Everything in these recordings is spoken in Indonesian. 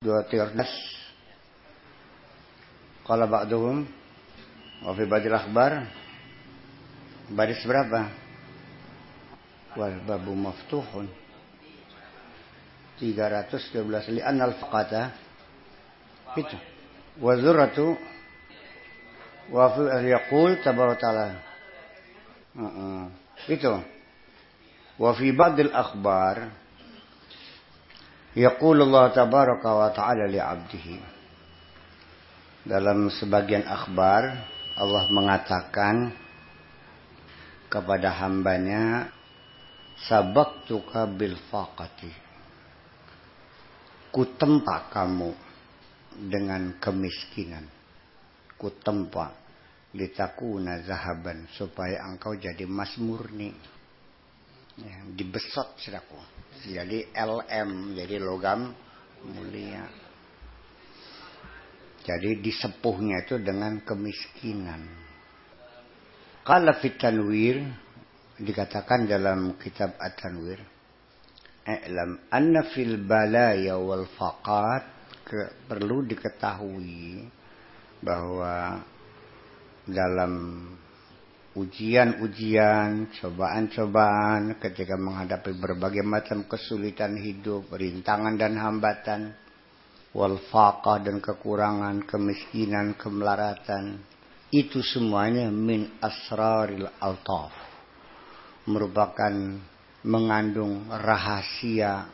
213. Qala ba'duhum wa fi ba'dil akhbar. Baris berapa? Wal babu maftuhun 312 li'anna al-faqata itu wa zurratu wa fi yaqul tabaraka ta'ala itu wa fi ba'dil akhbar yaqul Allah tabaraka wa ta'ala li'abdihi. Dalam sebagian akhbar Allah mengatakan kepada hambanya, sabaqtuka bil faqati, kutempa kamu dengan kemiskinan, kutempa litakuna zahaban, supaya engkau jadi emas murni, ya, dibesot siraku, jadi LM, jadi logam mulia. Jadi disepuhnya itu dengan kemiskinan. Qala fit tanwir, dikatakan dalam kitab At-Tanwir, i'lam anna fil balaya wal faqat, perlu diketahui bahwa dalam ujian-ujian, cobaan-cobaan, ketika menghadapi berbagai macam kesulitan hidup, rintangan dan hambatan, wal faqah dan kekurangan, kemiskinan, kemelaratan, itu semuanya min asraril altaf, merupakan mengandung rahasia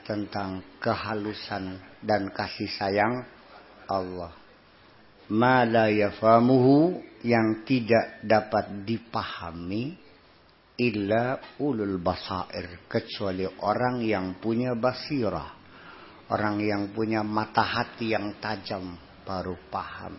tentang kehalusan dan kasih sayang Allah. Ma la yafamuhu, yang tidak dapat dipahami, illa ulul basair, kecuali orang yang punya basirah, orang yang punya mata hati yang tajam, baru paham.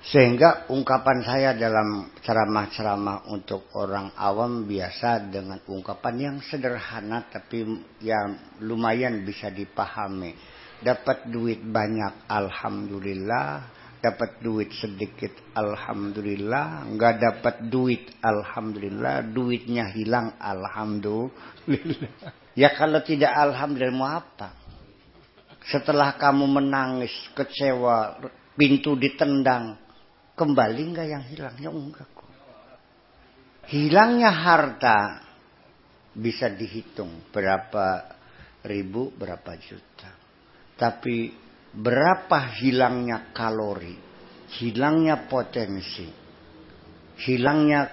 Sehingga ungkapan saya dalam ceramah-ceramah untuk orang awam biasa dengan ungkapan yang sederhana tapi yang lumayan bisa dipahami. Dapat duit banyak, alhamdulillah. Dapat duit sedikit, alhamdulillah. Nggak dapat duit, alhamdulillah. Duitnya hilang, alhamdulillah. Ya kalau tidak alhamdulillah mau apa? Setelah kamu menangis, kecewa, pintu ditendang, kembali nggak yang hilang? Ya enggak kok. Hilangnya harta bisa dihitung berapa ribu, berapa juta. Tapi berapa hilangnya kalori, hilangnya potensi, hilangnya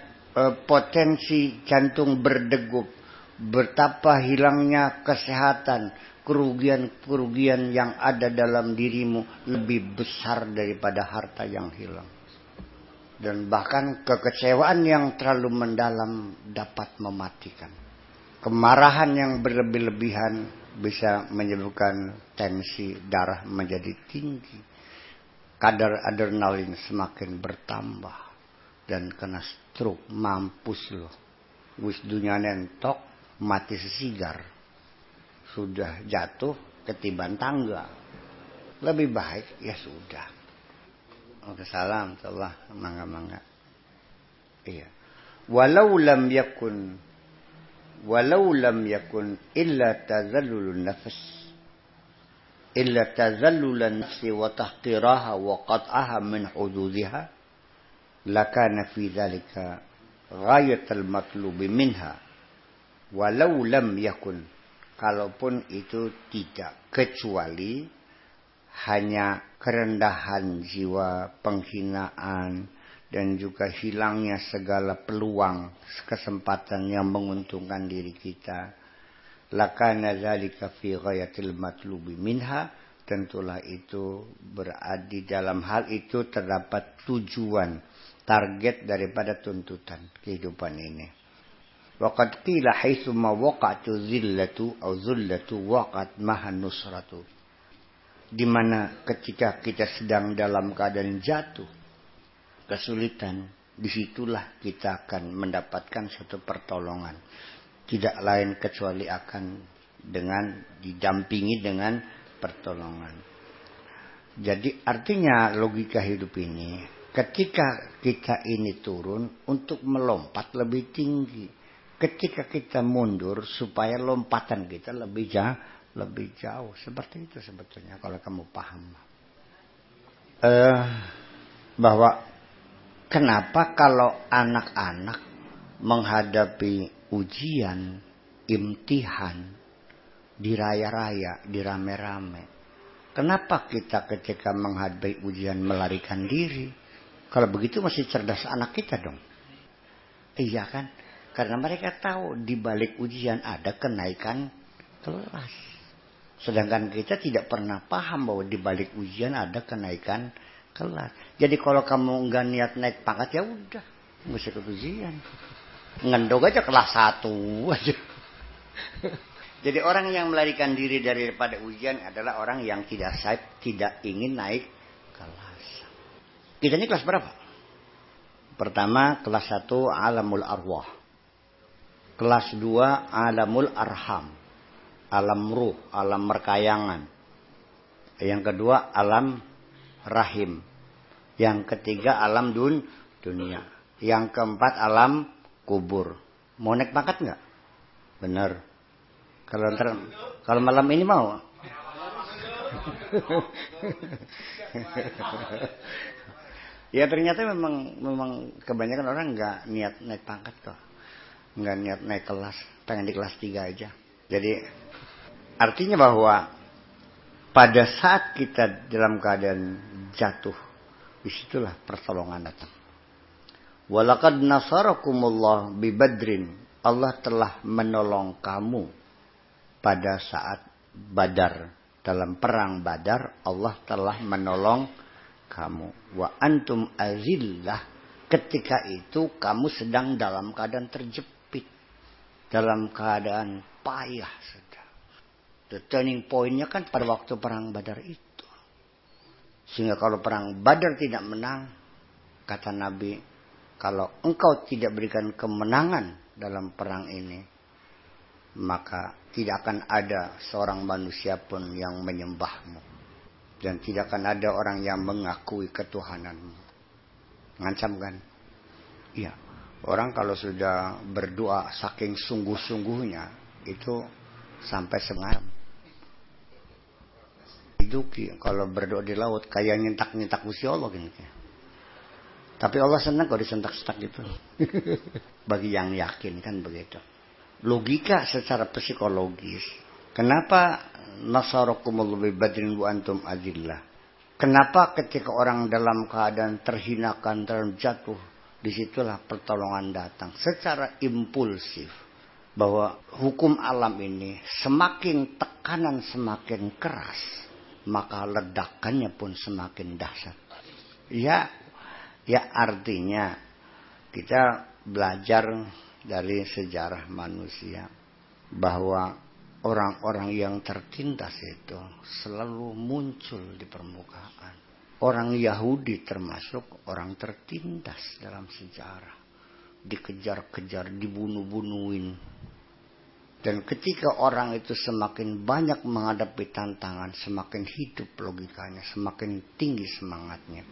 potensi jantung berdegup, betapa hilangnya kesehatan, kerugian-kerugian yang ada dalam dirimu lebih besar daripada harta yang hilang. Dan bahkan kekecewaan yang terlalu mendalam dapat mematikan. Kemarahan yang berlebih-lebihan bisa menyebabkan tensi darah menjadi tinggi. Kadar adrenalin semakin bertambah. Dan kena stroke, mampus loh. Wis dunia nentok, mati sesigar. Sudah jatuh ketiban tangga. Lebih baik ya sudah. Oke, salam Allah, mangga. Iya. Walau lam yakun illa tazallulun nafsi wa tahqiraha wa qat'aha min hududiha, lakana fi dhalika ghayatul matlubi minha. Walau lam yakun, kalaupun itu tidak, kecuali hanya kerendahan jiwa, penghinaan, dan juga hilangnya segala peluang, kesempatan yang menguntungkan diri kita. Lakana dzalika fi ghayatil matlubi minha, tentulah itu berada dalam hal itu terdapat tujuan, target daripada tuntutan kehidupan ini. Waqad qila haitsu ma waqa'tu zillatu aw zullatu waqat maha nusratu. Di mana ketika kita sedang dalam keadaan jatuh, kesulitan, disitulah kita akan mendapatkan suatu pertolongan. Tidak lain kecuali akan dengan didampingi dengan pertolongan. Jadi artinya logika hidup ini, ketika kita ini turun untuk melompat lebih tinggi. Ketika kita mundur supaya lompatan kita lebih lebih jauh. Seperti itu sebetulnya kalau kamu paham. Bahwa kenapa kalau anak-anak menghadapi ujian, imtihan, di raya-raya, di rame-rame. Kenapa kita ketika menghadapi ujian melarikan diri? Kalau begitu masih cerdas anak kita dong. Iya kan? Karena mereka tahu di balik ujian ada kenaikan kelas. Sedangkan kita tidak pernah paham bahwa di balik ujian ada kenaikan kelas. Jadi kalau kamu nggak niat naik pangkat ya udah, nggak usah ikut ujian. Ngendog aja kelas 1 aja. Jadi orang yang melarikan diri daripada ujian adalah orang yang tidak ingin naik kelas. Kita ini kelas berapa? Pertama kelas 1 alamul arwah. Kelas 2 alamul arham. Alam ruh, alam merkayangan. Yang kedua alam rahim. Yang ketiga alam dunia. Yang keempat alam kubur. Mau naik pangkat nggak? Bener. Kalau malam ini mau? Ya ternyata memang kebanyakan orang nggak niat naik pangkat kok, nggak niat naik kelas, pengen di kelas 3 aja. Jadi artinya bahwa pada saat kita dalam keadaan jatuh, disitulah pertolongan datang. Walaqad nasarakumullah bi Badrin. Allah telah menolong kamu pada saat Badar. Dalam perang Badar Allah telah menolong kamu. Wa antum azillah. Ketika itu kamu sedang dalam keadaan terjepit, dalam keadaan payah sudah. The turning point-nya kan pada waktu perang Badar itu. Sehingga kalau perang Badar tidak menang, kata Nabi, kalau engkau tidak berikan kemenangan dalam perang ini, maka tidak akan ada seorang manusia pun yang menyembahmu. Dan tidak akan ada orang yang mengakui ketuhananmu. Ngancam kan? Iya. Orang kalau sudah berdoa saking sungguh-sungguhnya, itu sampai semalam. Hidup kalau berdoa di laut kayak nyentak-nyentak Gusti Allah gini. Tapi Allah senang kalau disentak-sentak gitu. Bagi yang yakin kan begitu. Logika secara psikologis. Kenapa nasarakumullahu bi badrin wa antum adillah? Kenapa ketika orang dalam keadaan terhinakan, terjatuh, disitulah pertolongan datang secara impulsif. Bahwa hukum alam ini semakin tekanan semakin keras, maka ledakannya pun semakin dahsyat. Ya artinya kita belajar dari sejarah manusia bahwa orang-orang yang tertindas itu selalu muncul di permukaan. Orang Yahudi termasuk orang tertindas dalam sejarah. Dikejar-kejar, dibunuh-bunuhin. Dan ketika orang itu semakin banyak menghadapi tantangan, semakin hidup logikanya, semakin tinggi semangatnya.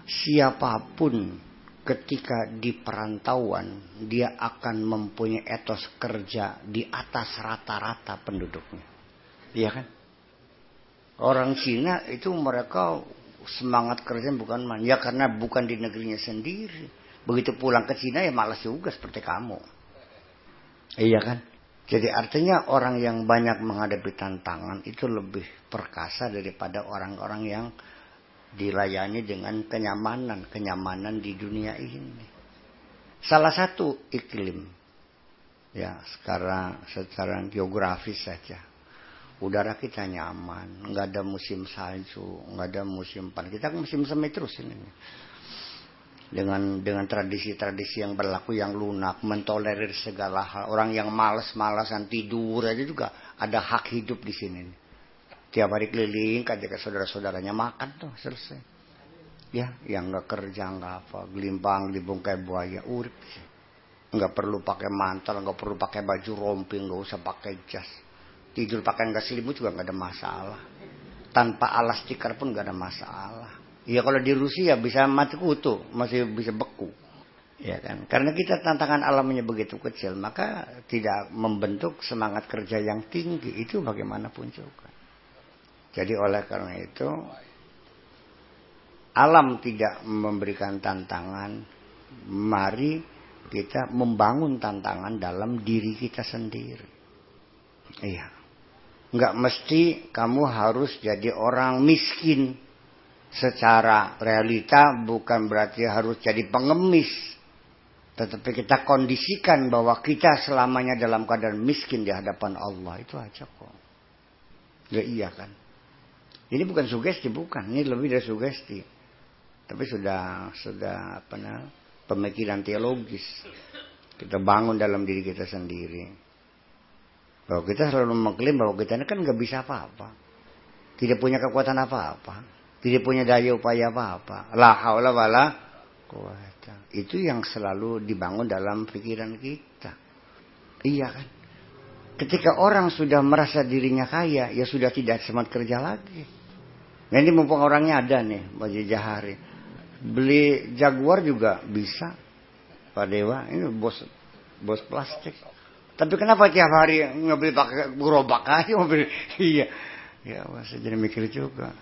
Siapapun ketika di perantauan, dia akan mempunyai etos kerja di atas rata-rata penduduknya. Iya kan? Orang Cina itu mereka semangat kerja bukan main. Ya karena bukan di negerinya sendiri. Begitu pulang ke Cina ya malas juga seperti kamu. Iya kan? Jadi artinya orang yang banyak menghadapi tantangan itu lebih perkasa daripada orang-orang yang dilayani dengan kenyamanan di dunia ini. Salah satu iklim, ya secara geografis saja, udara kita nyaman, nggak ada musim salju, nggak ada musim panas, kita musim semi terus ini. Dengan tradisi-tradisi yang berlaku yang lunak, mentolerir segala hal. Orang yang malas-malasan tidur aja juga ada hak hidup di sini. Tiap hari keliling kajak saudara-saudaranya makan tuh selesai. Ya, yang nggak kerja nggak apa, gelimpang-gelimpung kayak buaya urip. Nggak perlu pakai mantel, nggak perlu pakai baju rompi, nggak usah pakai jas. Tidur pakai nggak selimut juga nggak ada masalah. Tanpa alas tikar pun nggak ada masalah. Ya kalau di Rusia bisa mati kutu, masih bisa beku. Ya kan? Karena kita tantangan alamnya begitu kecil, maka tidak membentuk semangat kerja yang tinggi. Itu bagaimanapun juga. Jadi oleh karena itu, alam tidak memberikan tantangan. Mari kita membangun tantangan dalam diri kita sendiri. Iya. Nggak mesti kamu harus jadi orang miskin. Secara realita bukan berarti harus jadi pengemis. Tetapi kita kondisikan bahwa kita selamanya dalam keadaan miskin di hadapan Allah. Itu aja kok. Ya iya kan. Ini bukan sugesti, bukan. Ini lebih dari sugesti. Tapi sudah pemikiran teologis. Kita bangun dalam diri kita sendiri. Bahwa kita selalu mengklaim bahwa kita ini kan nggak bisa apa-apa. Tidak punya kekuatan apa-apa. Tidak punya daya upaya apa-apa. La haula wala quwata. Itu yang selalu dibangun dalam pikiran kita. Iya kan? Ketika orang sudah merasa dirinya kaya, ya sudah tidak semangat kerja lagi. Nah ini mumpung orangnya ada nih, Pak Jahari. Beli Jaguar juga bisa, Pak Dewa. Ini bos plastik. Tapi kenapa tiap hari ngebeli pakai gerobak aja mobil? Iya, ya saya jadi mikir juga.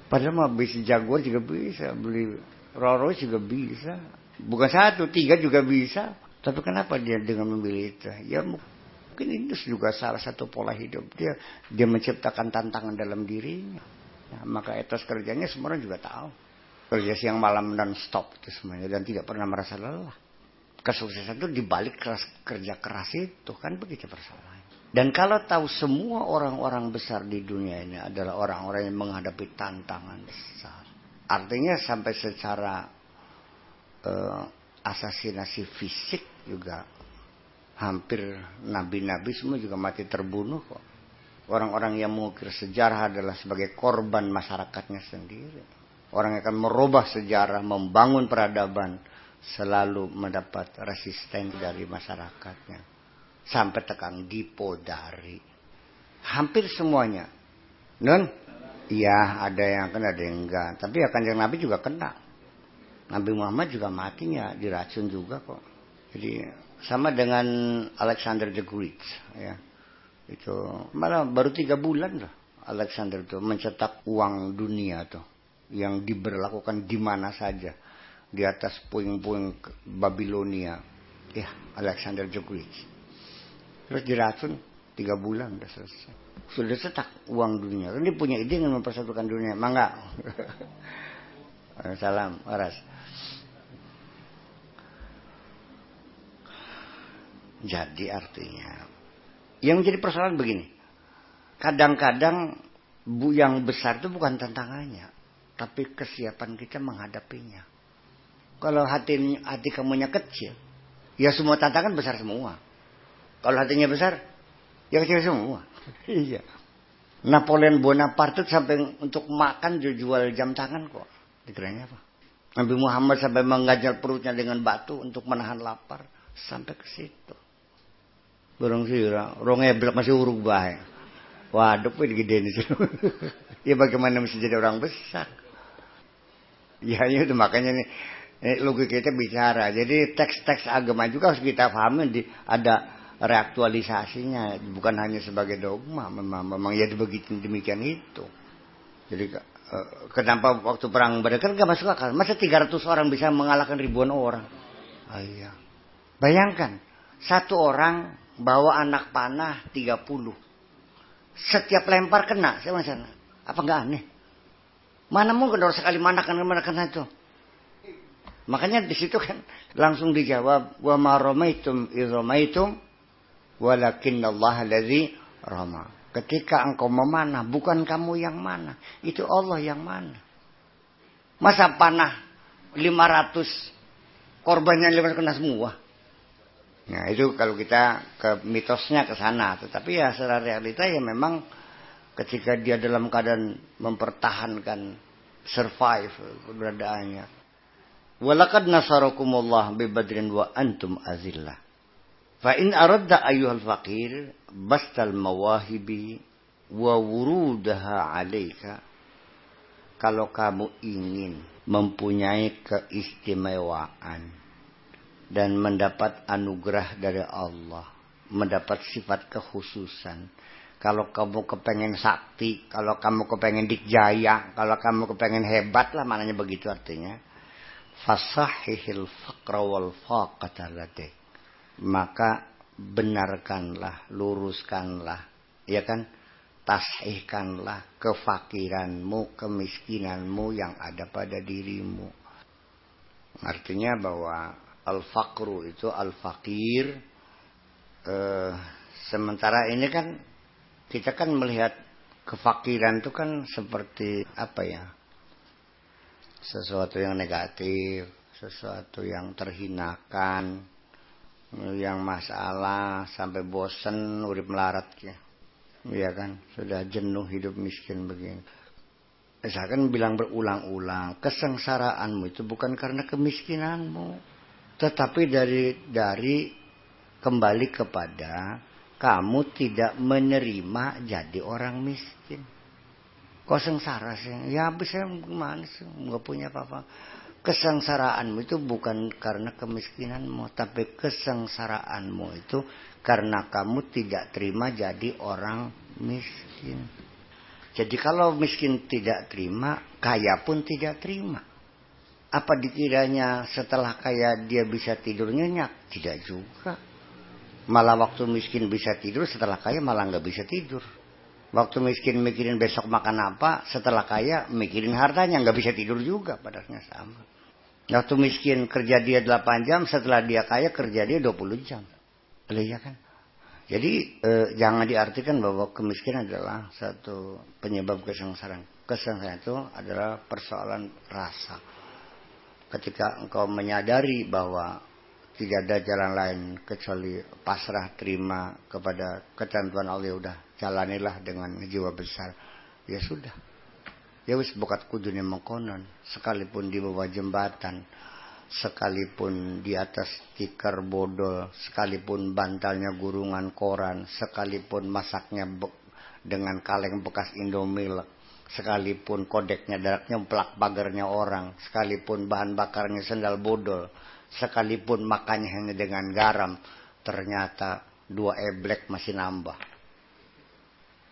Padahal mah beli Jaguar juga bisa, beli Rolls Royce juga bisa. Bukan 1, 3 juga bisa. Tapi kenapa dia dengan memilih itu? Ya mungkin itu juga salah satu pola hidup dia. Dia menciptakan tantangan dalam dirinya. Ya, maka etos kerjanya semua orang juga tahu. Kerja siang malam dan stop itu semuanya. Dan tidak pernah merasa lelah. Kesuksesan itu dibalik kerja keras itu. Kan begitu persoalannya. Dan kalau tahu semua orang-orang besar di dunia ini adalah orang-orang yang menghadapi tantangan besar. Artinya sampai secara asasinasi fisik juga hampir nabi-nabi semua juga mati terbunuh kok. Orang-orang yang mengukir sejarah adalah sebagai korban masyarakatnya sendiri. Orang yang akan merubah sejarah, membangun peradaban, selalu mendapat resisten dari masyarakatnya. Sampai tekan dipodari. Hampir semuanya. Non? Iya, ada yang kena, ada yang enggak. Tapi ya Kanjeng Nabi juga kena. Nabi Muhammad juga matinya, diracun juga kok. Jadi sama dengan Alexander the Great, ya. Itu malah baru 3 bulan loh Alexander itu mencetak uang dunia tuh yang diberlakukan di mana saja di atas puing-puing Babilonia. Ya, Alexander the Great. Terus diracun 3 bulan udah selesai. Sudah cetak uang dunia. Kan dia punya ide dengan mempersatukan dunia. Mangga. Salam, waras. Jadi artinya yang menjadi persoalan begini. Kadang-kadang yang besar itu bukan tantangannya, tapi kesiapan kita menghadapinya. Kalau hati kamunya kecil, ya semua tantangan besar semua. Kalau hatinya besar, ya kecil semua. Iya. Napoleon Bonaparte sampai untuk makan jual jam tangan kok. Dikiranya apa? Nabi Muhammad sampai mengganjal perutnya dengan batu untuk menahan lapar. Sampai ke situ. Burung sira, rongnya belak masih uruk bae. Waduh, gede nih. Ya bagaimana mesti jadi orang besar? Ya itu makanya nih logika kita bicara. Jadi teks-teks agama juga harus kita pahami. Ada reaktualisasinya, bukan hanya sebagai dogma. Memang ya begitu demikian itu. Jadi kenapa waktu perang Badar kan gak masuk akal? Masa 300 orang bisa mengalahkan ribuan orang? Oh, iya. Bayangkan, 1 orang bawa anak panah 30. Setiap lempar kena. Saya macam apa enggak aneh? Mana mungkin orang sekali manakan itu. Makanya di situ kan langsung dijawab wa ma ramaitum idh ramaitum walakinnallaha allazi rama. Ketika engkau memanah bukan kamu yang mana, itu Allah yang mana. Masa panah 500 korbannya 500 kena semua. Nah itu kalau kita ke mitosnya ke sana. Tetapi ya secara realita ya memang ketika dia dalam keadaan mempertahankan survive keberadaannya. Walaqad nasarakumullah bi badrin wa antum azillah. Fa in aradda ayyuhal faqir bastal mawahibi wa wurudaha alaika. Kalau kamu ingin mempunyai keistimewaan dan mendapat anugerah dari Allah, mendapat sifat kekhususan. Kalau kamu kepengen sakti, kalau kamu kepengen dikjaya, kalau kamu kepengen hebat lah, maknanya begitu artinya. Fasahihil faqra wal faqata ladai. Maka benarkanlah, luruskanlah, ya kan? Tasihkanlah kefakiranmu, kemiskinanmu yang ada pada dirimu. Artinya bahwa al-faqru itu al-fakir. Sementara ini kan kita kan melihat kefakiran itu kan seperti apa ya? Sesuatu yang negatif, sesuatu yang terhinakan, yang masalah sampai bosen urip melarat ya. Iya kan? Sudah jenuh hidup miskin begini. Saya kan bilang berulang-ulang, kesengsaraanmu itu bukan karena kemiskinanmu, tetapi dari kembali kepada kamu tidak menerima jadi orang miskin. Kok sengsara sih? Ya habis saya gimana sih? Nggak punya apa-apa. Kesengsaraanmu itu bukan karena kemiskinanmu, tapi kesengsaraanmu itu karena kamu tidak terima jadi orang miskin. Jadi kalau miskin tidak terima, kaya pun tidak terima. Apa dikiranya setelah kaya dia bisa tidur nyenyak? Tidak juga. Malah waktu miskin bisa tidur, setelah kaya malah nggak bisa tidur. Waktu miskin mikirin besok makan apa, setelah kaya mikirin hartanya, nggak bisa tidur juga, padahal sama. Waktu miskin kerja dia 8 jam, setelah dia kaya kerja dia 20 jam. Iya kan? Jadi jangan diartikan bahwa kemiskinan adalah satu penyebab kesengsaraan. Kesengsaraan itu adalah persoalan rasa. Ketika engkau menyadari bahwa tidak ada jalan lain kecuali pasrah terima kepada ketentuan Allah, ya udah jalanilah dengan jiwa besar. Ya sudah. Ya wis bokat kudune mengkonon, sekalipun di bawah jembatan, sekalipun di atas tikar bodol, sekalipun bantalnya gurungan koran, sekalipun masaknya dengan kaleng bekas Indomilk, sekalipun kodeknya darak nyemplak pagarnya orang, sekalipun bahan bakarnya sendal bodol, sekalipun makannya hanya dengan garam, ternyata 2 eblek masih nambah.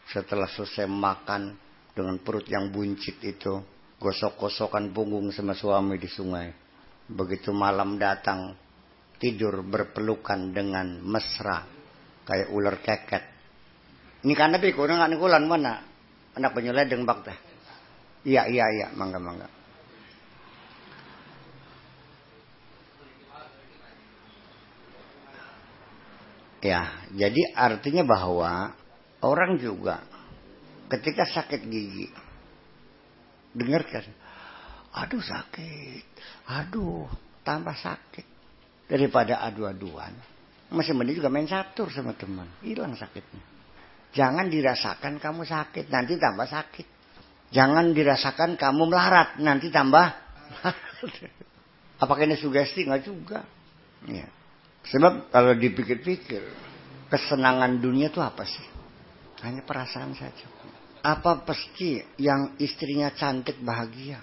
Setelah selesai makan dengan perut yang buncit itu, gosok-gosokan punggung sama suami di sungai. Begitu malam datang, tidur berpelukan dengan mesra, kayak ular keket. Ini kan tapi kurang nggak nikulan mana? Anak penyeledeng bak teh. Iya, mangga. Ya, jadi artinya bahwa orang juga ketika sakit gigi, dengarkan, aduh sakit, aduh tambah sakit, daripada adu-aduan, masih mending juga main catur sama teman, hilang sakitnya. Jangan dirasakan kamu sakit, nanti tambah sakit. Jangan dirasakan kamu melarat, nanti tambah. Apakah ini sugesti? Nggak juga. Ya. Sebab kalau dipikir-pikir, kesenangan dunia itu apa sih? Hanya perasaan saja. Apa pasti yang istrinya cantik bahagia?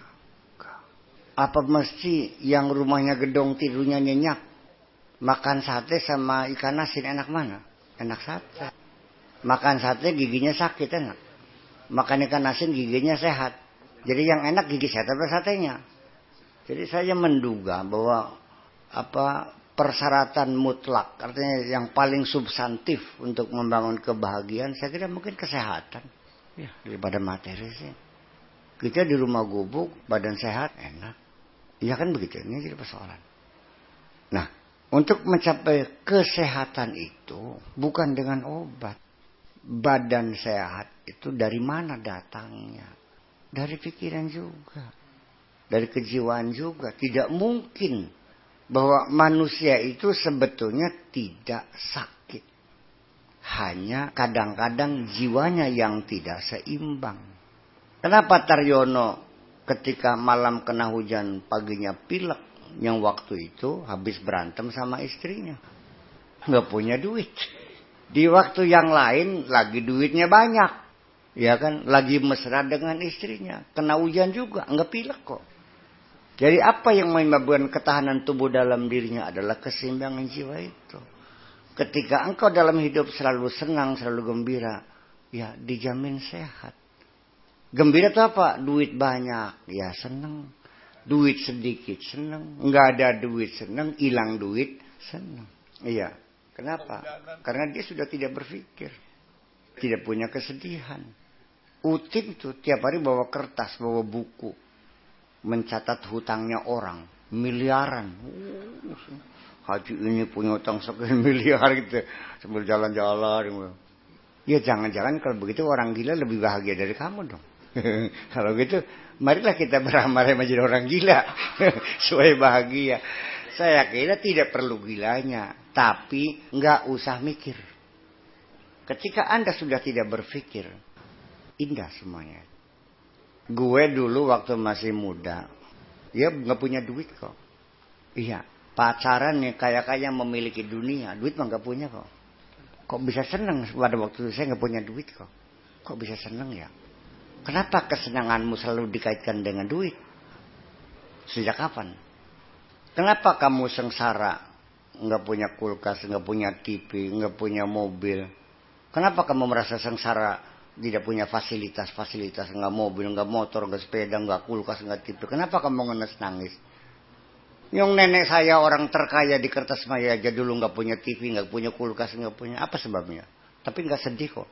Apa mesti yang rumahnya gedong tidurnya nyenyak? Makan sate sama ikan asin enak mana? Enak sate. Makan sate giginya sakit enak. Makan ikan asin giginya sehat. Jadi yang enak gigi sehat atau satenya? Jadi saya menduga bahwa persyaratan mutlak, artinya yang paling substantif untuk membangun kebahagiaan, saya kira mungkin kesehatan. Ya, daripada materi sih. Kita di rumah gubuk, badan sehat, enak. Iya kan begitu, ini jadi persoalan. Nah, untuk mencapai kesehatan itu bukan dengan obat. Badan sehat itu dari mana datangnya? Dari pikiran juga. Dari kejiwaan juga. Tidak mungkin bahwa manusia itu sebetulnya tidak sakit. Hanya kadang-kadang jiwanya yang tidak seimbang. Kenapa Taryono ketika malam kena hujan paginya pilek, yang waktu itu habis berantem sama istrinya? Nggak punya duit. Di waktu yang lain lagi duitnya banyak. Ya kan, lagi mesra dengan istrinya. Kena hujan juga, nggak pilek kok. Jadi apa yang menyebabkan ketahanan tubuh dalam dirinya adalah keseimbangan jiwa itu. Ketika engkau dalam hidup selalu senang, selalu gembira, ya dijamin sehat. Gembira itu apa? Duit banyak, ya senang. Duit sedikit, senang. Enggak ada duit, senang. Hilang duit, senang. Iya. Kenapa? Karena dia sudah tidak berpikir. Tidak punya kesedihan. Utin tuh tiap hari bawa kertas, bawa buku. Mencatat hutangnya orang. Miliaran. Haji ini punya utang sekian miliar gitu. Sambil jalan-jalan. Ya jangan-jangan kalau begitu orang gila lebih bahagia dari kamu dong. Kalau gitu, marilah kita beramal menjadi orang gila. Supaya bahagia. Saya kira tidak perlu gilanya. Tapi nggak usah mikir. Ketika Anda sudah tidak berpikir, indah semuanya. Gue dulu waktu masih muda, ya nggak punya duit kok. Iya, pacaran nih kayak memiliki dunia, duit mah nggak punya kok. Kok bisa seneng pada waktu itu saya nggak punya duit kok. Kok bisa seneng ya? Kenapa kesenanganmu selalu dikaitkan dengan duit? Sejak kapan? Kenapa kamu sengsara? Nggak punya kulkas, nggak punya TV, nggak punya mobil. Kenapa kamu merasa sengsara? Tidak punya fasilitas, nggak mobil, nggak motor, nggak sepeda, nggak kulkas, nggak TV. Kenapa kamu nangis? Yang nenek saya orang terkaya di Kertasmaya aja dulu nggak punya TV, nggak punya kulkas, nggak punya. Apa sebabnya? Tapi nggak sedih kok.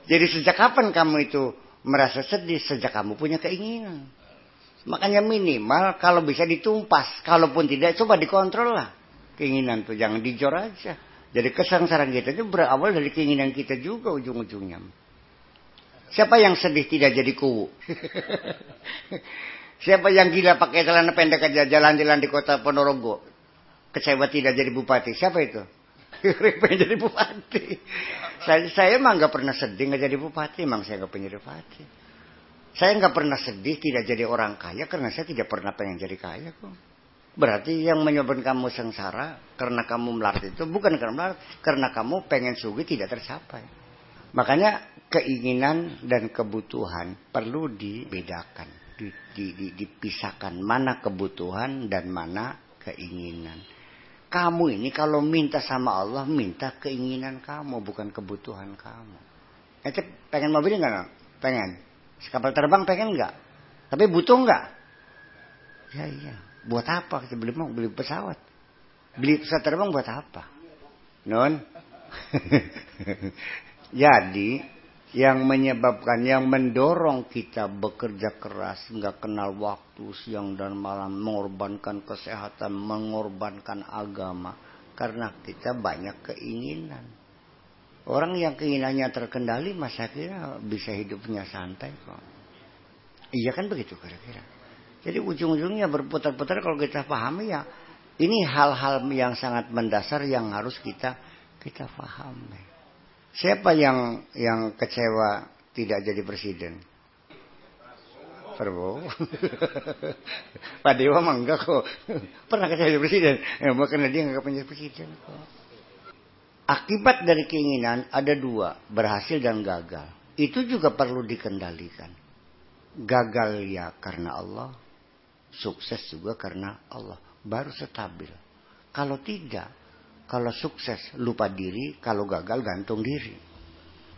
Jadi sejak kapan kamu itu merasa sedih? Sejak kamu punya keinginan. Makanya minimal kalau bisa ditumpas. Kalaupun tidak, coba dikontrol lah. Keinginan tuh jangan dijor aja. Jadi kesengsaraan kita itu berawal dari keinginan kita juga ujung-ujungnya. Siapa yang sedih tidak jadi kuwu? Siapa yang gila pakai celana pendek aja jalan-jalan di kota Ponorogo? Kecewa tidak jadi bupati. Siapa itu? Pengen jadi bupati. Saya emang gak pernah sedih gak jadi bupati. Emang saya gak pengen jadi bupati. Saya gak pernah sedih tidak jadi orang kaya. Karena saya tidak pernah pengen jadi kaya kok. Berarti yang menyebabkan kamu sengsara karena kamu melarat itu bukan karena melarat, karena kamu pengen sugih tidak tercapai. Makanya keinginan dan kebutuhan perlu dibedakan, dipisahkan mana kebutuhan dan mana keinginan. Kamu ini kalau minta sama Allah minta keinginan kamu bukan kebutuhan kamu. Pengen mobil enggak? Pengen. Kapal terbang pengen enggak? Tapi butuh enggak? Ya iya. Buat apa kita beli pesawat? Beli pesawat terbang buat apa? Non? Jadi yang menyebabkan, yang mendorong kita bekerja keras, nggak kenal waktu siang dan malam, mengorbankan kesehatan, mengorbankan agama, karena kita banyak keinginan. Orang yang keinginannya terkendali, masa kira bisa hidupnya santai kok. Iya kan begitu kira-kira. Jadi ujung-ujungnya berputar-putar kalau kita pahami ya. Ini hal-hal yang sangat mendasar yang harus kita pahami. Siapa yang kecewa tidak jadi presiden? Prabowo. Pak Dewa mah enggak kok. Pernah kecewa jadi presiden. Karena dia enggak punya presiden kok. Akibat dari keinginan ada dua. Berhasil dan gagal. Itu juga perlu dikendalikan. Gagal ya karena Allah. Sukses juga karena Allah. Baru stabil. Kalau tidak, kalau sukses lupa diri, kalau gagal gantung diri.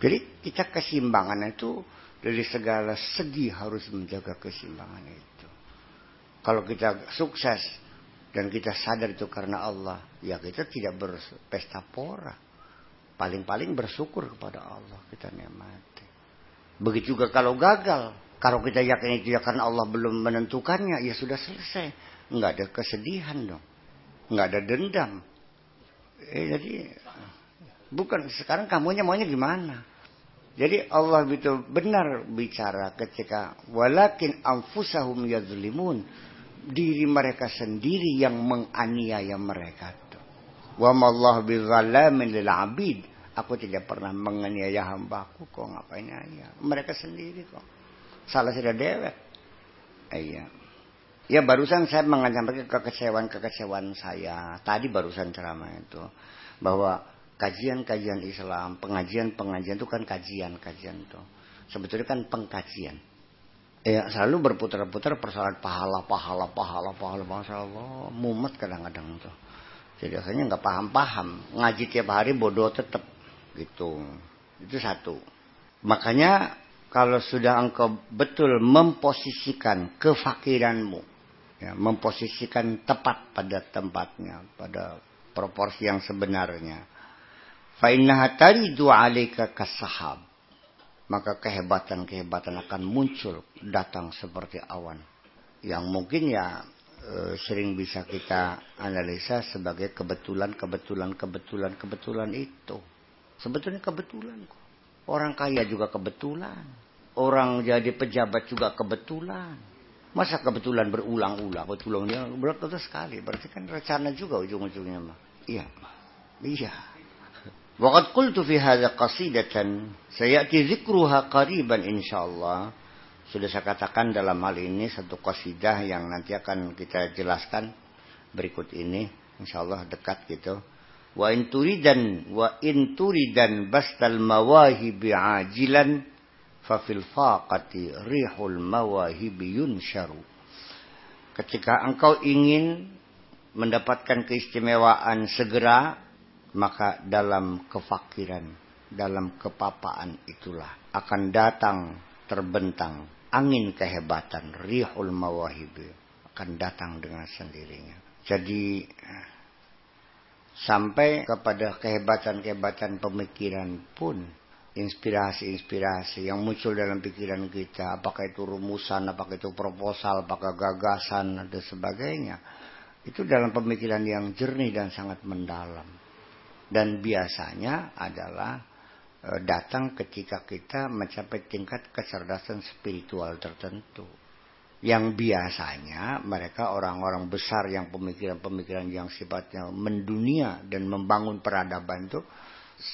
Jadi kita keseimbangan itu dari segala segi harus menjaga keseimbangan itu. Kalau kita sukses dan kita sadar itu karena Allah, ya kita tidak berpesta pora. Paling-paling bersyukur kepada Allah, kita nikmati. Begitu juga kalau gagal. Kalau kita yakin itu ya karena Allah belum menentukannya, ya sudah selesai. Enggak ada kesedihan dong. Enggak ada dendam. Jadi bukan sekarang kamunya maunya gimana? Jadi Allah itu benar bicara ketika walakin anfusahum yadzlimun, diri mereka sendiri yang menganiaya mereka. Wa mallahu bizzallamin lil abid. Aku tidak pernah menganiaya hambaku kok ngapain ya? Mereka sendiri kok. Salah sudah dewek. Iya. Ya barusan saya menyampaikan kekecewaan saya. Tadi barusan ceramah itu. Bahwa kajian-kajian Islam, pengajian itu kan kajian itu. Sebetulnya kan pengkajian. Ya selalu berputar-putar persoalan pahala. Masya Allah, mumet kadang-kadang tuh. Jadi akhirnya nggak paham-paham. Ngaji tiap hari bodoh tetap gitu. Itu satu. Makanya kalau sudah engkau betul memposisikan kefakiranmu, ya, memposisikan tepat pada tempatnya, pada proporsi yang sebenarnya. Fa innaha taridu 'alaika kasahab. Maka kehebatan-kehebatan akan muncul, datang seperti awan. Yang mungkin ya sering bisa kita analisa sebagai kebetulan itu. Sebetulnya kebetulan kok. Orang kaya juga kebetulan. Orang jadi pejabat juga kebetulan. Masa kebetulan berulang-ulang? Betulangnya berat sekali. Berarti kan rencana juga ujung-ujungnya mah. Iya. Iya. Waqad qultu fi hadza qasidatan sayati dzikruha qariban insyaallah. Sudah saya katakan dalam hal ini satu qasidah yang nanti akan kita jelaskan berikut ini insyaallah dekat gitu. Wa in turidan bastal mawahibi ajilan fa fil faqati rihul mawahibi yunsharu. Ketika engkau ingin mendapatkan keistimewaan segera, maka dalam kefakiran, dalam kepapaan itulah akan datang terbentang angin kehebatan, rihul mawahibi akan datang dengan sendirinya. Jadi sampai kepada kehebatan-kehebatan pemikiran pun, inspirasi-inspirasi yang muncul dalam pikiran kita, apakah itu rumusan, apakah itu proposal, apakah gagasan dan sebagainya, itu dalam pemikiran yang jernih dan sangat mendalam. Dan biasanya adalah datang ketika kita mencapai tingkat kecerdasan spiritual tertentu. Yang biasanya mereka orang-orang besar yang pemikiran-pemikiran yang sifatnya mendunia dan membangun peradaban itu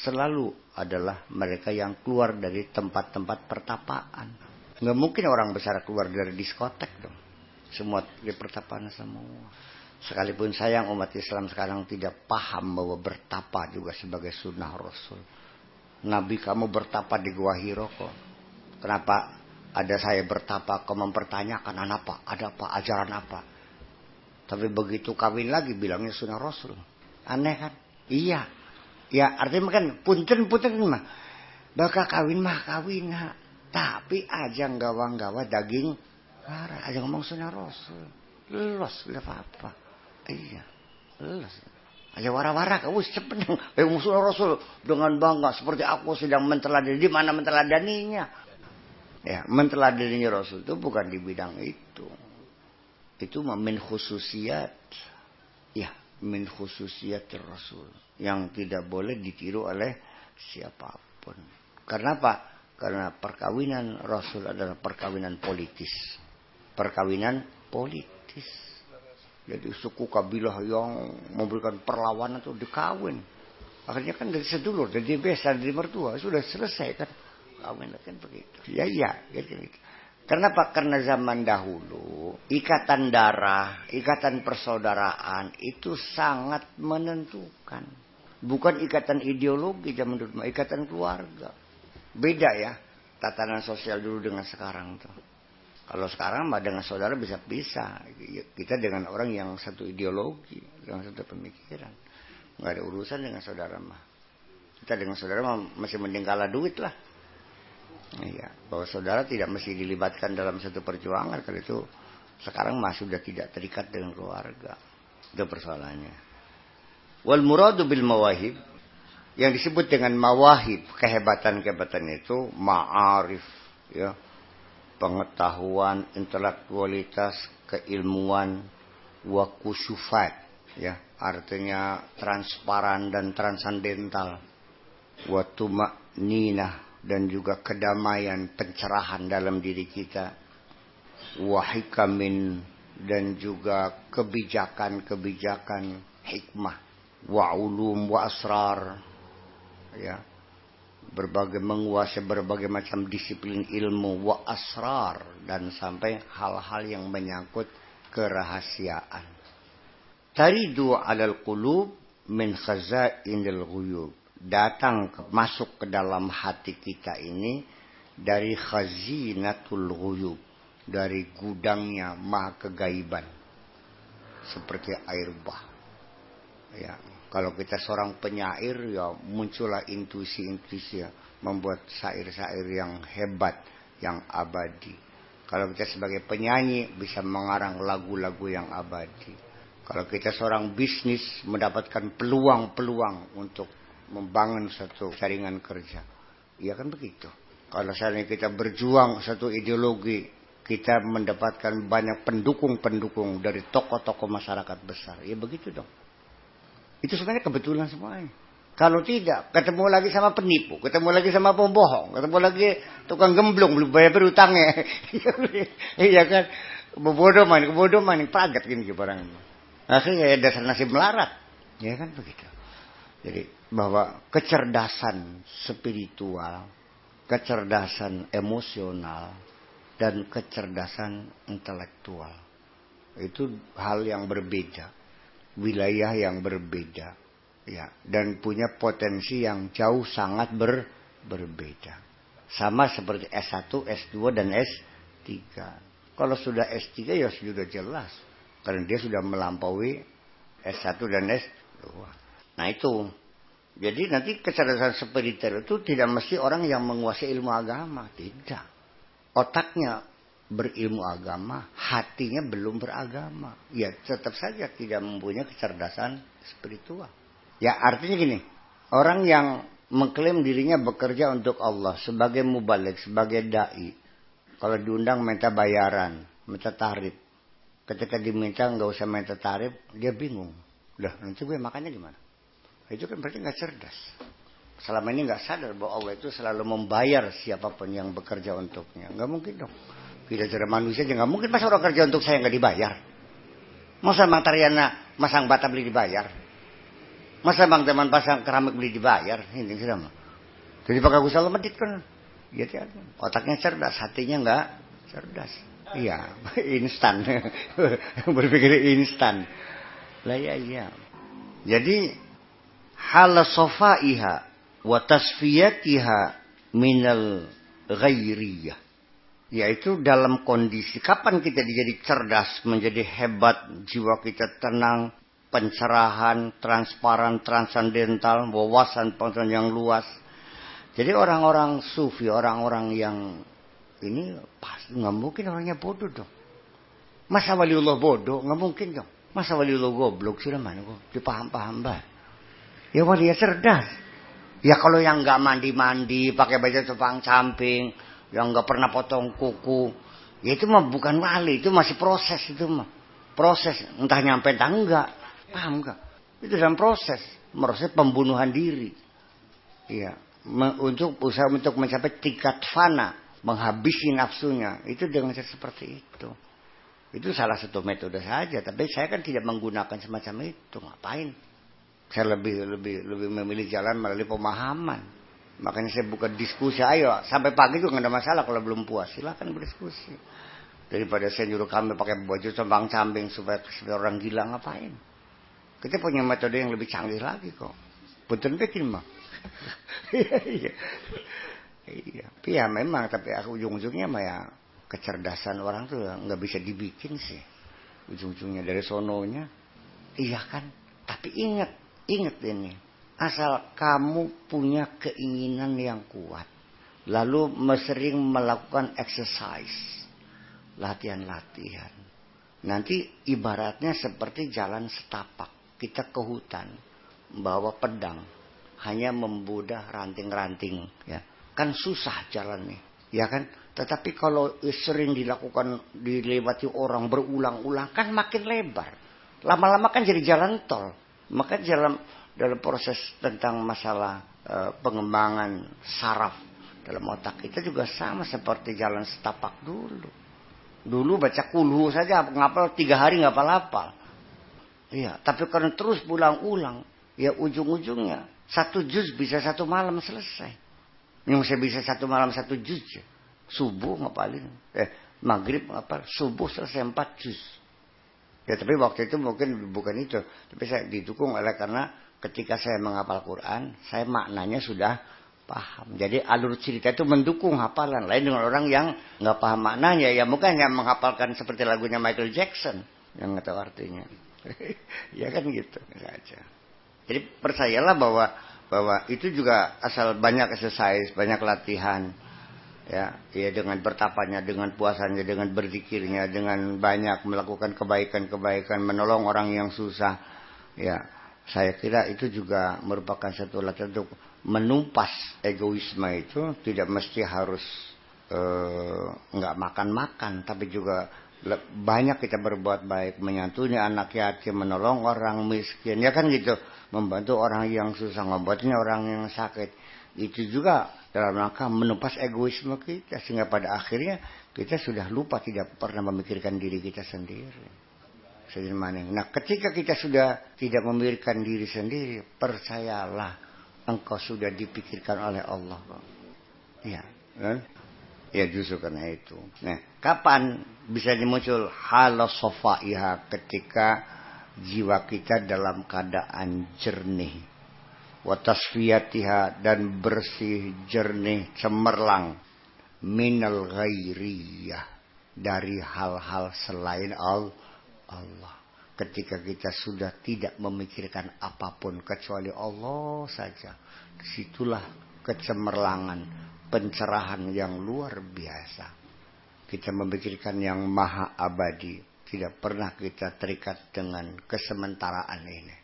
selalu adalah mereka yang keluar dari tempat-tempat pertapaan. Nggak mungkin orang besar keluar dari diskotek dong. Semua di pertapaan semua. Sekalipun sayang umat Islam sekarang tidak paham bahwa bertapa juga sebagai sunnah Rasul. Nabi kamu bertapa di Gua Hiro kok. Kenapa ada saya bertapa kau mempertanyakan apa? Ada apa? Ajaran apa? Tapi begitu kawin lagi bilangnya sunnah Rasul. Aneh kan? Iya. Ya artinya kan punten mah. Bakal kawin mah kawin. Tapi aja gawa-gawa daging. Aja ngomong sunnah Rasul. Los apa-apa. Iya, jelas. Aja wara-wara kau sepenang. Musuh Rasul dengan bangga seperti aku sedang menteladani. Di mana menteladaninya? Ya, menteladaninya Rasul itu bukan di bidang itu. Itu min khususiyat. Ya, min khususiyat Rasul yang tidak boleh ditiru oleh siapapun. Karena apa? Karena perkawinan Rasul adalah perkawinan politis. Perkawinan politis. Jadi suku kabilah yang memberikan perlawanan itu dikawin. Akhirnya kan dari sedulur, dari besan, dari mertua. Sudah selesai kan. Kawin kan begitu. Ya gitu. Karena apa? Karena zaman dahulu ikatan darah, ikatan persaudaraan itu sangat menentukan. Bukan ikatan ideologi zaman dulu, ikatan keluarga. Beda ya tatanan sosial dulu dengan sekarang tuh. Kalau sekarang mah dengan saudara bisa-bisa. Kita dengan orang yang satu ideologi, yang satu pemikiran. Nggak ada urusan dengan saudara mah. Kita dengan saudara mah masih mending kalah duit lah. Iya, bahwa saudara tidak mesti dilibatkan dalam satu perjuangan. Kalau itu sekarang mah sudah tidak terikat dengan keluarga. Itu persoalannya. Wal muradu bil mawahib. Yang disebut dengan mawahib, kehebatan-kehebatan itu ma'arif, ya. Pengetahuan, intelektualitas, keilmuan, wa kusyufat, ya, artinya transparan dan transandental, wa tuma'ninah, dan juga kedamaian, pencerahan dalam diri kita, wa hikamin, dan juga kebijakan-kebijakan hikmah, wa ulum wa asrar, ya, menguasai berbagai macam disiplin ilmu, wa asrar, dan sampai hal-hal yang menyangkut kerahasiaan. Taridu 'alal qulub min khazainil ghuyub. Masuk ke dalam hati kita ini dari khazinatul ghuyub, dari gudangnya maha kegaiban seperti air bah. Ya, kalau kita seorang penyair ya muncullah intuisi-intuisi ya, membuat syair-syair yang hebat, yang abadi. Kalau kita sebagai penyanyi bisa mengarang lagu-lagu yang abadi. Kalau kita seorang bisnis mendapatkan peluang-peluang untuk membangun satu jaringan kerja. Ya kan begitu. Kalau misalnya kita berjuang satu ideologi, kita mendapatkan banyak pendukung-pendukung dari tokoh-tokoh masyarakat besar. Ya begitu dong. Itu sebenarnya kebetulan semuanya. Kalau tidak, ketemu lagi sama penipu, ketemu lagi sama pembohong, ketemu lagi tukang gemblong, belum bayar berutangnya. Iya kan? Bodoh maning, pagat gini barang. Akhirnya ya dasar nasib melarat. Ya kan begitu. Jadi bahwa kecerdasan spiritual, kecerdasan emosional, dan kecerdasan intelektual itu hal yang berbeda, wilayah yang berbeda, ya, dan punya potensi yang jauh sangat berbeda. Sama seperti S1, S2 dan S3. Kalau sudah S3 ya sudah jelas, karena dia sudah melampaui S1 dan S2. Nah itu. Jadi nanti kecerdasan spiritual itu tidak mesti orang yang menguasai ilmu agama, tidak. Otaknya berilmu agama, hatinya belum beragama. Ya tetap saja tidak mempunyai kecerdasan spiritual. Ya artinya gini, orang yang mengklaim dirinya bekerja untuk Allah sebagai mubalik, sebagai dai, kalau diundang minta bayaran, minta tarif. Ketika diminta nggak usah minta tarif, dia bingung. Udah nanti gue makannya gimana? Itu kan berarti nggak cerdas. Selama ini nggak sadar bahwa Allah itu selalu membayar siapapun yang bekerja untuknya. Nggak mungkin dong. Tidak cara manusia aja nggak mungkin. Masa orang kerja untuk saya nggak dibayar? Masa Bang Tariana masang bata beli dibayar? Masa Bang Teman pasang keramik beli dibayar? Ini sudah mah. Jadi Pak Agus Allah medit kan? Iya tiada. Otaknya cerdas, hatinya nggak cerdas. Iya, instan. Berpikir instan. Lah iya. Jadi hala sofaiha wa tasfiyatiha minal ghairiyah, yaitu dalam kondisi kapan kita menjadi cerdas, menjadi hebat, jiwa kita tenang, pencerahan, transparan, transandental, wawasan pengetahuan yang luas. Jadi orang-orang sufi, orang-orang yang ini pasti nggak mungkin orangnya bodoh dong. Masa waliullah bodoh? Nggak mungkin dong. Masa waliullah goblok sudah mana kok dipaham-paham bah. Ya wali ya cerdas. Ya kalau yang nggak mandi-mandi, pakai baju tepang camping, yang nggak pernah potong kuku, ya itu mah bukan wali, itu masih proses itu mah. Proses, entah nyampe entah enggak. Paham enggak? Itu dalam proses pembunuhan diri. Iya, untuk usaha untuk mencapai tingkat fana, menghabisi nafsunya, itu dengan cara seperti itu. Itu salah satu metode saja, tapi saya kan tidak menggunakan semacam itu. Ngapain? Saya lebih memilih jalan melalui pemahaman. Makanya saya buka diskusi. Ayo sampai pagi juga nggak ada masalah kalau belum puas. Silakan berdiskusi. Daripada saya nyuruh kami pakai baju tembang camping supaya orang gila, ngapain? Kita punya metode yang lebih canggih lagi kok. Betul bikin mah. Iya. Tapi ya memang, tapi aku ujung-ujungnya mah ya kecerdasan orang tuh nggak bisa dibikin sih. Ujung-ujungnya dari sononya. Iya kan? Tapi ingat ini, asal kamu punya keinginan yang kuat, lalu sering melakukan exercise, latihan, nanti ibaratnya seperti jalan setapak. Kita ke hutan, bawa pedang, hanya membudah ranting-ranting, ya kan susah jalannya, ya kan. Tetapi kalau sering dilewati orang berulang-ulang, kan makin lebar, lama-lama kan jadi jalan tol. Maka dalam proses tentang masalah pengembangan saraf dalam otak kita juga sama seperti jalan setapak dulu. Dulu baca kulhu saja ngapal 3 hari nggak hafal. Iya, tapi karena terus ulang-ulang, ya ujung-ujungnya 1 juz bisa 1 malam selesai. Yang saya bisa 1 malam 1 juz, subuh ngapalin, maghrib ngapal, subuh selesai 4 juz. Ya tapi waktu itu mungkin bukan itu. Tapi saya didukung oleh karena ketika saya menghafal Quran, saya maknanya sudah paham. Jadi alur cerita itu mendukung hafalan. Lain dengan orang yang nggak paham maknanya. Ya mungkin yang menghafalkan seperti lagunya Michael Jackson yang nggak tahu artinya. Ya kan gitu saja. Jadi percayalah bahwa itu juga asal banyak exercise, banyak latihan. Ya dengan bertapanya, dengan puasanya, dengan berzikirnya, dengan banyak melakukan kebaikan-kebaikan, menolong orang yang susah. Ya, saya kira itu juga merupakan satu latihan untuk menumpas egoisme itu. Tidak mesti harus nggak makan-makan, tapi juga banyak kita berbuat baik, menyantuni anak yatim, menolong orang miskin, ya kan gitu, membantu orang yang susah, membantunya orang yang sakit. Itu juga dalam rangka menumpas egoisme kita, sehingga pada akhirnya kita sudah lupa, tidak pernah memikirkan diri kita sendiri. Nah, ketika kita sudah tidak memikirkan diri sendiri, percayalah, engkau sudah dipikirkan oleh Allah. Ya, kan? Ya justru karena itu. Nah, kapan bisa dimuncul halasofaiha? Ketika jiwa kita dalam keadaan jernih, watasfiyatiha, dan bersih, jernih, cemerlang, minal ghairiyah, dari hal-hal selain Allah. Ketika kita sudah tidak memikirkan apapun kecuali Allah saja, disitulah kecemerlangan, pencerahan yang luar biasa. Kita memikirkan yang maha abadi, tidak pernah kita terikat dengan kesementaraan ini.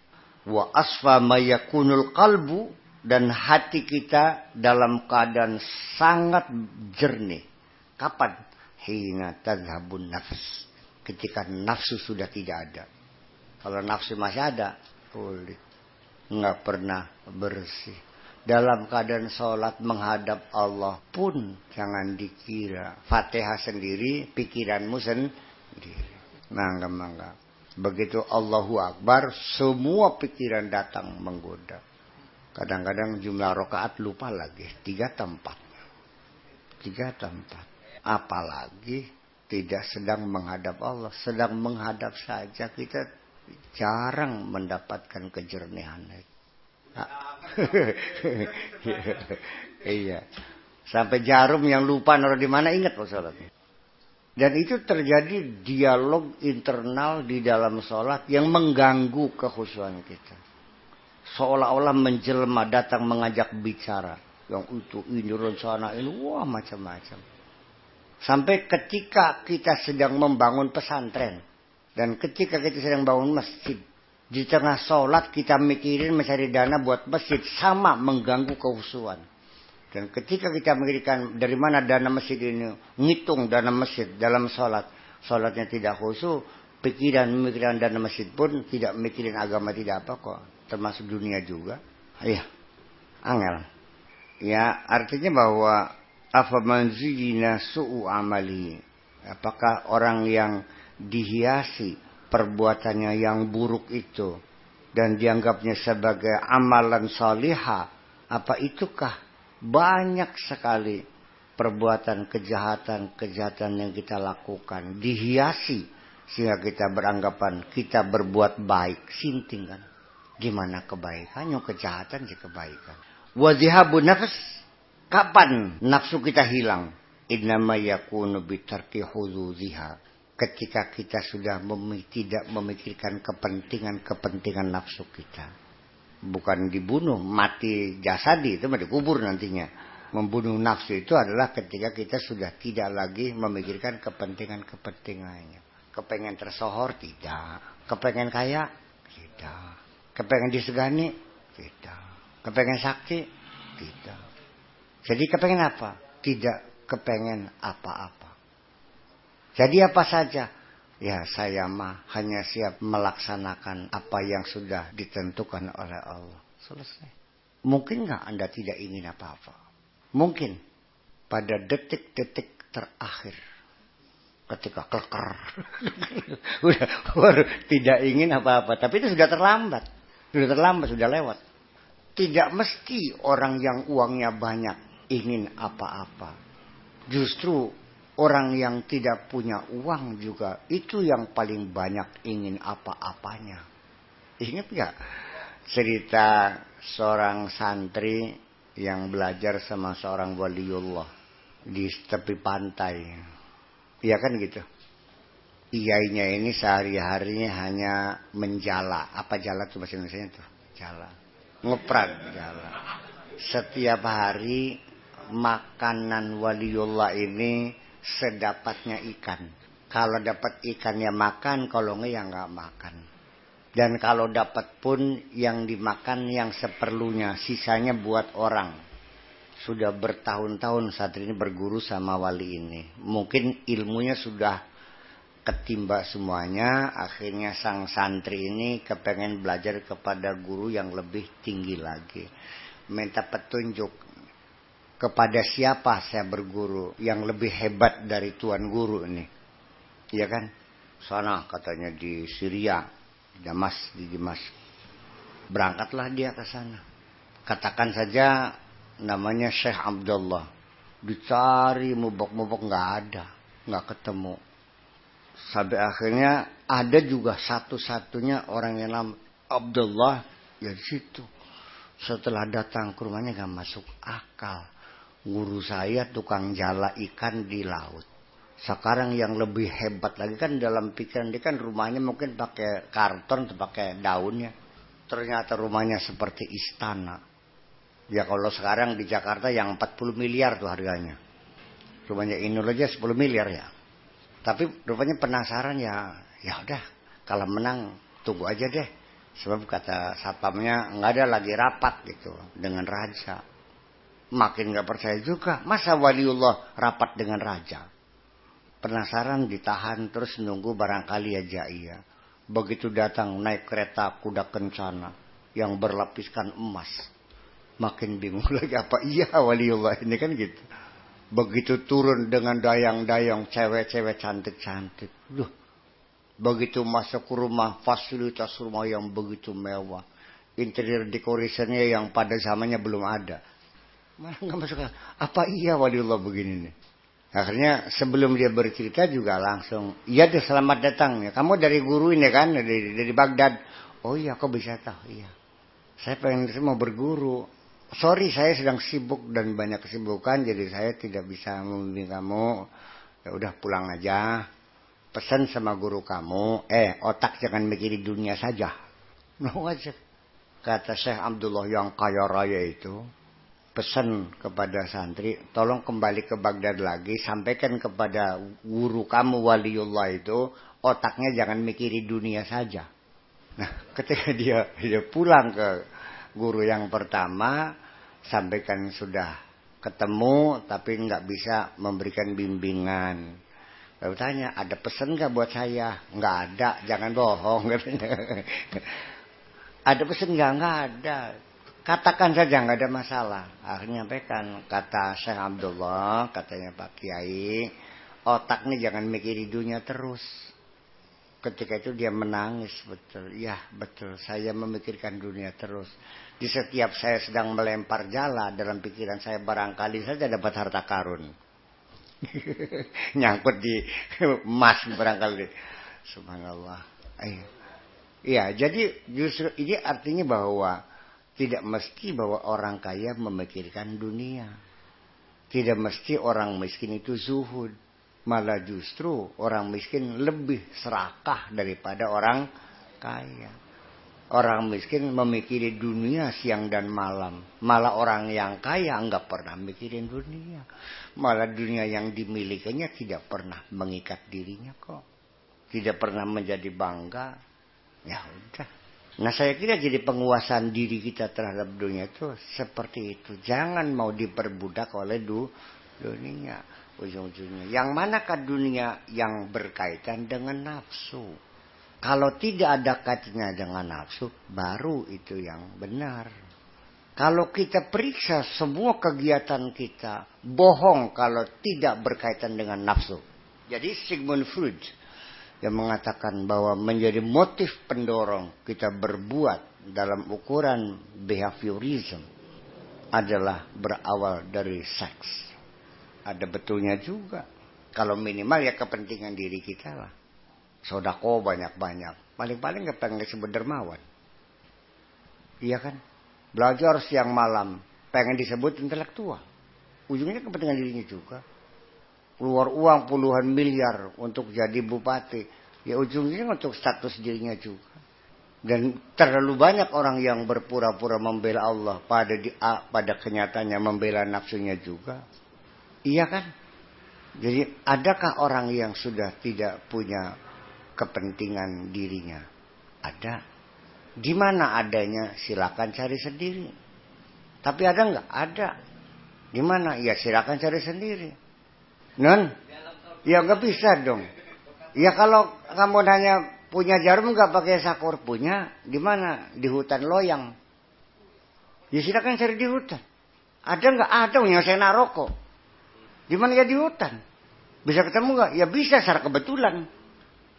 Wa asfa mayakunul qalbu, dan hati kita dalam keadaan sangat jernih. Kapan? Hina tadhabun nafs, ketika nafsu sudah tidak ada. Kalau nafsu masih ada, sulit, nggak pernah bersih. Dalam keadaan sholat menghadap Allah pun jangan dikira Fatihah sendiri, pikiranmu sendiri. Mangga. Begitu Allahu Akbar, semua pikiran datang menggoda. Kadang-kadang jumlah rakaat lupa lagi, 3 tempat. Apalagi tidak sedang menghadap Allah, sedang menghadap saja kita jarang mendapatkan kejernihan. Iya. Sampai jarum yang lupa naruh di mana ingat pas sholatnya. Dan itu terjadi dialog internal di dalam sholat yang mengganggu kekhusyuan kita. Seolah-olah menjelma, datang mengajak bicara. Yang itu, ini, rencana ini, wah macam-macam. Sampai ketika kita sedang membangun pesantren. Dan ketika kita sedang bangun masjid. Di tengah sholat kita mikirin mencari dana buat masjid. Sama mengganggu kekhusyuan. Dan ketika kita memikirkan dari mana dana masjid ini. Ngitung dana masjid dalam sholat. Sholatnya tidak khusyuk. Pemikiran dana masjid pun tidak mikirin agama, tidak apa kok. Termasuk dunia juga. Iya. Angel. Ya artinya bahwa. Afaman zuyina su'u amali. Apakah orang yang dihiasi perbuatannya yang buruk itu dan dianggapnya sebagai amalan salihah, apa itukah banyak sekali perbuatan kejahatan yang kita lakukan dihiasi sehingga kita beranggapan kita berbuat baik. Sinting kan, gimana kebaikannya? Kejahatan sih kebaikan. Wazihabun nafs, kapan nafsu kita hilang? Innama yakunu bitarki huzuziha, ketika kita sudah tidak memikirkan kepentingan nafsu kita. Bukan dibunuh, mati jasadi, itu mah dikubur nantinya. Membunuh nafsu itu adalah ketika kita sudah tidak lagi memikirkan kepentingannya. Kepengen tersohor, tidak. Kepengen kaya, tidak. Kepengen disegani, tidak. Kepengen sakti, tidak. Jadi kepengen apa? Tidak kepengen apa-apa. Jadi apa saja, ya saya mah hanya siap melaksanakan apa yang sudah ditentukan oleh Allah. Selesai. Mungkin nggak Anda tidak ingin apa-apa? Mungkin pada detik-detik terakhir, ketika keker, udah tidak ingin apa-apa. Tapi itu sudah terlambat, sudah lewat. Tidak mesti orang yang uangnya banyak ingin apa-apa. Justru orang yang tidak punya uang juga itu yang paling banyak ingin apa-apanya. Ingat gak cerita seorang santri yang belajar sama seorang waliullah di tepi pantai. Iya kan gitu. Iyainya ini sehari-harinya hanya menjala. Apa jala tuh bahasa Indonesianya tuh? Jala. Ngeprat jala. Setiap hari makanan waliullah ini sedapatnya ikan. Kalau dapat ikan ya makan, kalau enggak ya enggak makan. Dan kalau dapat pun yang dimakan yang seperlunya, sisanya buat orang. Sudah bertahun-tahun saat ini berguru sama wali ini. Mungkin ilmunya sudah ketimba semuanya, akhirnya sang santri ini kepengen belajar kepada guru yang lebih tinggi lagi. Minta petunjuk kepada siapa saya berguru yang lebih hebat dari tuan guru ini. Iya kan? Sana katanya di Syria, di Dimas. Berangkatlah dia ke sana. Katakan saja namanya Syekh Abdullah. Dicari mubok-mubok nggak ada, nggak ketemu. Sampai akhirnya ada juga satu-satunya orang yang nama Abdullah ya di situ. Setelah datang ke rumahnya gak masuk akal. Guru saya tukang jala ikan di laut. Sekarang yang lebih hebat lagi kan dalam pikiran dia kan rumahnya mungkin pakai karton atau pakai daunnya. Ternyata rumahnya seperti istana. Ya kalau sekarang di Jakarta yang 40 miliar tuh harganya. Rumahnya Inul aja 10 miliar ya. Tapi rupanya penasaran ya udah kalau menang tunggu aja deh. Sebab kata satpamnya nggak ada lagi rapat gitu dengan raja. Makin nggak percaya juga. Masa waliullah rapat dengan raja? Penasaran ditahan terus nunggu barangkali aja iya. Begitu datang naik kereta kuda kencana yang berlapiskan emas. Makin bingung lagi apa iya waliullah ini kan gitu. Begitu turun dengan dayang-dayang cewek-cewek cantik-cantik. Duh. Begitu masuk ke rumah, fasilitas rumah yang begitu mewah. Interior decorationnya yang pada zamannya belum ada. Mana nggak masuk akal. Apa iya waliullah begini nih? Akhirnya sebelum dia bercerita juga langsung. Iya deh selamat datang. Ya, kamu dari guru ini kan? Dari Baghdad. Oh iya kok bisa tahu? Iya. Saya pengen mau berguru. Sorry saya sedang sibuk dan banyak kesibukan jadi saya tidak bisa membimbing kamu. Ya udah pulang aja. Pesan sama guru kamu, otak jangan mikirin dunia saja. Mau aja. Kata Syekh Abdullah yang kaya raya itu, pesan kepada santri, tolong kembali ke Baghdad lagi, sampaikan kepada guru kamu waliullah itu, otaknya jangan mikirin dunia saja. Nah, ketika dia pulang ke guru yang pertama, sampaikan sudah ketemu tapi nggak bisa memberikan bimbingan. Lalu tanya, ada pesan nggak buat saya? Nggak ada, jangan bohong. Ada pesan nggak ada. Katakan saja nggak ada masalah. Akhirnya sampaikan, kata Syekh Abdullah, katanya Pak Kiai, otak nih jangan mikirin dunia terus. Ketika itu dia menangis betul. Ya betul, saya memikirkan dunia terus. Di setiap saya sedang melempar jala, dalam pikiran saya barangkali saja dapat harta karun. Nyangkut di emas barangkali. Subhanallah. Iya, jadi justru ini artinya bahwa tidak mesti bahwa orang kaya memikirkan dunia. Tidak mesti orang miskin itu zuhud. Malah justru orang miskin lebih serakah daripada orang kaya. Orang miskin memikiri dunia siang dan malam. Malah orang yang kaya enggak pernah mikirin dunia. Malah dunia yang dimilikinya tidak pernah mengikat dirinya kok. Tidak pernah menjadi bangga. Ya udah. Nah saya kira jadi penguasaan diri kita terhadap dunia itu seperti itu. Jangan mau diperbudak oleh dunia. Ujung-ujungnya. Yang manakah dunia yang berkaitan dengan nafsu? Kalau tidak ada kaitannya dengan nafsu, baru itu yang benar. Kalau kita periksa semua kegiatan kita, bohong kalau tidak berkaitan dengan nafsu. Jadi Sigmund Freud yang mengatakan bahwa menjadi motif pendorong kita berbuat dalam ukuran behaviorism adalah berawal dari seks. Ada betulnya juga. Kalau minimal ya kepentingan diri kita lah. Sodako banyak-banyak. Paling-paling gak pengen disebut dermawan. Iya kan? Belajar siang malam. pengen disebut intelektual. Ujungnya kepentingan dirinya juga. Keluar uang puluhan miliar untuk jadi bupati. Ya ujungnya untuk status dirinya juga. Dan terlalu banyak orang yang berpura-pura membela Allah pada kenyataannya membela nafsunya juga. Iya kan? Jadi adakah orang yang sudah tidak punya kepentingan dirinya? Ada. Di mana adanya silakan cari sendiri. Tapi ada nggak? Ada. Di mana? Ya silakan cari sendiri. Non? Ya nggak bisa dong. Ya kalau kamu nanya punya jarum nggak pakai sakur, punya. Di mana? Di hutan loyang. Ya silakan cari di hutan. Ada nggak? Ada nyelesain rokok. Di mana? Ya di hutan. Bisa ketemu nggak? Ya bisa secara kebetulan.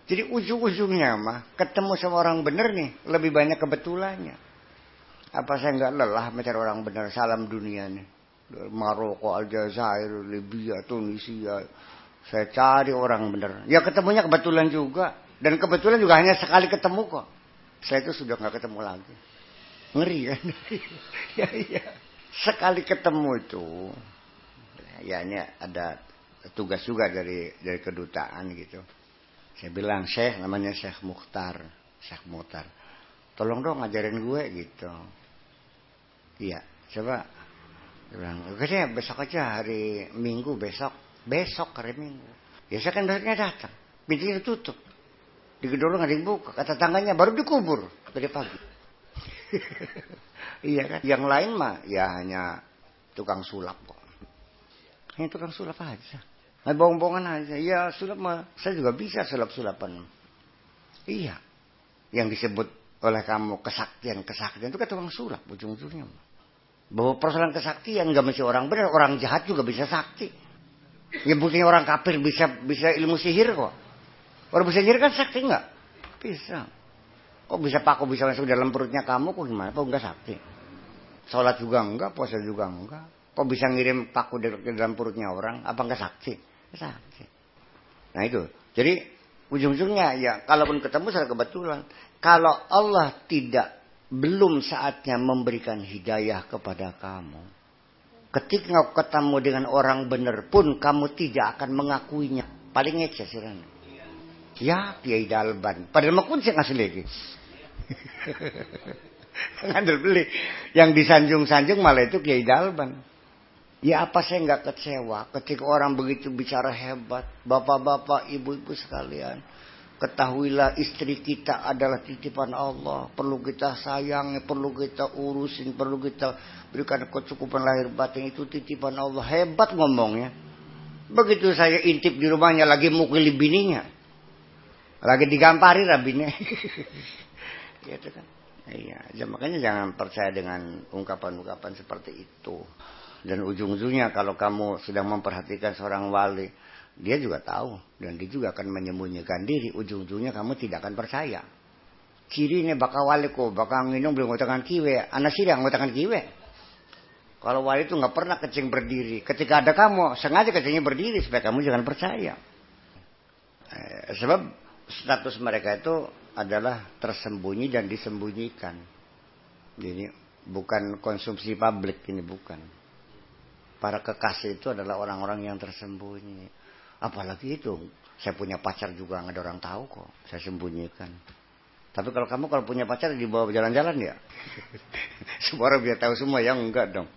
Jadi ujung-ujungnya mah ketemu sama orang bener nih lebih banyak kebetulannya. Apa saya nggak lelah mencari orang bener? Salam dunia nih. Maroko, Aljazair, Libya, Tunisia. Saya cari orang bener. Ya ketemunya kebetulan juga. Dan kebetulan juga hanya sekali ketemu kok. Saya itu sudah nggak ketemu lagi. Ngeri kan? Ya. Sekali ketemu itu. Ya ini ada tugas juga dari kedutaan gitu. Saya bilang, Syekh, namanya Syekh Mukhtar. Tolong dong ngajarin gue gitu. Iya, coba. Dia bilang, oke deh besok aja hari Minggu besok. Besok hari Minggu. Ya saya kan besoknya datang. Pintunya tutup. Di gedung nggak ada yang buka. Kata tangganya baru dikubur dari pagi. Iya kan. Yang lain mah ya hanya tukang sulap kok. Hanya tukang sulap aja. Bohong-bohongan aja. Ya sulap mah saya juga bisa sulap-sulapan. Iya. Yang disebut oleh kamu kesaktian itu kan tukang sulap ujung-ujungnya. Bahwa persoalan kesaktian nggak mesti orang benar, orang jahat juga bisa sakti. Ya buktinya orang kafir bisa ilmu sihir kok. Orang bisa sihir kan sakti nggak? Bisa. Kok bisa paku bisa masuk dalam perutnya kamu kok gimana? Kok nggak sakti? Sholat juga enggak, puasa juga enggak. Kok bisa ngirim paku ke dalam perutnya orang? Apa nggak sakti? Sakti. Nah itu. Jadi ujung-ujungnya ya kalaupun ketemu secara kebetulan. Kalau Allah belum saatnya memberikan hidayah kepada kamu. Ketika ketemu dengan orang benar pun kamu tidak akan mengakuinya. Paling ngece sih kan. Ya Kiai Dalban. Padahal mah kunci ngasih lagi. Ngandel beli. Yang disanjung-sanjung malah itu Kiai Dalban. Ya apa saya nggak kecewa ketika orang begitu bicara hebat. Bapak-bapak, ibu-ibu sekalian. Ketahuilah istri kita adalah titipan Allah. Perlu kita sayangi, perlu kita urusin, perlu kita berikan kecukupan lahir batin. Itu titipan Allah. Hebat ngomongnya. Begitu saya intip di rumahnya lagi mukuli bininya. Lagi digampari rabbinya. Gitu kan. Iya, makanya jangan percaya dengan ungkapan-ungkapan seperti itu. Dan ujung-ujungnya kalau kamu sedang memperhatikan seorang wali, dia juga tahu dan dia juga akan menyembunyikan diri. Ujung-ujungnya kamu tidak akan percaya. Ciri ini bakal wali kok, bakal nginung belum ngotakan kiwe, anak sih yang ngotakan kiwe. Kalau wali itu nggak pernah kencing berdiri. Ketika ada kamu sengaja kencingnya berdiri supaya kamu jangan percaya. Sebab status mereka itu adalah tersembunyi dan disembunyikan. Jadi bukan konsumsi publik ini bukan. Para kekasih itu adalah orang-orang yang tersembunyi. Apalagi itu, saya punya pacar juga nggak ada orang tahu kok. Saya sembunyikan. Tapi kalau kamu punya pacar dibawa jalan-jalan ya, semua orang biar tahu semua ya enggak dong.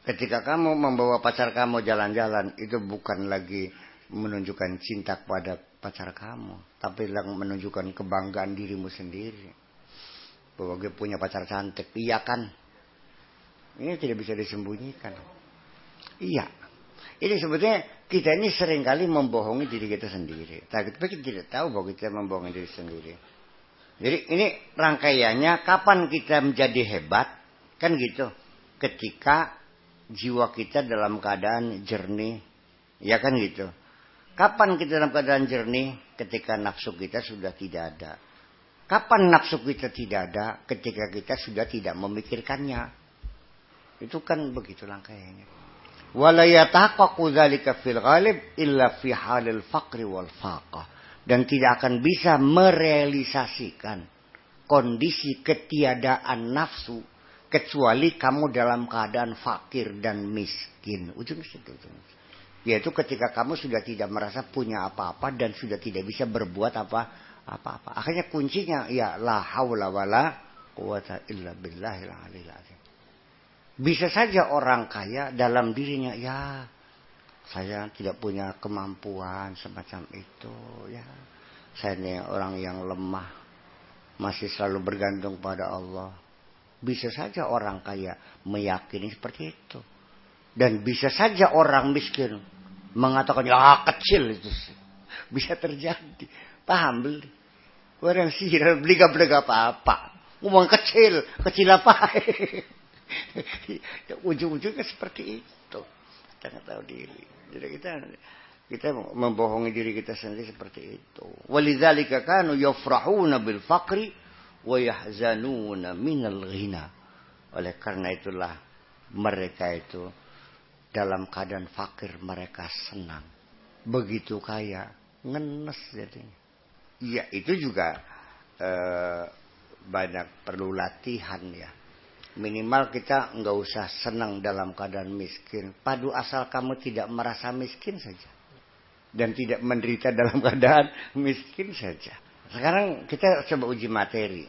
Ketika kamu membawa pacar kamu jalan-jalan itu bukan lagi menunjukkan cinta kepada pacar kamu, tapi menunjukkan kebanggaan dirimu sendiri. Bahwa gue punya pacar cantik, iya kan? Ini tidak bisa disembunyikan. Iya. Ini sebetulnya kita ini seringkali membohongi diri kita sendiri. Tapi kita tidak tahu bahwa kita membohongi diri sendiri. Jadi ini rangkaiannya kapan kita menjadi hebat, kan gitu. Ketika jiwa kita dalam keadaan jernih, ya kan gitu. Kapan kita dalam keadaan jernih? Ketika nafsu kita sudah tidak ada. Kapan nafsu kita tidak ada? Ketika kita sudah tidak memikirkannya. Itu kan begitu rangkaiannya. Wala yatahaqqaqu dzalika fil ghalib illa fi halil faqri wal faqah. Dan tidak akan bisa merealisasikan kondisi ketiadaan nafsu kecuali kamu dalam keadaan fakir dan miskin. Ujung situ. Yaitu ketika kamu sudah tidak merasa punya apa-apa dan sudah tidak bisa berbuat apa-apa. Akhirnya kuncinya ya la haula wala quwata illa billahil aliyil azim. Bisa saja orang kaya dalam dirinya ya saya tidak punya kemampuan semacam itu ya. Saya ini orang yang lemah, masih selalu bergantung pada Allah. Bisa saja orang kaya meyakini seperti itu. Dan bisa saja orang miskin mengatakan ya kecil itu sih. Bisa terjadi. Paham beli? Orang sihir beli gak apa-apa. Ngomong kecil apa? Ujung-ujungnya seperti itu. Kita nggak tahu diri. Jadi kita membohongi diri kita sendiri seperti itu. Walidzalika kanu yafrahuna bil faqri wa yahzanuna minal ghina. Oleh karena itulah mereka itu dalam keadaan fakir mereka senang. Begitu kaya ngenes jadinya. Ya itu juga banyak perlu latihan ya. Minimal kita nggak usah senang dalam keadaan miskin. Padu asal kamu tidak merasa miskin saja. Dan tidak menderita dalam keadaan miskin saja. Sekarang kita coba uji materi.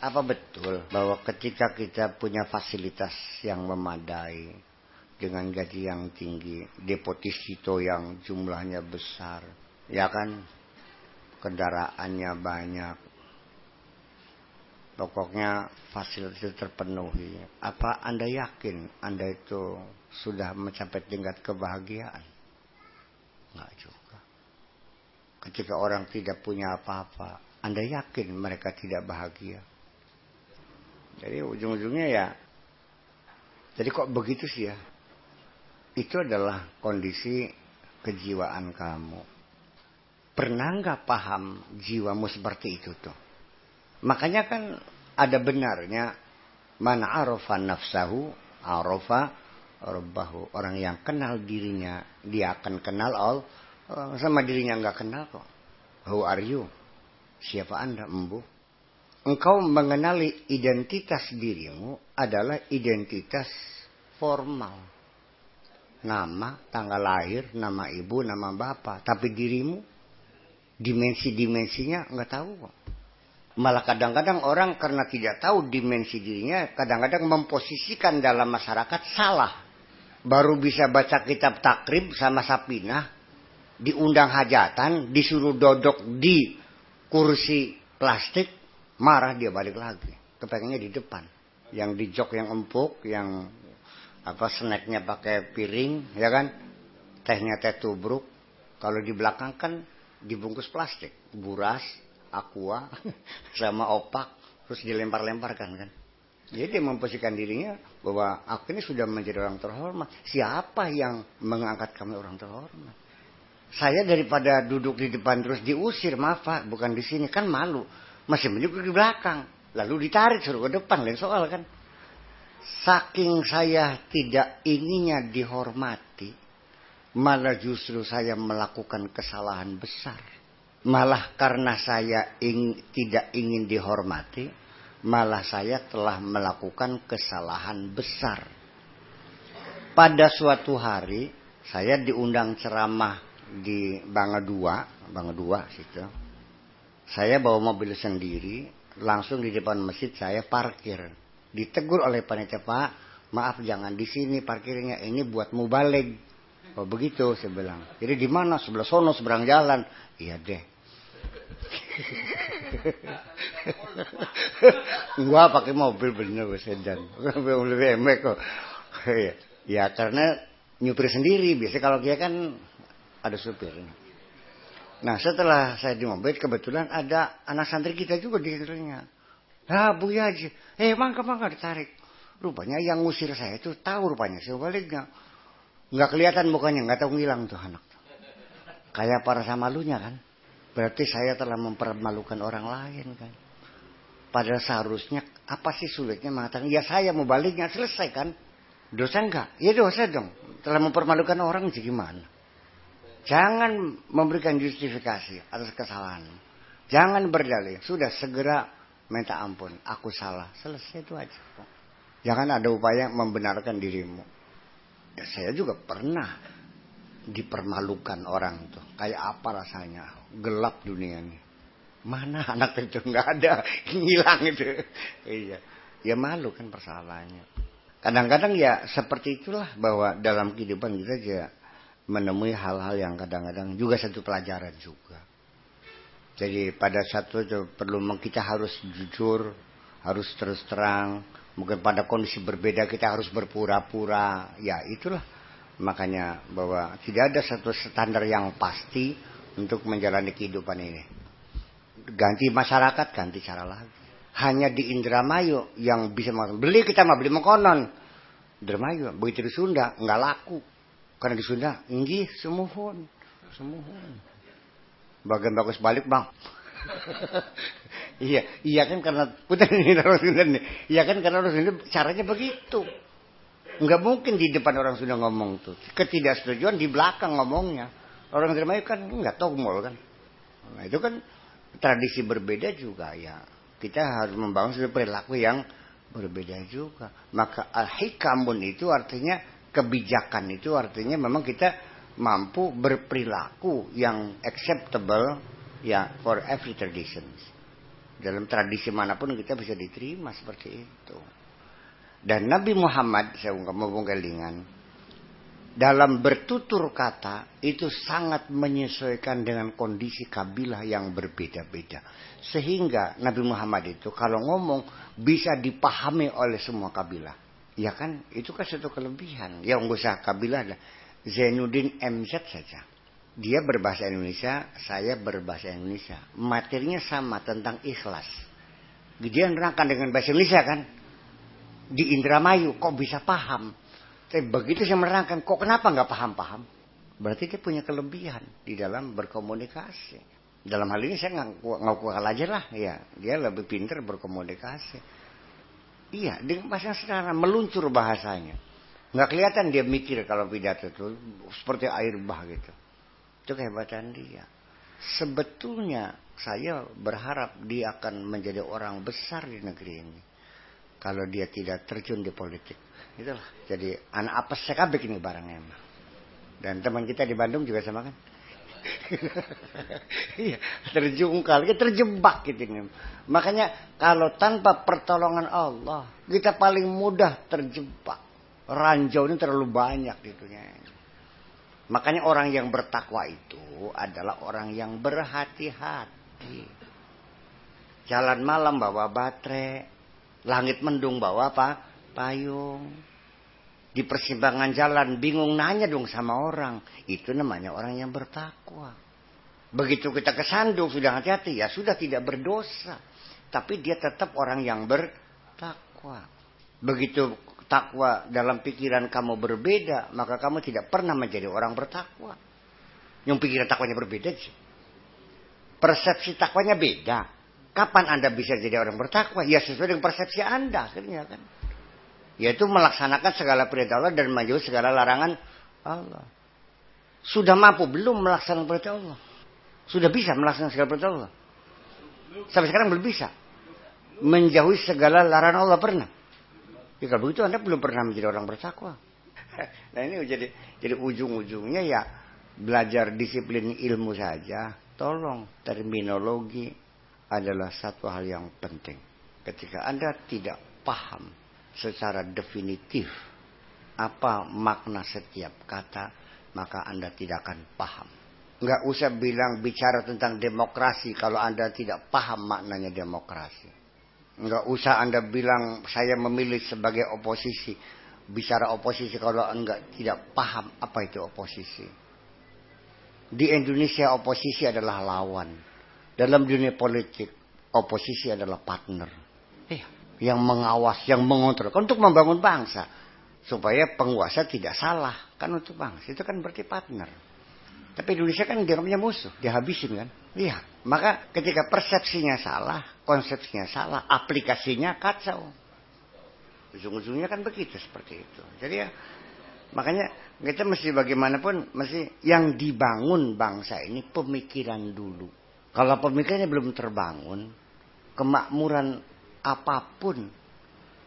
Apa betul bahwa ketika kita punya fasilitas yang memadai, dengan gaji yang tinggi, deposito yang jumlahnya besar, ya kan, kendaraannya banyak, pokoknya fasilitas terpenuhi. Apa Anda yakin Anda itu sudah mencapai tingkat kebahagiaan? Enggak juga. Ketika orang tidak punya apa-apa, Anda yakin mereka tidak bahagia? Jadi ujung-ujungnya ya, jadi kok begitu sih ya? Itu adalah kondisi kejiwaan kamu. Pernah nggak paham jiwamu seperti itu tuh? Makanya kan ada benarnya man arafa nafsahu arafa rabbahu. Orang yang kenal dirinya dia akan kenal Allah. Sama dirinya nggak kenal kok. Who are you? Siapa Anda, embu? Engkau mengenali identitas dirimu adalah identitas formal. Nama, tanggal lahir, nama ibu, nama bapak. Tapi dirimu, dimensi-dimensinya nggak tahu kok. Malah kadang-kadang orang karena tidak tahu dimensi dirinya, kadang-kadang memposisikan dalam masyarakat salah. Baru bisa baca kitab takrib sama Sapinah, diundang hajatan, disuruh duduk di kursi plastik, marah dia balik lagi. Kepengennya di depan. Yang di jok yang empuk, yang snacknya pakai piring, ya kan? Tehnya teh tubruk. Kalau di belakang kan dibungkus plastik, buras, aqua, sama opak, terus dilempar-lemparkan kan. Jadi dia memposisikan dirinya bahwa aku ini sudah menjadi orang terhormat. Siapa yang mengangkat kami orang terhormat? Saya daripada duduk di depan terus diusir, maaf Pak, bukan di sini, kan malu. Masih mending di belakang, lalu ditarik suruh ke depan, lain soal kan. Saking saya tidak inginnya dihormati, malah justru saya melakukan kesalahan besar. Malah karena saya tidak ingin dihormati, malah saya telah melakukan kesalahan besar. Pada suatu hari, saya diundang ceramah di Bangga 2 situ. Saya bawa mobil sendiri, langsung di depan masjid saya parkir. Ditegur oleh panitia, Pak, maaf jangan di sini parkirnya, ini buat mubalig. Oh begitu, saya bilang. Jadi di mana? Sebelah sono, seberang jalan. Iya deh. Gua pakai mobil bener, sedan. Mobil BMW kok. Ya karena nyupir sendiri. Biasanya kalau dia kan ada supir. Nah setelah saya di mobil, kebetulan ada anak santri kita juga di sekelilingnya. Bu Haji, mangga ditarik. Rupanya yang ngusir saya itu tahu rupanya sebaliknya. Nggak kelihatan mukanya, nggak tahu ngilang tuh anak. Kayak para malunya kan. Berarti saya telah mempermalukan orang lain kan. Padahal seharusnya apa sih sulitnya mengatakan, ya saya mau baliknya, selesai kan. Dosa enggak? Ya dosa dong. Telah mempermalukan orang jadi gimana? Jangan memberikan justifikasi atas kesalahan. Jangan berdalih. Sudah segera minta ampun. Aku salah. Selesai itu aja. Jangan ada upaya membenarkan dirimu. Ya, saya juga pernah dipermalukan orang tuh. Kayak apa rasanya? Gelap dunia ini. Mana anak itu nggak ada, hilang itu. Iya, ya malu kan persoalannya. Kadang-kadang ya seperti itulah bahwa dalam kehidupan kita juga menemui hal-hal yang kadang-kadang juga satu pelajaran juga. Jadi pada satu itu perlu kita harus jujur, harus terus terang. Mungkin pada kondisi berbeda kita harus berpura-pura. Ya itulah makanya bahwa tidak ada satu standar yang pasti untuk menjalani kehidupan ini. Ganti masyarakat, ganti cara lagi. Hanya di Indramayu yang bisa beli, kita mah beli mengkonon. Indramayu, begitu di Sunda nggak laku. Karena di Sunda, nggih semuhun. Bagian bagus balik bang. iya kan karena putar ini orang Sunda nih. Iya kan karena orang Sunda caranya begitu. Nggak mungkin di depan orang Sunda ngomong tuh. Ketidaksetujuan di belakang ngomongnya. Orang Indramayu kan nggak tahu mall kan. Nah itu kan tradisi berbeda juga ya. Kita harus membangun suatu perilaku yang berbeda juga. Maka al-hikamun itu artinya kebijakan, itu artinya memang kita mampu berperilaku yang acceptable ya for every traditions. Dalam tradisi manapun kita bisa diterima seperti itu. Dan Nabi Muhammad, saya mau kelingan, dalam bertutur kata itu sangat menyesuaikan dengan kondisi kabilah yang berbeda-beda. Sehingga Nabi Muhammad itu kalau ngomong bisa dipahami oleh semua kabilah. Ya kan, itu kan satu kelebihan. Ya nggak usah kabilah lah. Zainuddin MZ saja. Dia berbahasa Indonesia, saya berbahasa Indonesia. Materinya sama tentang ikhlas. Dia nerangkan dengan bahasa Indonesia kan. Di Indramayu kok bisa paham. Tapi begitu saya menerangkan, kok kenapa nggak paham-paham? Berarti dia punya kelebihan di dalam berkomunikasi. Dalam hal ini saya ngaku kalah aja lah. Ya, dia lebih pintar berkomunikasi. Iya, dengan bahasa sederhana, meluncur bahasanya. Nggak kelihatan dia mikir kalau pidato itu seperti air bah gitu. Itu kehebatan dia. Sebetulnya saya berharap dia akan menjadi orang besar di negeri ini. Kalau dia tidak terjun di politik. Itulah. Jadi anak apa sekabek ini barangnya. Dan teman kita di Bandung juga sama kan. Iya, terjungkal, kita terjebak gitu. Makanya kalau tanpa pertolongan Allah, kita paling mudah terjebak. Ranjau ini terlalu banyak gitunya. Makanya orang yang bertakwa itu adalah orang yang berhati-hati. Jalan malam bawa baterai, langit mendung bawa apa? Payung. Di persimpangan jalan bingung nanya dong sama orang. Itu namanya orang yang bertakwa. Begitu kita kesandung sudah hati-hati. Ya sudah tidak berdosa. Tapi dia tetap orang yang bertakwa. Begitu takwa dalam pikiran kamu berbeda. Maka kamu tidak pernah menjadi orang bertakwa. Yang pikiran takwanya berbeda sih. Persepsi takwanya beda. Kapan Anda bisa jadi orang bertakwa? Ya sesuai dengan persepsi Anda akhirnya kan. Yaitu melaksanakan segala perintah Allah dan menjauhi segala larangan Allah. Sudah mampu belum melaksanakan perintah Allah? Sudah bisa melaksanakan segala perintah Allah? Sampai sekarang belum bisa. Menjauhi segala larangan Allah pernah? Ya kalau begitu Anda belum pernah menjadi orang bertakwa. Nah ini jadi ujung-ujungnya ya belajar disiplin ilmu saja. Tolong, terminologi adalah satu hal yang penting. Ketika Anda tidak paham secara definitif apa makna setiap kata, maka Anda tidak akan paham. Nggak usah bicara tentang demokrasi kalau Anda tidak paham maknanya demokrasi. Nggak usah Anda bilang saya memilih sebagai oposisi. Bicara oposisi kalau tidak paham apa itu oposisi. Di Indonesia oposisi adalah lawan. Dalam dunia politik oposisi adalah partner. Yang mengawas, yang mengontrol. Kan untuk membangun bangsa. Supaya penguasa tidak salah. Kan untuk bangsa. Itu kan berarti partner. Tapi Indonesia kan dianggapnya musuh. Dihabisin kan. Iya. Maka ketika persepsinya salah. Konsepsinya salah. Aplikasinya kacau. Ujung-ujungnya kan begitu. Seperti itu. Jadi ya. Makanya kita mesti bagaimanapun. Mesti yang dibangun bangsa ini pemikiran dulu. Kalau pemikirannya belum terbangun. Kemakmuran apapun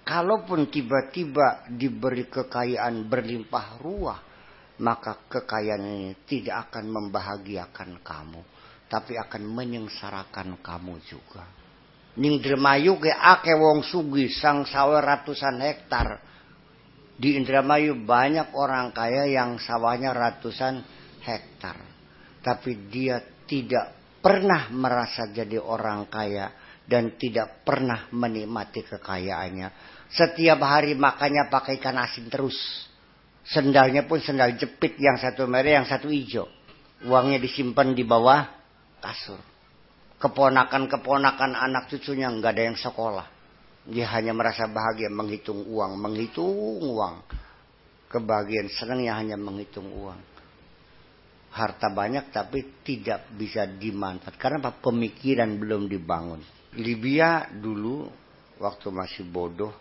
Kalaupun tiba-tiba diberi kekayaan berlimpah ruah, maka kekayaan ini tidak akan membahagiakan kamu, tapi akan menyengsarakan kamu juga. Ning Indramayu ke ake wong sugih sang sawah ratusan hektar. Di Indramayu banyak orang kaya yang sawahnya ratusan hektar. Tapi dia tidak pernah merasa jadi orang kaya dan tidak pernah menikmati kekayaannya. Setiap hari makannya pakai ikan asin terus. Sendalnya pun sendal jepit, yang satu merah, yang satu hijau. Uangnya disimpan di bawah kasur. Keponakan-keponakan anak cucunya nggak ada yang sekolah. Dia hanya merasa bahagia menghitung uang. Kebahagiaan senangnya hanya menghitung uang. Harta banyak tapi tidak bisa dimanfaatkan. Karena pemikiran belum dibangun. Libya dulu waktu masih bodoh,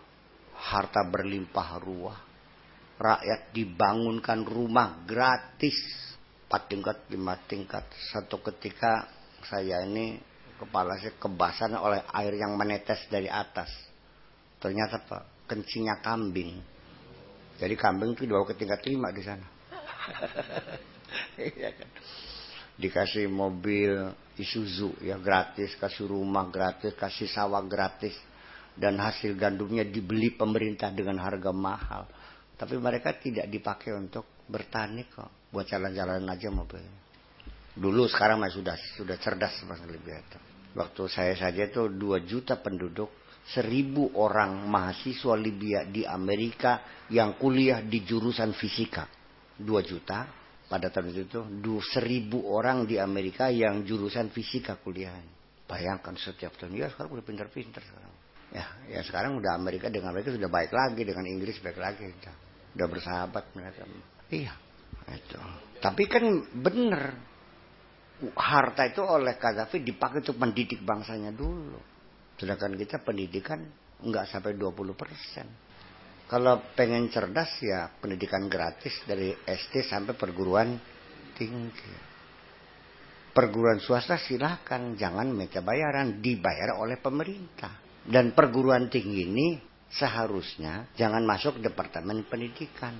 harta berlimpah ruah. Rakyat dibangunkan rumah gratis. 4 tingkat, 5 tingkat. Satu ketika saya ini kepala saya kebasan oleh air yang menetes dari atas. Ternyata Pak, kencingnya kambing. Jadi kambing itu dibawa ke tingkat 5 di sana. Dikasih mobil Isuzu ya gratis, kasih rumah gratis, kasih sawah gratis, dan hasil gandumnya dibeli pemerintah dengan harga mahal. Tapi mereka tidak dipakai untuk bertani kok, buat jalan-jalan aja mobilnya. Dulu sekarang masih sudah cerdas Mas Libya itu. Waktu saya saja itu 2 juta penduduk, 1.000 orang mahasiswa Libya di Amerika yang kuliah di jurusan fisika. 2 juta pada tahun itu, 1.000 orang di Amerika yang jurusan fisika kuliah. Bayangkan setiap tahun, ya sekarang udah pintar-pintar sekarang. Ya sekarang udah Amerika dengan mereka sudah baik lagi, dengan Inggris baik lagi. Udah bersahabat mereka. Iya, itu. Tapi kan bener, harta itu oleh Gaddafi dipakai untuk mendidik bangsanya dulu. Sedangkan kita pendidikan enggak sampai 20%. Kalau pengen cerdas ya pendidikan gratis dari SD sampai perguruan tinggi. Perguruan swasta silahkan, jangan minta bayaran, dibayar oleh pemerintah. Dan perguruan tinggi ini seharusnya jangan masuk departemen pendidikan,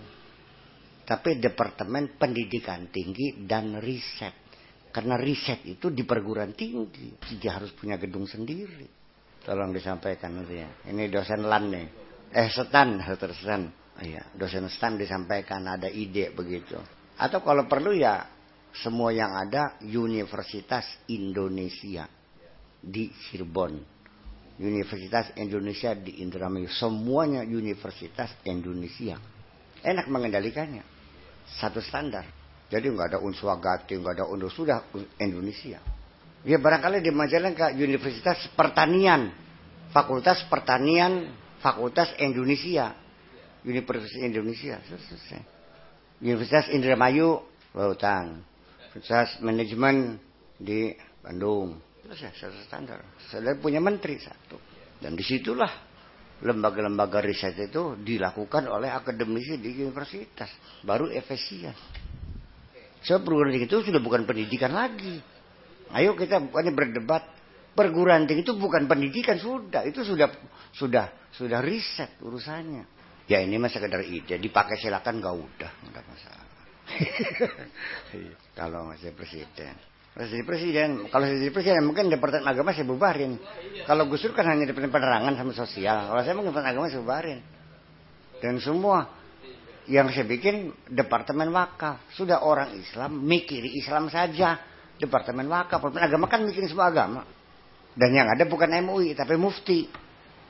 tapi departemen pendidikan tinggi dan riset. Karena riset itu di perguruan tinggi, dia harus punya gedung sendiri. Tolong disampaikan nanti ya. Ini dosen LAN nih. Stan. Iya, dosen STAN disampaikan ada ide begitu. Atau kalau perlu ya semua yang ada Universitas Indonesia di Cirebon. Universitas Indonesia di Indramayu, semuanya Universitas Indonesia. Enak mengendalikannya, satu standar. Jadi nggak ada unsur agati, nggak ada unsur, sudah Indonesia. Ya barangkali di Majalengka Universitas Pertanian, Fakultas Pertanian, Fakultas Indonesia, Universitas Indonesia, selesai. Universitas Indramayu, Lautan, Universitas Manajemen di Bandung. Selesai, satu standar. Saya punya menteri satu. Dan disitulah lembaga-lembaga riset itu dilakukan oleh akademisi di universitas. Baru efisien. So, perguruan tinggi itu sudah bukan pendidikan lagi. Ayo kita bukannya berdebat. Perguruan tinggi itu bukan pendidikan, sudah. Itu sudah riset urusannya. Ya ini mah sekedar ide. Dipakai silakan gak udah. Enggak masalah. Kalau masih presiden. Kalau jadi presiden mungkin Departemen Agama saya bubarin. Kalau Gus Dur kan hanya Departemen Penerangan sama Sosial. Kalau saya mungkin Departemen Agama saya bubarin. Dan semua yang saya bikin Departemen Wakaf. Sudah orang Islam mikiri Islam saja. Departemen Wakaf. Departemen Agama kan mikirin semua agama. Dan yang ada bukan MUI tapi mufti.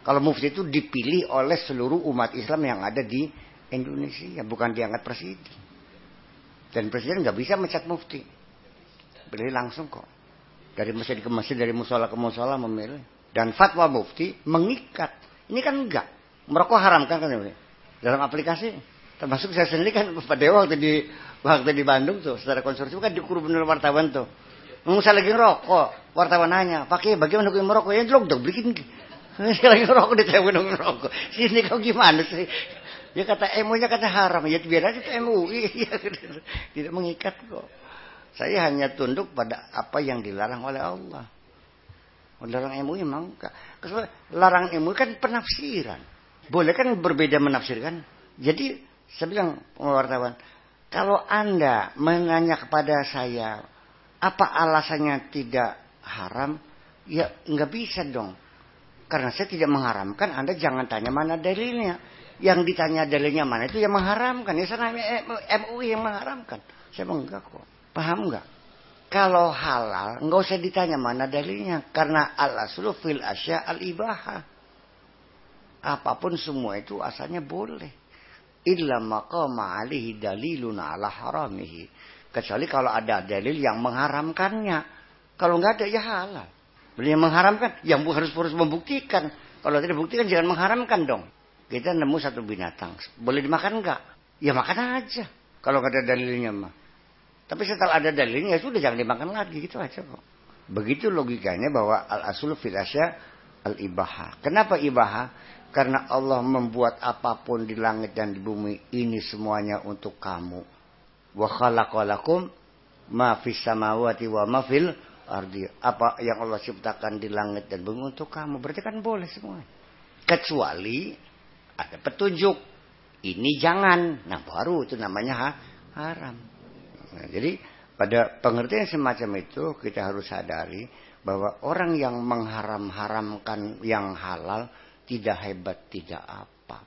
Kalau mufti itu dipilih oleh seluruh umat Islam yang ada di Indonesia, bukan diangkat presiden. Dan presiden nggak bisa mencat mufti. Pilih langsung kok. Dari masjid ke masjid, dari musola ke musola memilih. Dan fatwa mufti mengikat. Ini kan enggak. Merokok haram kan ini. Dalam aplikasi. Termasuk saya sendiri kan Pak Dewa waktu di Bandung tuh. Secara konsorsium kan dikuruh bener wartawan tuh. Saya lagi ngerokok. Wartawan nanya, pakai bagaimana hukum merokok? Ya jelok dong, bikin. Saya lagi ngerokok, dia tanya ngerokok. Sini kau gimana sih? Dia kata MUI-nya kata haram. Ya biar aja itu MUI. Tidak mengikat kok. Saya hanya tunduk pada apa yang dilarang oleh Allah. Larang MUI memang enggak. Larang MUI kan penafsiran. Boleh kan berbeda menafsirkan. Jadi saya bilang wartawan, kalau Anda menanya kepada saya, apa alasannya tidak haram? Ya nggak bisa dong. Karena saya tidak mengharamkan, Anda jangan tanya mana dalilnya. Yang ditanya dalilnya mana itu yang mengharamkan. Ya sana MUI yang mengharamkan. Saya enggak kok. Paham nggak? Kalau halal, nggak usah ditanya mana dalilnya. Karena al-aslu fil asya al-ibahah. Apapun semua itu asalnya boleh. Illa maqama alihi dalilun ala haramihi. Kecuali kalau ada dalil yang mengharamkannya. Kalau nggak ada ya halal. Beliau mengharamkan, yang harus membuktikan. Kalau tidak buktikan jangan mengharamkan dong. Kita nemu satu binatang, boleh dimakan nggak? Ya makan aja. Kalau nggak ada dalilnya mah. Tapi setelah ada dalilnya ya sudah jangan dimakan lagi, gitu aja kok. Begitu logikanya bahwa al-aslu fil asya al-ibahah. Kenapa ibahah? Karena Allah membuat apapun di langit dan di bumi ini semuanya untuk kamu. Wa khalaqalakum ma fis samawati wa ma fil ardi. Apa yang Allah ciptakan di langit dan bumi untuk kamu. Berarti kan boleh semua. Kecuali ada petunjuk. Ini jangan. Nah baru itu namanya haram. Nah, jadi pada pengertian semacam itu kita harus sadari bahwa orang yang mengharam-haramkan yang halal tidak hebat, tidak apa.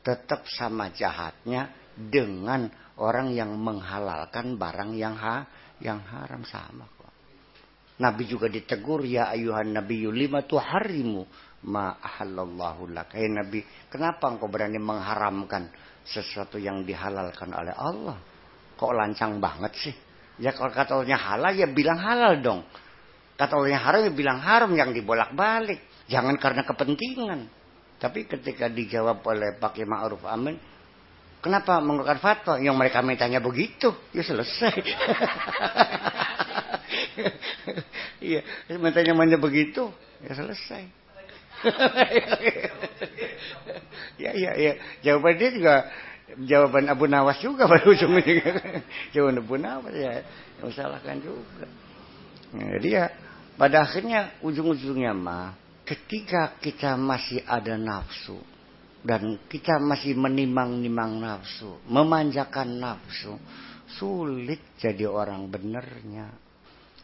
Tetap sama jahatnya dengan orang yang menghalalkan barang yang haram, sama kok. Nabi juga ditegur, ya ayuhan nabiyyu lima tuharrimu ma ahallallahu lak. Hai Nabi, kenapa engkau berani mengharamkan sesuatu yang dihalalkan oleh Allah? Kok lancang banget sih? Ya kalau katanya halal ya bilang halal dong. Katanya haram ya bilang haram, yang dibolak-balik. Jangan karena kepentingan. Tapi ketika dijawab oleh Pak Kiai Ma'ruf Amin, kenapa mengeluarkan fatwa? Yang mereka mintanya begitu, ya selesai. Iya, mintanya begitu, ya selesai. Ya. Jawaban dia juga jawaban Abu Nawas juga pada ujungnya. Jawaban Abu Nawas ya, yang salahkan juga. Nah, jadi ya pada akhirnya ujung-ujungnya mah ketika kita masih ada nafsu dan kita masih menimang-nimang nafsu, memanjakan nafsu, sulit jadi orang benernya.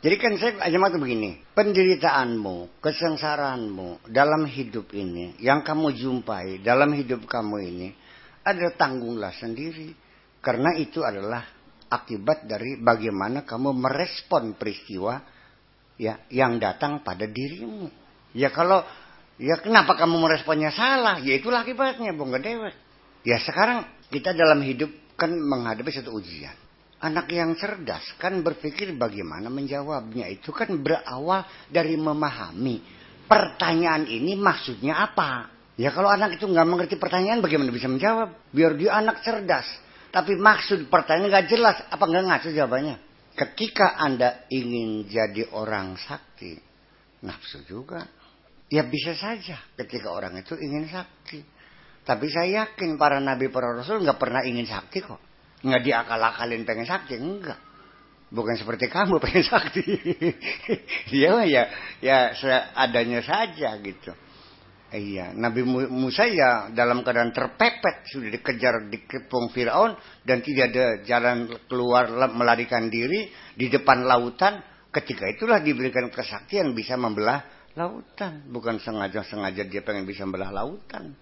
Jadi kan saya aja begini, penderitaanmu, kesengsaraanmu dalam hidup ini, yang kamu jumpai dalam hidup kamu ini, ada tanggunglah sendiri. Karena itu adalah akibat dari bagaimana kamu merespon peristiwa ya yang datang pada dirimu. Ya kalau, ya kenapa kamu meresponnya salah? Ya itulah akibatnya, bongga dewek. Ya sekarang kita dalam hidup kan menghadapi satu ujian. Anak yang cerdas kan berpikir bagaimana menjawabnya. Itu kan berawal dari memahami pertanyaan ini maksudnya apa. Ya kalau anak itu nggak mengerti pertanyaan bagaimana bisa menjawab? Biar dia anak cerdas. Tapi maksud pertanyaan nggak jelas, apa nggak ngaco jawabannya? Ketika Anda ingin jadi orang sakti, nafsu juga. Ya bisa saja ketika orang itu ingin sakti. Tapi saya yakin para nabi, para rasul nggak pernah ingin sakti kok. Nggak diakal-akalin pengen sakti, enggak. Bukan seperti kamu pengen sakti. ya seadanya saja gitu. Iya, Nabi Musa ya dalam keadaan terpepet, sudah dikejar, dikepung Firaun dan tidak ada jalan keluar melarikan diri di depan lautan. Ketika itulah diberikan kesaktian bisa membelah lautan. Bukan sengaja dia pengen bisa membelah lautan.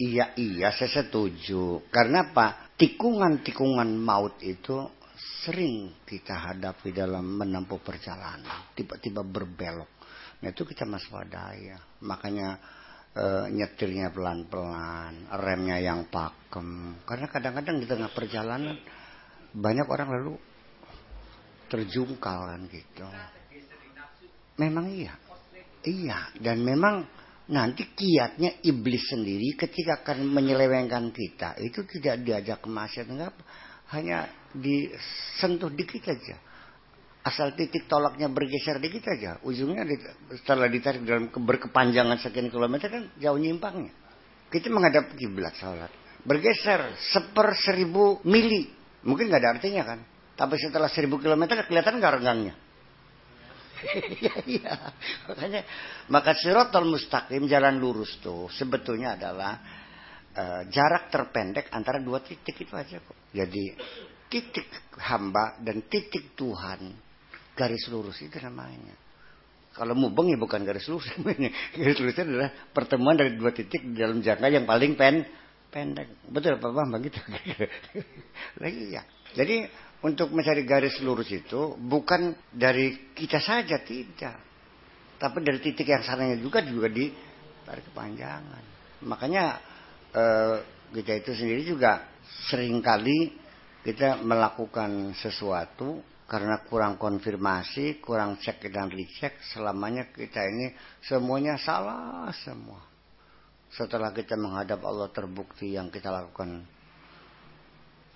Iya, saya setuju. Karena apa? Tikungan-tikungan maut itu sering kita hadapi dalam menempuh perjalanan. Tiba-tiba berbelok. Nah itu kita waspadai. Makanya nyetirnya pelan-pelan, remnya yang pakem. Karena kadang-kadang di tengah perjalanan banyak orang lalu terjungkal kan gitu. Memang iya, dan memang nanti kiatnya iblis sendiri ketika akan menyelewengkan kita itu tidak diajak ke maksiat, enggak, hanya disentuh dikit aja. Asal titik tolaknya bergeser dikit aja, ujungnya setelah ditarik dalam berkepanjangan sekian kilometer kan jauh nyimpangnya. Kita menghadap kiblat salat, bergeser 1/1000 mili, mungkin nggak ada artinya kan, tapi setelah 1000 kilometer kelihatan nggak renggangnya. Iya. Makanya maka siratal mustaqim, jalan lurus tuh sebetulnya adalah jarak terpendek antara dua titik itu aja kok. Jadi titik hamba dan titik Tuhan, garis lurus itu namanya. Kalau mubeng ya bukan garis lurus. Garis lurusnya adalah pertemuan dari dua titik dalam jangka yang paling pendek. Betul Pak Bambang gitu. Lagi ya. Jadi untuk mencari garis lurus itu bukan dari kita saja, tidak. Tapi dari titik yang sananya juga ditarik kepanjangan. Makanya kita itu sendiri juga seringkali kita melakukan sesuatu karena kurang konfirmasi, kurang cek dan recheck, selamanya kita ini semuanya salah semua. Setelah kita menghadap Allah terbukti yang kita lakukan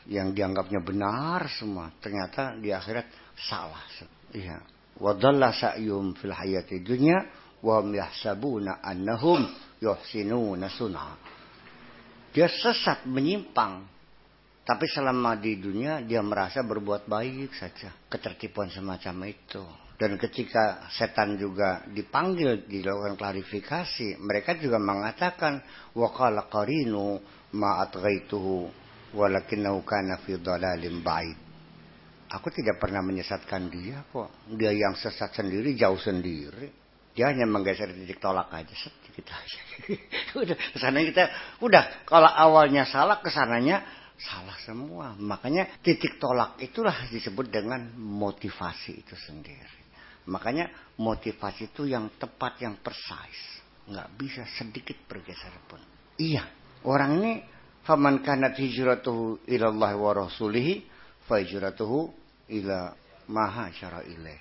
yang dianggapnya benar semua, ternyata di akhirat salah. Iya. Wa dhalla sa'yum fil hayati dunya wa hum yahsabuna annahum yuhsinuna sun'a. Dia sesat, menyimpang. Tapi selama di dunia dia merasa berbuat baik saja. Ketertipuan semacam itu. Dan ketika setan juga dipanggil, dilakukan klarifikasi, mereka juga mengatakan wa qala qarinu ma atghaituhu walakinnahu kana fi dhalalin ba'id. Aku tidak pernah menyesatkan dia kok. Dia yang sesat sendiri, jauh sendiri. Dia hanya menggeser titik tolak aja sedikit aja. Udah kesananya kita udah kalau awalnya salah kesananya salah semua. Makanya titik tolak itulah disebut dengan motivasi itu sendiri. Makanya motivasi itu yang tepat, yang precise. Nggak bisa sedikit bergeser pun. Iya. Orang ini faman kanat hijratuhu ilallahi wa rasulihi fa hijratuhu ila maha syara ilaih.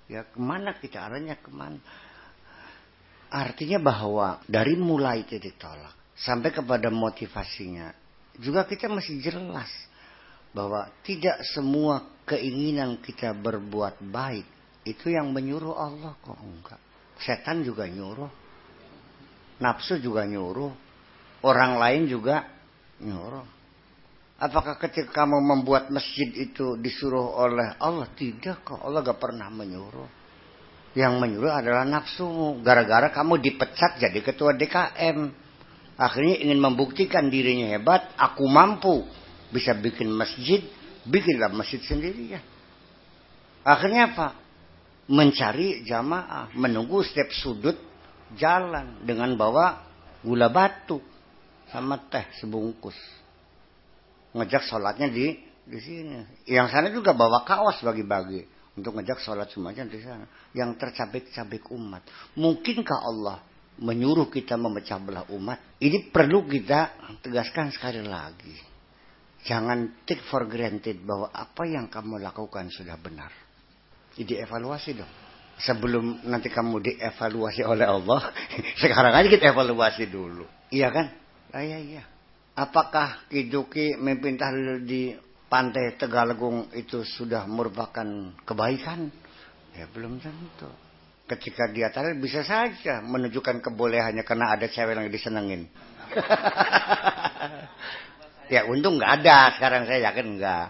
Ya kemana kita arahnya, kemana? Artinya bahwa dari mulai titik tolak sampai kepada motivasinya juga kita masih jelas bahwa tidak semua keinginan kita berbuat baik itu yang menyuruh Allah kok, enggak. Setan juga nyuruh, nafsu juga nyuruh, orang lain juga nyuruh. Apakah ketika kamu membuat masjid itu disuruh oleh Allah? Tidak kok, Allah gak pernah menyuruh. Yang menyuruh adalah nafsumu. Gara-gara kamu dipecat jadi ketua DKM. Akhirnya ingin membuktikan dirinya hebat. Aku mampu. Bisa bikin masjid. Bikinlah masjid sendiri ya. Akhirnya apa? Mencari jamaah. Menunggu setiap sudut jalan. Dengan bawa gula batu. Sama teh sebungkus. Ngejak sholatnya di sini. Yang sana juga bawa kaos bagi-bagi. Untuk ngejak sholat semuanya di sana. Yang tercabik-cabik umat. Mungkinkah Allah menyuruh kita memecah belah umat? Ini perlu kita tegaskan sekali lagi. Jangan take for granted bahwa apa yang kamu lakukan sudah benar. Dievaluasi dong. Sebelum nanti kamu dievaluasi oleh Allah. Sekarang aja kita evaluasi dulu. Iya kan? Iya. Apakah Kiduki mimpin tahlil di Pantai Tegalegong itu sudah merupakan kebaikan? Ya belum tentu. Ketika dia tahlil bisa saja menunjukkan kebolehannya karena ada cewek yang disenengin. Ya untung nggak ada. Sekarang saya yakin nggak.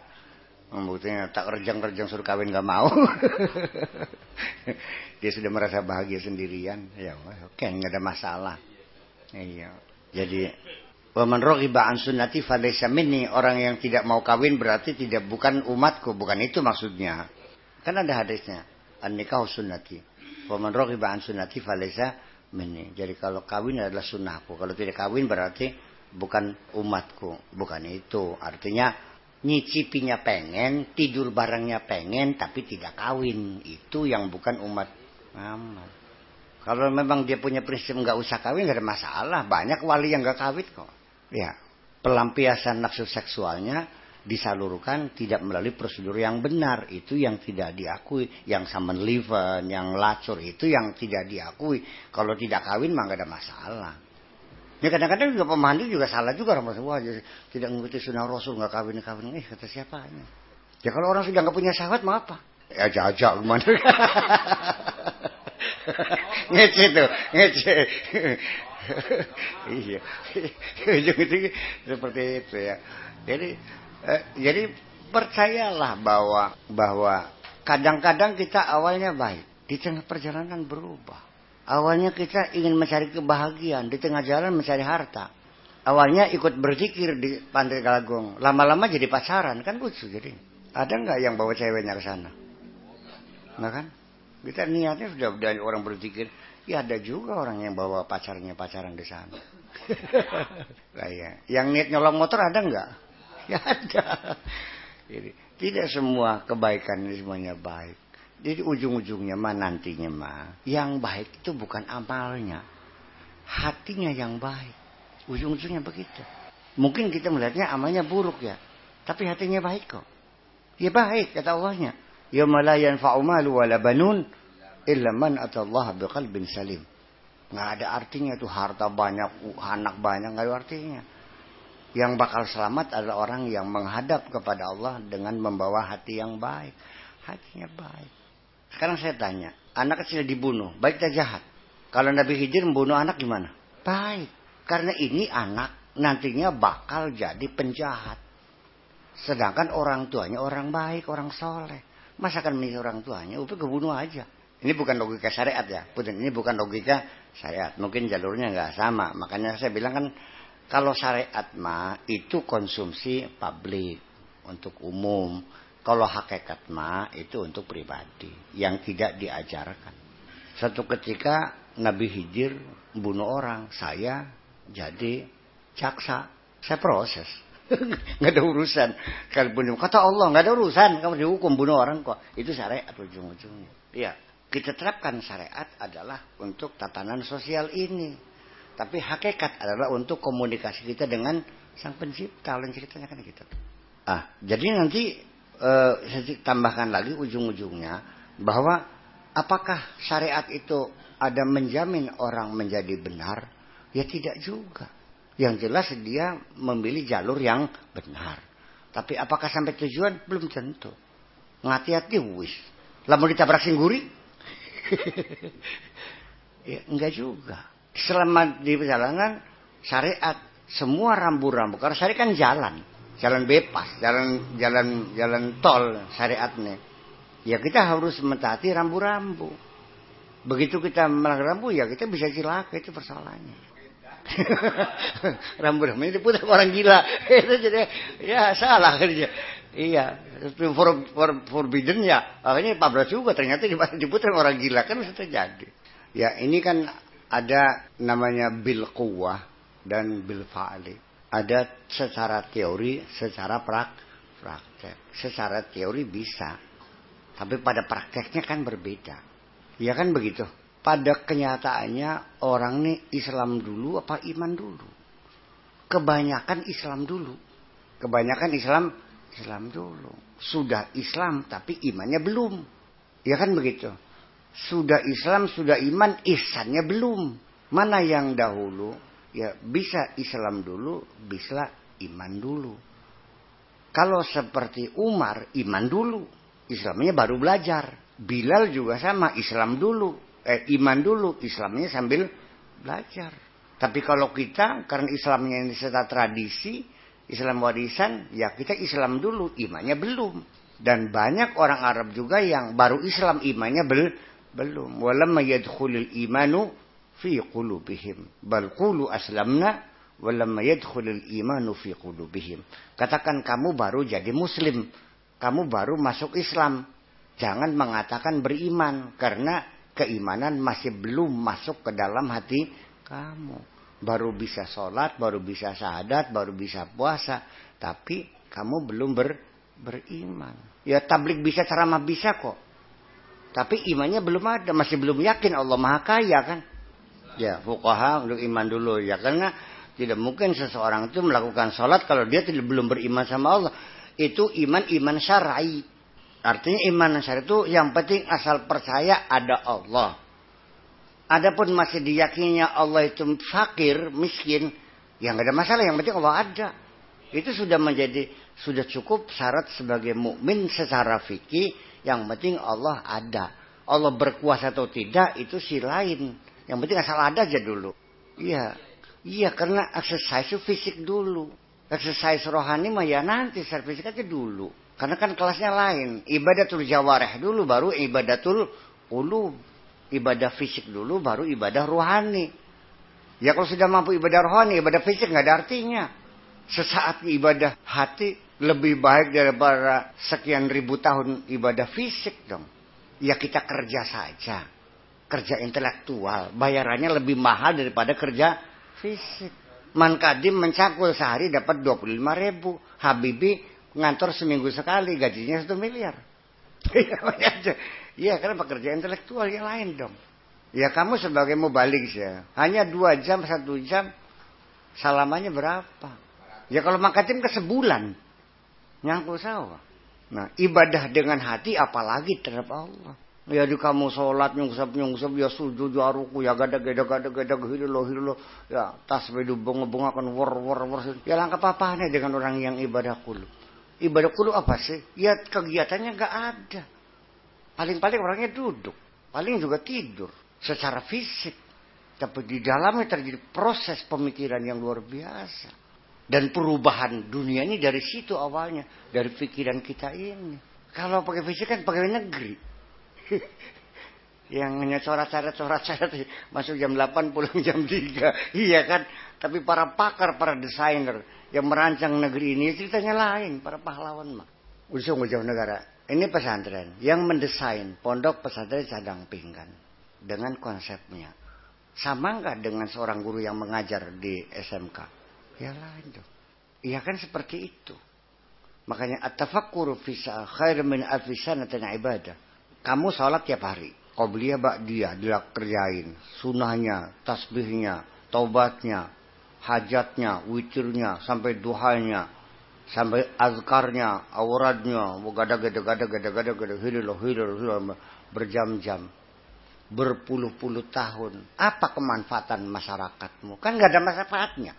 Buktinya tak rejang-rejang suruh kawin nggak mau. Dia sudah merasa bahagia sendirian. Ya oke, nggak ada masalah. Iya. Jadi wa man raghiba an sunnati falaysa minni, orang yang tidak mau kawin berarti bukan umatku, bukan itu maksudnya. Kan ada hadisnya, an-nikahu sunnati. Wa man raghiba an sunnati falaysa minni. Jadi kalau kawin adalah sunnahku, kalau tidak kawin berarti bukan umatku, bukan itu. Artinya nyicipinya pengen, tidur barengnya pengen tapi tidak kawin. Itu yang bukan umat Muhammad. Kalau memang dia punya prinsip nggak usah kawin, nggak ada masalah. Banyak wali yang nggak kawin kok. Ya, pelampiasan nafsu seksualnya disalurkan tidak melalui prosedur yang benar. Itu yang tidak diakui. Yang summon liven, yang lacur itu yang tidak diakui. Kalau tidak kawin mah nggak ada masalah. Ya kadang-kadang juga pemandu juga salah juga. Wah, tidak mengikuti sunnah Rasul, nggak kawin. Kata siapa? Ya kalau orang sudah nggak punya syahwat mau apa? Ya jajak gimana? Ngece. Iya. Seperti itu ya. Jadi percayalah bahwa kadang-kadang kita awalnya baik. Di tengah perjalanan berubah. Awalnya kita ingin mencari kebahagiaan, di tengah jalan mencari harta. Awalnya ikut berzikir di Pantai Galagong, lama-lama jadi pacaran, kan lucu jadi. Ada nggak yang bawa ceweknya ke sana? Nggak kan? Kita niatnya sudah orang berzikir, ya ada juga orang yang bawa pacarnya pacaran di sana. Nah, ya. Yang niat nyolong motor ada nggak? Ya ada. Jadi, tidak semua kebaikan ini semuanya baik. Jadi ujung-ujungnya mah nantinya mah yang baik itu bukan amalnya, hatinya yang baik. Ujung-ujungnya begitu. Mungkin kita melihatnya amalnya buruk ya, tapi hatinya baik kok. Ya baik kata Allahnya. Yauma la yanfa'u malu wala banun illa man atallaha biqalbin salim. Nggak ada artinya tuh harta banyak, anak banyak, nggak ada artinya. Yang bakal selamat adalah orang yang menghadap kepada Allah dengan membawa hati yang baik. Hatinya baik. Sekarang saya tanya, anak kecil dibunuh, baik atau jahat? Kalau Nabi Khidir membunuh anak gimana? Baik. Karena ini anak nantinya bakal jadi penjahat. Sedangkan orang tuanya orang baik, orang soleh. Masa akan memilih orang tuanya, udah kebunuh aja. Ini bukan logika syariat ya. Ini bukan logika syariat. Mungkin jalurnya nggak sama. Makanya saya bilang kan, kalau syariat mah itu konsumsi publik untuk umum. Kalau hakikat mah itu untuk pribadi yang tidak diajarkan. Suatu ketika Nabi Khidir bunuh orang, saya jadi jaksa, saya proses. Nggak ada urusan. Kalau kata Allah nggak ada urusan, kamu dihukum bunuh orang kok. Itu syariat ujung-ujungnya. Iya, kita terapkan syariat adalah untuk tatanan sosial ini. Tapi hakikat adalah untuk komunikasi kita dengan Sang Pencipta. Lain ceritanya kan gitu. Jadi nanti saya tambahkan lagi ujung-ujungnya bahwa apakah syariat itu ada menjamin orang menjadi benar? Ya tidak juga. Yang jelas dia memilih jalur yang benar. Tapi apakah sampai tujuan? Belum tentu. Ngati-hati wis. Lamun ditabrak singguri? Ya enggak juga. Selama di perjalanan syariat semua rambu-rambu. Karena syariat kan jalan bebas, jalan tol syariatnya. Ya kita harus mentaati rambu-rambu. Begitu kita melanggar rambu ya kita bisa cilaka, itu persoalannya. Rambu-rambu ini diputar orang gila. Itu jadi ya salah kerja. Iya, forbidden ya. Makanya 14 juga ternyata diputar orang gila, kan bisa terjadi. Ya ini kan ada namanya bil quwwah dan bil fa'li. Ada secara teori, secara praktek. Secara teori bisa. Tapi pada prakteknya kan berbeda. Ya kan begitu. Pada kenyataannya orang nih Islam dulu apa iman dulu? Kebanyakan Islam dulu. Kebanyakan Islam dulu. Sudah Islam tapi imannya belum. Ya kan begitu. Sudah Islam, sudah iman, ihsannya belum. Mana yang dahulu? Ya bisa Islam dulu, bisa iman dulu. Kalau seperti Umar, iman dulu. Islamnya baru belajar. Bilal juga sama, Islam dulu. Iman dulu, Islamnya sambil belajar. Tapi kalau kita, karena Islamnya ini serta tradisi, Islam warisan, ya kita Islam dulu, imannya belum. Dan banyak orang Arab juga yang baru Islam, imannya belum. Walamma yadkhulul imanu fi qulubihim bal qulu aslamna walamma yadkhulul imanu fi qulubihim. Katakan kamu baru jadi muslim, kamu baru masuk Islam. Jangan mengatakan beriman karena keimanan masih belum masuk ke dalam hati kamu. Baru bisa sholat, baru bisa syahadat, baru bisa puasa, tapi kamu belum beriman. Ya tablik bisa, ceramah bisa kok. Tapi imannya belum ada, masih belum yakin Allah Maha Kaya kan. Ya, fuqaha untuk iman dulu ya, karena tidak mungkin seseorang itu melakukan sholat kalau dia belum beriman sama Allah. Itu iman syar'i. Artinya iman syar'i itu yang penting asal percaya ada Allah. Adapun masih diyakininya Allah itu fakir, miskin, ya nggak ada masalah, yang penting Allah ada. Itu sudah cukup syarat sebagai mukmin secara fikih, yang penting Allah ada. Allah berkuasa atau tidak itu si lain. Yang penting asal ada aja dulu. Iya karena exercise itu fisik dulu. Exercise rohani mah ya nanti, secara fisik aja dulu. Karena kan kelasnya lain. Ibadatul jawareh dulu baru ibadatul qulub. Ibadah fisik dulu baru ibadah rohani. Ya kalau sudah mampu ibadah rohani, ibadah fisik nggak ada artinya. Sesaat ibadah hati lebih baik daripada sekian ribu tahun ibadah fisik dong. Ya kita kerja saja. Kerja intelektual. Bayarannya lebih mahal daripada kerja fisik. Man Kadim mencakul sehari dapat 25.000. Habibi ngantor seminggu sekali gajinya 1 miliar. Iya karena pekerjaan intelektual yang lain dong. Ya kamu sebagai mubalik ya. Hanya 2 jam 1 jam. Salamannya berapa? Ya kalau Man Kadim ke sebulan. Nyangkul sawah. Nah ibadah dengan hati apalagi terhadap Allah. Ya di kamu sholat nyungsap ya sujud ya ruku ya gadag hililo ya tasbih bunga-bunga kan war ya langkah apa-apanya dengan orang yang ibadah qulub. Ibadah qulub apa sih? Ya kegiatannya enggak ada. Paling-paling orangnya duduk, paling juga tidur secara fisik. Tapi di dalamnya terjadi proses pemikiran yang luar biasa. Dan perubahan dunia ini dari situ awalnya, dari pikiran kita ini. Kalau pakai fisik kan pegawai negeri. Yang hanya coret-coret masuk jam 8 pulang jam 3. Iya kan? Tapi para pakar, para desainer yang merancang negeri ini ceritanya lain, para pahlawan mah. Ujung-ujung negara. Ini pesantren yang mendesain pondok pesantren Cadang Pinggan dengan konsepnya. Sama enggak dengan seorang guru yang mengajar di SMK? Ya lain dong. Iya kan seperti itu. Makanya at-tafakkuru fi khair min alfi sanatin ibadah. Kamu sholat tiap hari. Qobliyah ba'diyah dikerjain. Sunahnya, tasbihnya, taubatnya, hajatnya, witirnya, sampai duhanya, sampai azkarnya, auradnya, gada-gada, hilil, berjam-jam. Berpuluh-puluh tahun. Apa kemanfaatan masyarakatmu? Kan gak ada manfaatnya.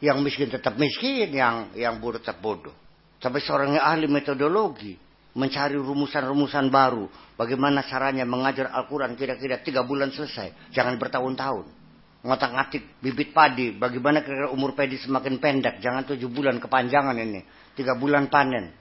Yang miskin tetap miskin, yang bodoh tetap bodoh. Sampai seorang yang ahli metodologi mencari rumusan-rumusan baru. Bagaimana caranya mengajar Al-Quran kira-kira 3 bulan selesai. Jangan bertahun-tahun. Ngotak-ngatik bibit padi. Bagaimana kira-kira umur padi semakin pendek. Jangan 7 bulan kepanjangan ini. 3 bulan panen.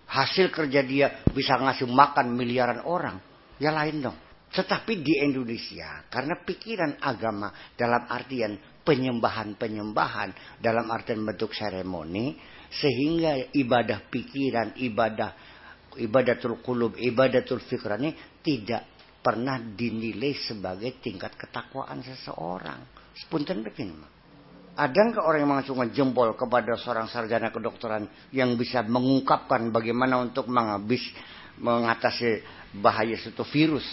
Hasil kerja dia bisa ngasih makan miliaran orang. Ya lain dong. Tetapi di Indonesia. Karena pikiran agama dalam artian penyembahan-penyembahan. Dalam artian bentuk seremoni. Sehingga ibadah pikiran, ibadatul qulub, ibadatul fikr ini tidak pernah dinilai sebagai tingkat ketakwaan seseorang. Sepunten begini. Ada enggak orang yang mengacungkan jempol kepada seorang sarjana kedokteran yang bisa mengungkapkan bagaimana untuk mengatasi bahaya suatu virus?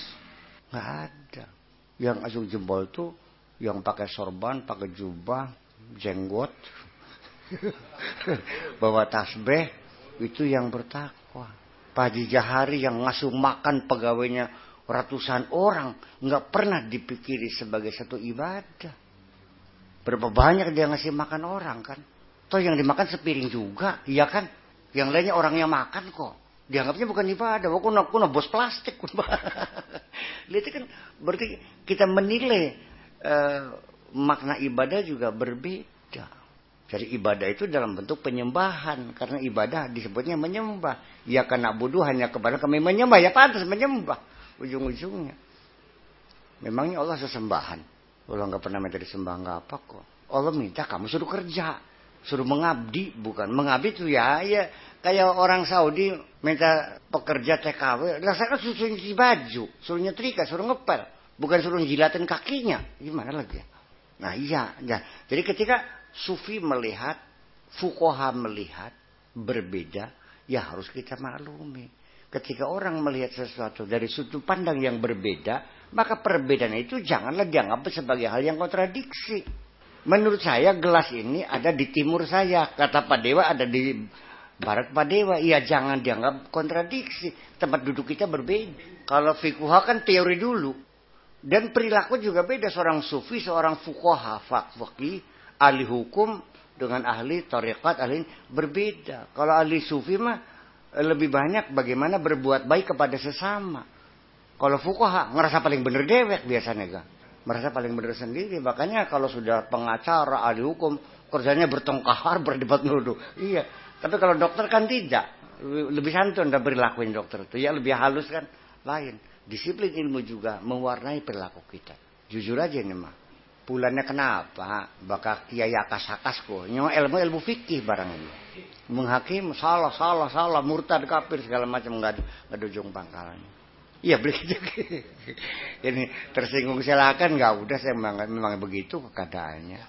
Enggak ada. Yang acung jempol itu yang pakai sorban, pakai jubah, jenggot, bawa tasbih, itu yang bertakwa. Pak Haji Jahari yang ngasuh makan pegawainya ratusan orang. Nggak pernah dipikiri sebagai satu ibadah. Berapa banyak dia ngasih makan orang kan. Toh yang dimakan sepiring juga. Iya kan. Yang lainnya orang yang makan kok. Dianggapnya bukan ibadah. Wah kuna bos plastik. Lihat kan. Berarti kita menilai makna ibadah juga berbeda. Jadi ibadah itu dalam bentuk penyembahan. Karena ibadah disebutnya menyembah. Ya karena bodoh hanya kepada kami menyembah. Ya pantas menyembah. Ujung-ujungnya. Memangnya Allah sesembahan. Allah gak pernah minta disembah. Gak apa kok. Allah minta kamu suruh kerja. Suruh mengabdi. Bukan mengabdi itu ya. Kayak orang Saudi minta pekerja TKW. Lah saya kan suruh nyuci baju. Suruh nyetrika. Suruh ngepel. Bukan suruh jilatin kakinya. Gimana lagi ya. Nah iya. Jadi ketika Sufi melihat, fuqaha melihat berbeda, ya harus kita maklumi. Ketika orang melihat sesuatu dari sudut pandang yang berbeda, maka perbedaan itu janganlah dianggap sebagai hal yang kontradiksi. Menurut saya gelas ini ada di timur saya, kata Pak Dewa ada di barat Pak Dewa. Ya jangan dianggap kontradiksi. Tempat duduk kita berbeda. Kalau fuqaha kan teori dulu. Dan perilaku juga beda. Seorang sufi, seorang fuqaha, faqih, ahli hukum dengan ahli tarekat, ahli berbeda. Kalau ahli sufi mah lebih banyak bagaimana berbuat baik kepada sesama. Kalau fuqaha ngerasa paling bener dewek biasanya kan. Merasa paling bener sendiri. Makanya kalau sudah pengacara, ahli hukum, kerjanya bertengkar, berdebat nuduh. Iya. Tapi kalau dokter kan tidak. Lebih santun dan perilakuin dokter itu. Ya lebih halus kan lain. Disiplin ilmu juga mewarnai perilaku kita. Jujur aja nih mah. Bulannya kenapa? Bakal kiai akas-akas kok. Nyawa ilmu fikih barang ini. Menghakim salah, murtad, kafir segala macam enggak ada ujung pangkalnya. Iya begitu. Ini tersinggung silakan, enggak udah saya memang begitu keadaannya.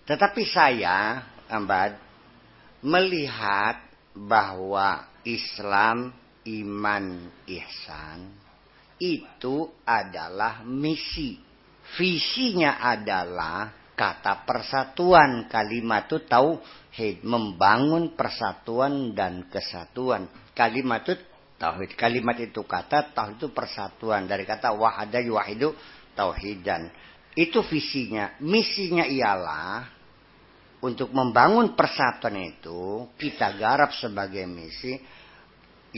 Tetapi saya, Ambad, melihat bahwa Islam, iman, ihsan itu adalah misi. Visinya adalah kata persatuan, kalimatut tauhid, membangun persatuan dan kesatuan. Kalimatut tauhid, kalimat itu kata, tauhid itu persatuan, dari kata wahada yuwahidu tauhidan. Itu visinya. Misinya ialah untuk membangun persatuan itu kita garap sebagai misi.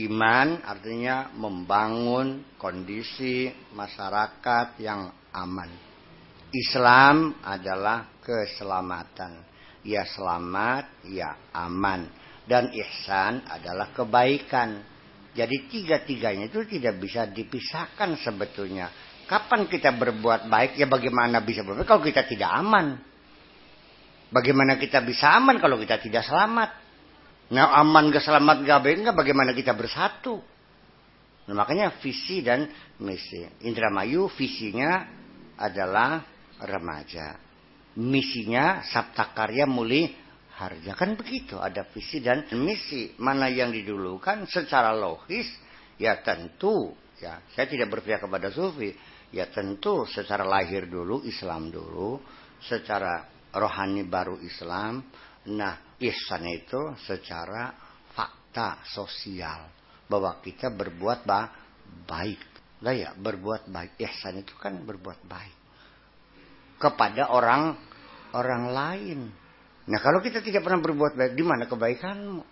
Iman artinya membangun kondisi masyarakat yang aman. Islam adalah keselamatan. Ya selamat, ya aman. Dan ihsan adalah kebaikan. Jadi tiga-tiganya itu tidak bisa dipisahkan sebetulnya. Kapan kita berbuat baik? Ya bagaimana bisa berbuat kalau kita tidak aman? Bagaimana kita bisa aman kalau kita tidak selamat? Nah aman gak selamat gak baik gak, bagaimana kita bersatu? Nah, makanya visi dan misi. Indramayu visinya adalah remaja. Misinya Sabta Karya Muli Harja. Kan begitu, ada visi dan misi. Mana yang didulukan secara logis? Ya tentu, ya saya tidak berpihak kepada sufi. Ya tentu secara lahir dulu Islam dulu, secara rohani baru Islam. Nah, ihsan itu secara fakta sosial bahwa kita berbuat baik. Lah ya, berbuat baik. Ihsan itu kan berbuat baik kepada orang lain. Nah, kalau kita tidak pernah berbuat baik, di mana kebaikanmu?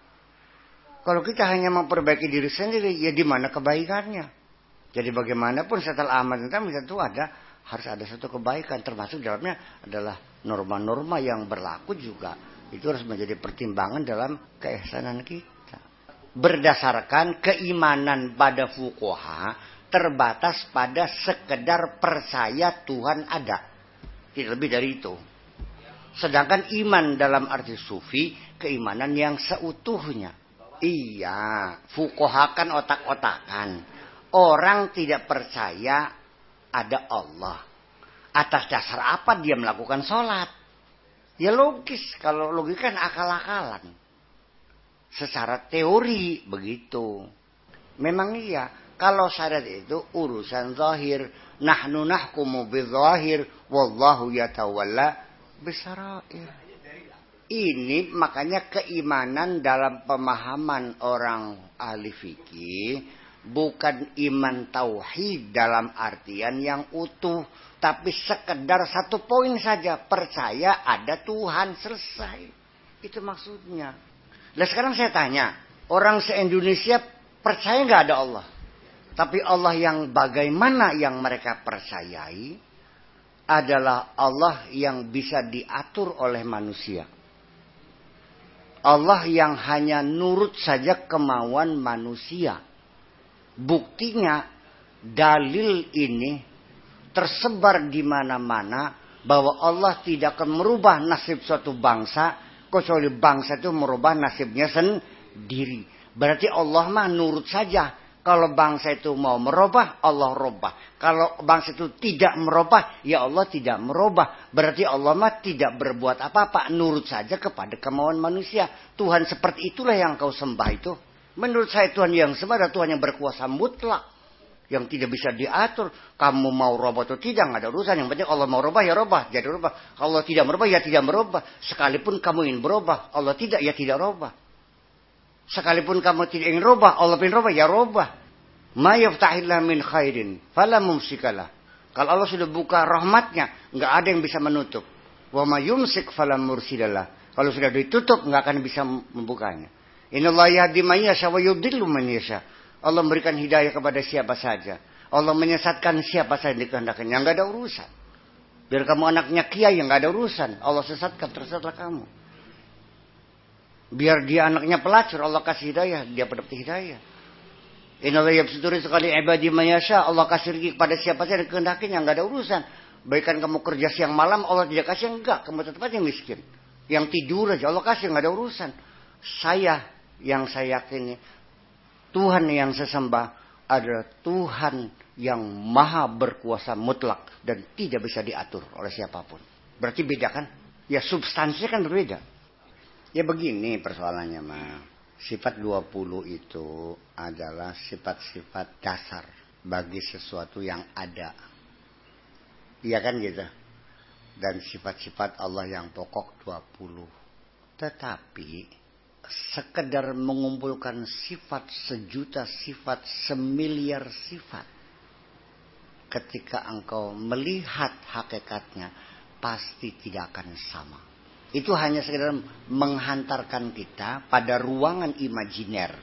Kalau kita hanya memperbaiki diri sendiri, ya di mana kebaikannya? Jadi bagaimanapun setelah amal itu harus ada satu kebaikan, termasuk dalamnya adalah norma-norma yang berlaku juga. Itu harus menjadi pertimbangan dalam keihsanan kita. Berdasarkan keimanan pada fuqaha terbatas pada sekedar percaya Tuhan ada. Tidak lebih dari itu. Sedangkan iman dalam arti sufi, keimanan yang seutuhnya. Iya, fuqaha kan otak-otakan. Orang tidak percaya ada Allah. Atas dasar apa dia melakukan sholat? Ya logis, kalau logika kan akal-akalan. Secara teori begitu. Memang iya, kalau syariat itu urusan zahir. Nahnu nahkumu bidzahir, wallahu yatawalla bisarair. Ini makanya keimanan dalam pemahaman orang ahli fikih bukan iman tauhid dalam artian yang utuh, tapi sekedar satu poin saja, percaya ada Tuhan, selesai. Itu maksudnya. Nah sekarang saya tanya, orang se-Indonesia percaya nggak ada Allah? Tapi Allah yang bagaimana yang mereka percayai adalah Allah yang bisa diatur oleh manusia. Allah yang hanya nurut saja kemauan manusia. Buktinya dalil ini tersebar di mana-mana bahwa Allah tidak akan merubah nasib suatu bangsa kecuali bangsa itu merubah nasibnya sendiri. Berarti Allah mah nurut saja. Kalau bangsa itu mau merubah, Allah rubah. Kalau bangsa itu tidak merubah, ya Allah tidak merubah. Berarti Allah mah tidak berbuat apa-apa, nurut saja kepada kemauan manusia. Tuhan seperti itulah yang kau sembah itu. Menurut saya Tuhan yang sembah adalah Tuhan yang berkuasa mutlak. Yang tidak bisa diatur. Kamu mau rubah atau tidak, nggak ada urusan. Yang penting Allah mau rubah, ya rubah. Jadi rubah. Allah tidak merubah, ya tidak merubah. Sekalipun kamu ingin berubah, Allah tidak, ya tidak rubah. Sekalipun kamu tidak ingin rubah, Allah ingin rubah, ya rubah. Ma yaftahillah min khairin fala mumsikalah. Kalau Allah sudah buka rahmatnya, nggak ada yang bisa menutup. Wa ma yumsik fala mursidalah. Kalau sudah ditutup, nggak akan bisa membukanya. Innallaha yahdi man yasha wa yudhillu man yasha. Allah memberikan hidayah kepada siapa saja. Allah menyesatkan siapa saja yang dikehendakinya. Nggak ada urusan. Biar kamu anaknya kiai yang nggak ada urusan. Allah sesatkan, tersesatlah kamu. Biar dia anaknya pelacur, Allah kasih hidayah, dia mendapat hidayah. Innallaha yabsutu rizqa li ibadi man yasha. Allah kasih rezeki kepada siapa saja yang kehendakinya, enggak ada urusan. Baikan kamu kerja siang malam Allah tidak kasih, enggak, kamu tetap aja miskin. Yang tidur aja Allah kasih, enggak ada urusan. Yang saya yakini, Tuhan yang saya sembah adalah Tuhan yang maha berkuasa mutlak dan tidak bisa diatur oleh siapapun. Berarti beda kan? Ya substansinya kan berbeda. Ya begini persoalannya mah. Sifat 20 itu adalah sifat-sifat dasar bagi sesuatu yang ada. Iya kan gitu. Dan sifat-sifat Allah yang pokok 20. Tetapi sekedar mengumpulkan sifat sejuta sifat, semiliar sifat. Ketika engkau melihat hakikatnya, pasti tidak akan sama. Itu hanya sekedar menghantarkan kita pada ruangan imajiner.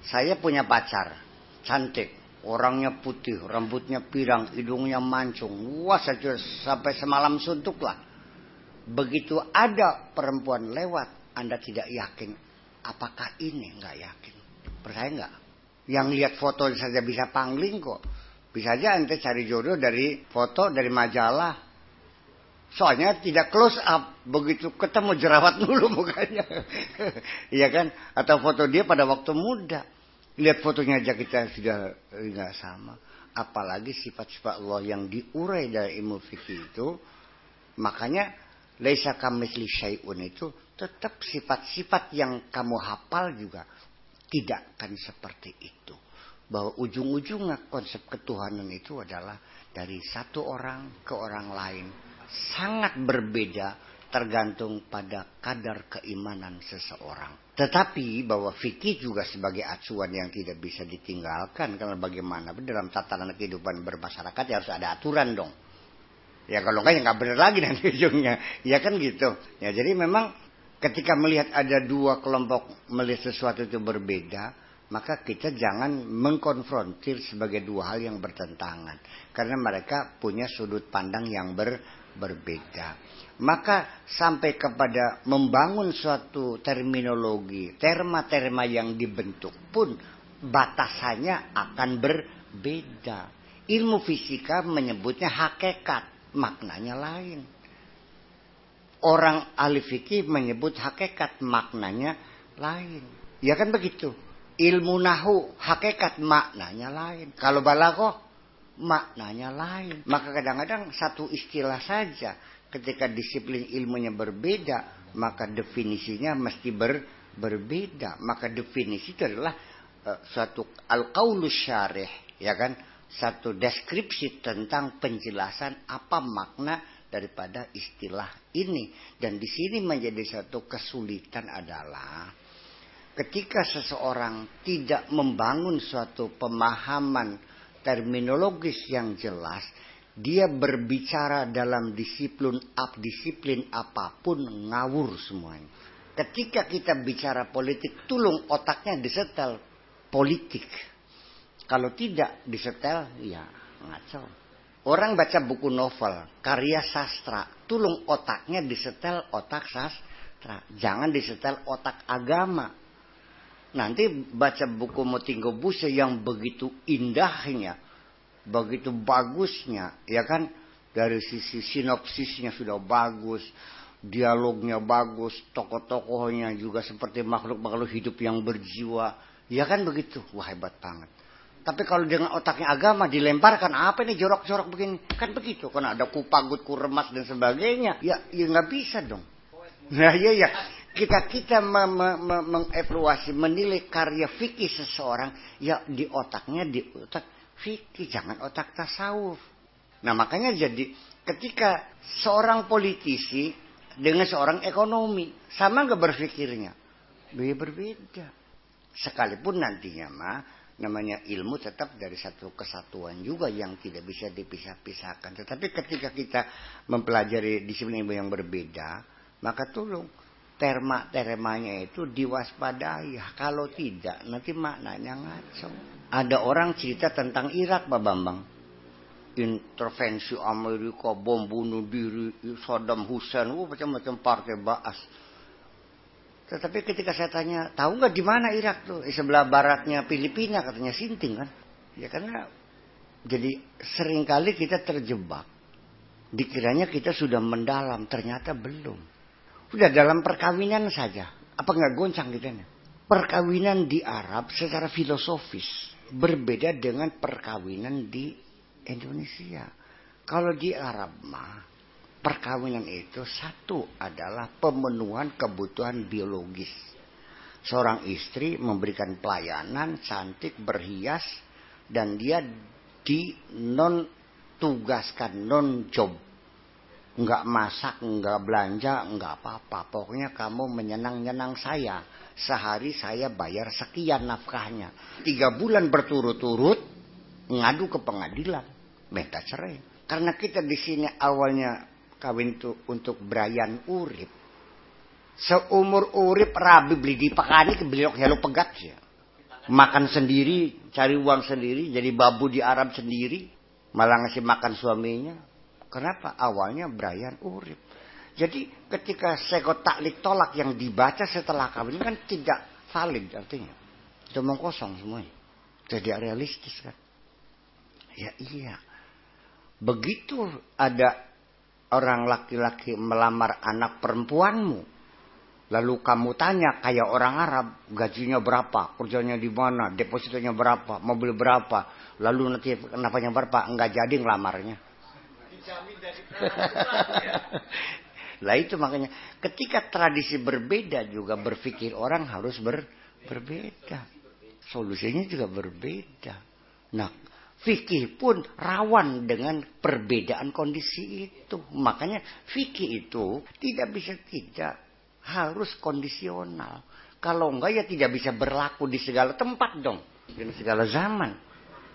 Saya punya pacar, cantik, orangnya putih, rambutnya pirang, hidungnya mancung. Wah, saya sampai semalam suntuk lah. Begitu ada perempuan lewat, Anda tidak yakin. Apakah ini? Nggak yakin. Percaya nggak? Yang lihat foto saja bisa pangling kok. Bisa aja ente cari jodoh dari foto, dari majalah. Soalnya tidak close up. Begitu ketemu jerawat dulu mukanya. Iya kan? Atau foto dia pada waktu muda. Lihat fotonya aja kita sudah nggak sama. Apalagi sifat-sifat Allah yang diurai dari ilmu fikih itu. Makanya laisa kamitsli syai'un itu tetap sifat-sifat yang kamu hafal juga tidak akan seperti itu. Bahwa ujung-ujungnya konsep ketuhanan itu adalah dari satu orang ke orang lain. Sangat berbeda tergantung pada kadar keimanan seseorang. Tetapi bahwa fikih juga sebagai acuan yang tidak bisa ditinggalkan. Karena bagaimana dalam tatanan kehidupan bermasyarakat ya harus ada aturan dong. Ya kalau enggak ya enggak benar lagi nanti ujungnya. Ya kan gitu. Ya jadi memang ketika melihat ada dua kelompok melihat sesuatu itu berbeda, maka kita jangan mengkonfrontir sebagai dua hal yang bertentangan. Karena mereka punya sudut pandang yang berbeda. Maka sampai kepada membangun suatu terminologi, terma-terma yang dibentuk pun batasannya akan berbeda. Ilmu fisika menyebutnya hakikat, maknanya lain. Orang ahli fikih menyebut hakikat, maknanya lain. Ya kan begitu. Ilmu nahu, hakikat, maknanya lain. Kalau balaghah, maknanya lain. Maka kadang-kadang satu istilah saja ketika disiplin ilmunya berbeda, maka definisinya mesti berbeda. Maka definisi itu adalah suatu al-qaulus syarih, ya kan? Satu deskripsi tentang penjelasan apa makna daripada istilah ini. Dan di sini menjadi satu kesulitan adalah ketika seseorang tidak membangun suatu pemahaman terminologis yang jelas, dia berbicara dalam disiplin apapun ngawur semuanya. Ketika kita bicara politik, tolong otaknya disetel politik. Kalau tidak disetel, ya ngaco. Orang baca buku novel, karya sastra, tolong otaknya disetel otak sastra. Jangan disetel otak agama. Nanti baca buku Motinggo Buse yang begitu indahnya, begitu bagusnya, ya kan? Dari sisi sinopsisnya sudah bagus, dialognya bagus, tokoh-tokohnya juga seperti makhluk-makhluk hidup yang berjiwa, ya kan begitu? Wah, hebat banget. Tapi kalau dengan otaknya agama dilemparkan, apa ini jorok-jorok begini? Kan begitu, karena ada kupagut, kuremas dan sebagainya. Ya nggak bisa dong. Nah ya. Kita mengevaluasi, menilai karya fikih seseorang, ya di otaknya, di otak fikih, jangan otak tasawuf. Nah makanya jadi ketika seorang politisi dengan seorang ekonomi, sama nggak berpikirnya? Berbeda. Sekalipun nantinya namanya ilmu tetap dari satu kesatuan juga yang tidak bisa dipisah-pisahkan. Tetapi ketika kita mempelajari disiplin ilmu yang berbeda, maka tolong terma-termanya itu diwaspadai. Kalau tidak, nanti maknanya ngaco. Ada orang cerita tentang Irak, Pak Bambang. Intervensi Amerika, bom bunuh diri, Saddam Hussein, macam-macam partai Baas. Tetapi ketika saya tanya, tahu nggak di mana Irak tuh? Sebelah baratnya Filipina, katanya Sinting kan. Ya karena jadi seringkali kita terjebak. Dikiranya kita sudah mendalam, ternyata belum. Udah dalam perkawinan saja. Apa nggak goncang gitu nih? Perkawinan di Arab secara filosofis berbeda dengan perkawinan di Indonesia. Kalau di Arab mah perkawinan itu satu adalah pemenuhan kebutuhan biologis. Seorang istri memberikan pelayanan, cantik, berhias, dan dia di non tugaskan, non job. Enggak masak, enggak belanja, enggak apa-apa. Pokoknya kamu menyenang-nyenang saya. Sehari saya bayar sekian nafkahnya. 3 bulan berturut-turut ngadu ke pengadilan, minta cerai. Karena kita di sini awalnya kawin untuk berayan urip. Seumur urip rabi beli di pakani kebliok helo pegat ya. Makan sendiri, cari uang sendiri, jadi babu di Arab sendiri, malah ngasih makan suaminya. Kenapa? Awalnya berayan urip. Jadi ketika sekot taklik tolak yang dibaca setelah kawin kan tidak valid artinya. Itu omong kosong semuanya. Tidak realistis kan. Ya iya. Begitu ada orang laki-laki melamar anak perempuanmu, lalu kamu tanya kayak orang Arab, gajinya berapa, kerjanya di mana, depositonya berapa, mobil berapa, lalu nanti kenapanya berapa, enggak jadi ngelamarnya. Dijamin dari Lah itu makanya ketika tradisi berbeda juga berpikir orang harus berbeda. Solusinya juga berbeda. Nah, fikih pun rawan dengan perbedaan kondisi itu. Makanya fikih itu tidak harus kondisional. Kalau enggak ya tidak bisa berlaku di segala tempat dong. Di segala zaman.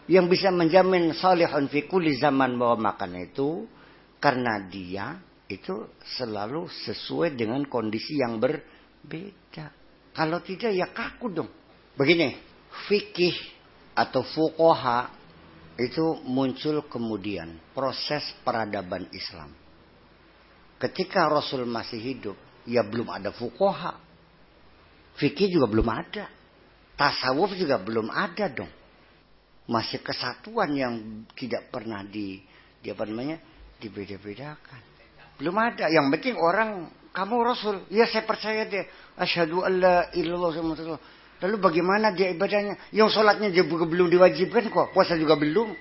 Yang bisa menjamin salihun fi kulli zaman bahwa makan itu karena dia itu selalu sesuai dengan kondisi yang berbeda. Kalau tidak ya kaku dong. Begini, fikih atau fuqaha itu muncul kemudian proses peradaban Islam. Ketika Rasul masih hidup, ya belum ada fuqaha. Fikih juga belum ada. Tasawuf juga belum ada dong. Masih kesatuan yang tidak pernah dibeda-bedakan. Belum ada. Yang penting orang, kamu Rasul. Ya saya percaya deh. Asyhadu an la ilaha illallah. Lalu bagaimana dia ibadahnya? Yang sholatnya juga belum diwajibkan kok. Puasa juga belum.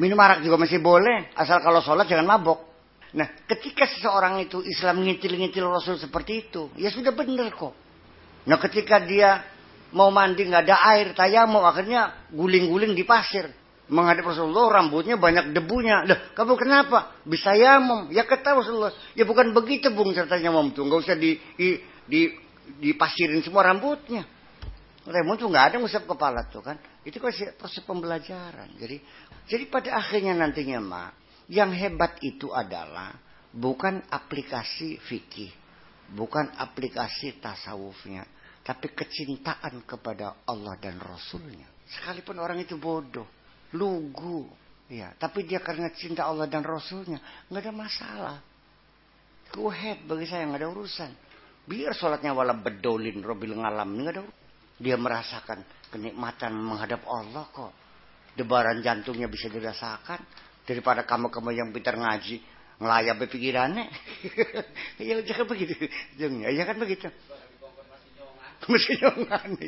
Minum arak juga masih boleh. Asal kalau sholat jangan mabok. Nah ketika seseorang itu Islam ngitil-ngitil Rasul seperti itu. Ya sudah benar kok. Nah ketika dia mau mandi nggak ada air. Tayamum akhirnya guling-guling di pasir. Menghadap Rasulullah rambutnya banyak debunya. Lah, kamu kenapa? Bisa yamum. Ya kata Rasulullah. Ya bukan begitu bung ceritanya yamum tuh. Enggak usah dipasirin semua rambutnya. Rambut tuh enggak ada ngusap kepala tuh kan. Itu kan proses pembelajaran. Jadi pada akhirnya nantinya yang hebat itu adalah bukan aplikasi fikih, bukan aplikasi tasawufnya, tapi kecintaan kepada Allah dan Rasulnya. Sekalipun orang itu bodoh, lugu, ya, tapi dia karena cinta Allah dan Rasulnya, nggak ada masalah. Go ahead, bagi saya nggak ada urusan. Biar sholatnya wala bedolin, robil ngalam, nggak ada urusan. Dia merasakan kenikmatan menghadap Allah kok. Debaran jantungnya bisa dirasakan daripada kamu yang pintar ngaji ngelayap pikirannya. Ya jangan begitu, ya kan begitu. Masih nyongan,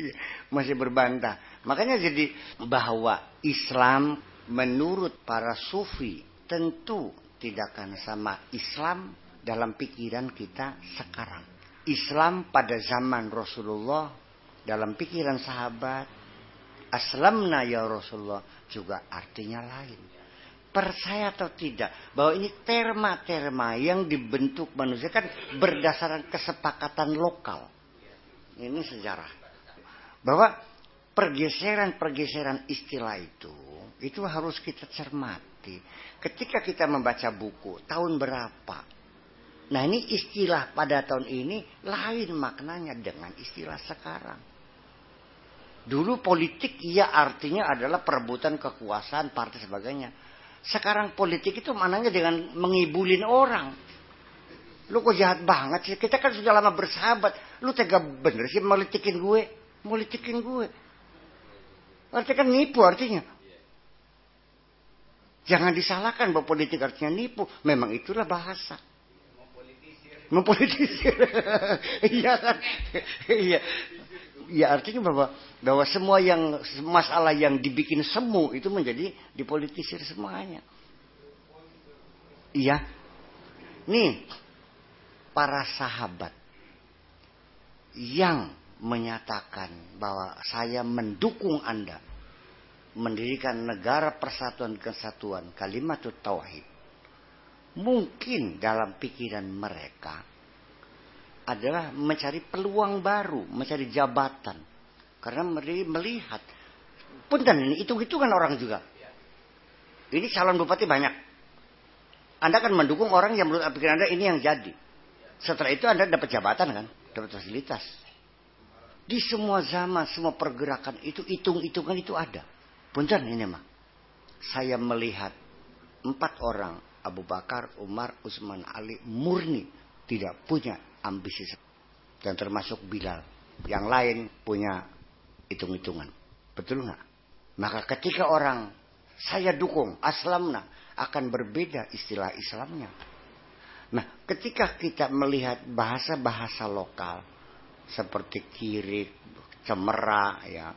masih berbantah. Makanya jadi bahwa Islam menurut para sufi tentu tidak akan sama Islam dalam pikiran kita sekarang. Islam pada zaman Rasulullah dalam pikiran sahabat, aslamna ya Rasulullah juga artinya lain. Percaya atau tidak bahwa ini terma-terma yang dibentuk manusia kan berdasarkan kesepakatan lokal. Ini sejarah. Bahwa pergeseran-pergeseran istilah itu harus kita cermati. Ketika kita membaca buku, tahun berapa? Nah ini istilah pada tahun ini lain maknanya dengan istilah sekarang. Dulu politik ya artinya adalah perebutan kekuasaan, partai sebagainya. Sekarang politik itu maknanya dengan mengibulin orang. Lu kok jahat banget sih? Kita kan sudah lama bersahabat. Lu tega bener sih melitikin gue. Artinya kan nipu artinya. Jangan disalahkan bahwa politik artinya nipu. Memang itulah bahasa. Mempolitisir. Iya kan? Iya. Ya artinya bahwa semua masalah yang dibikin semu itu menjadi dipolitisir semuanya. Iya. Nih, para sahabat yang menyatakan bahwa saya mendukung Anda mendirikan negara persatuan kesatuan kalimatut tauhid. Mungkin dalam pikiran mereka adalah mencari peluang baru, mencari jabatan. Karena mereka melihat, punten ini hitung-hitungan orang juga. Ini calon bupati banyak. Anda kan mendukung orang yang menurut pikiran Anda ini yang jadi. Setelah itu Anda dapat jabatan kan, dapat fasilitas. Di semua zaman, semua pergerakan itu hitung-hitungan itu ada. Punten ini mah. Saya melihat 4 orang, Abu Bakar, Umar, Utsman, Ali, murni tidak punya ambisi. Dan termasuk Bilal. Yang lain punya hitung-hitungan. Betul nggak? Maka ketika orang saya dukung, aslamna, akan berbeda istilah Islamnya. Nah, ketika kita melihat bahasa-bahasa lokal seperti kirik, cemera, ya,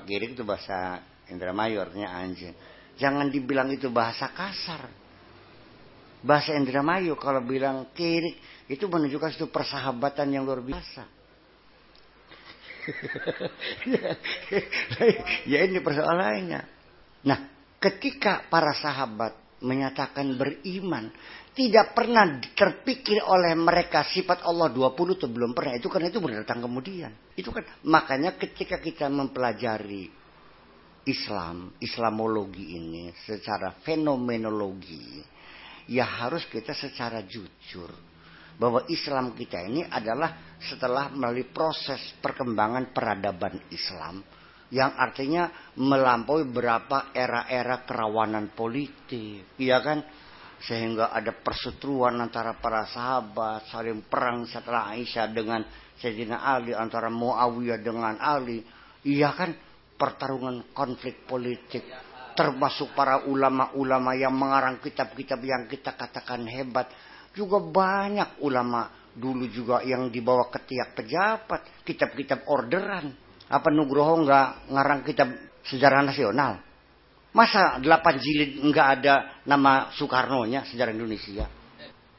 kirik itu bahasa Indramayu artinya anjing. Jangan dibilang itu bahasa kasar. Bahasa Indramayu kalau bilang kirik itu menunjukkan suatu persahabatan yang luar biasa. Ya ini persoalannya. Nah, ketika para sahabat menyatakan beriman, tidak pernah terpikir oleh mereka sifat Allah 20 itu belum pernah. Itu karena itu berdatang kemudian. Itu kan makanya ketika kita mempelajari Islamologi ini secara fenomenologi, ya harus kita secara jujur bahwa Islam kita ini adalah setelah melalui proses perkembangan peradaban Islam yang artinya melampaui berapa era-era kerawanan politik, iya kan? Sehingga ada perseteruan antara para sahabat, saling perang setelah Aisyah dengan Sayyidina Ali, antara Muawiyah dengan Ali, iya kan? Pertarungan konflik politik, termasuk para ulama-ulama yang mengarang kitab-kitab yang kita katakan hebat. Juga banyak ulama dulu juga yang dibawa ketiak pejabat, kitab-kitab orderan. Apa Nugroho nggak ngarang kitab sejarah nasional? Masa 8 jilid nggak ada nama Soekarno-nya sejarah Indonesia?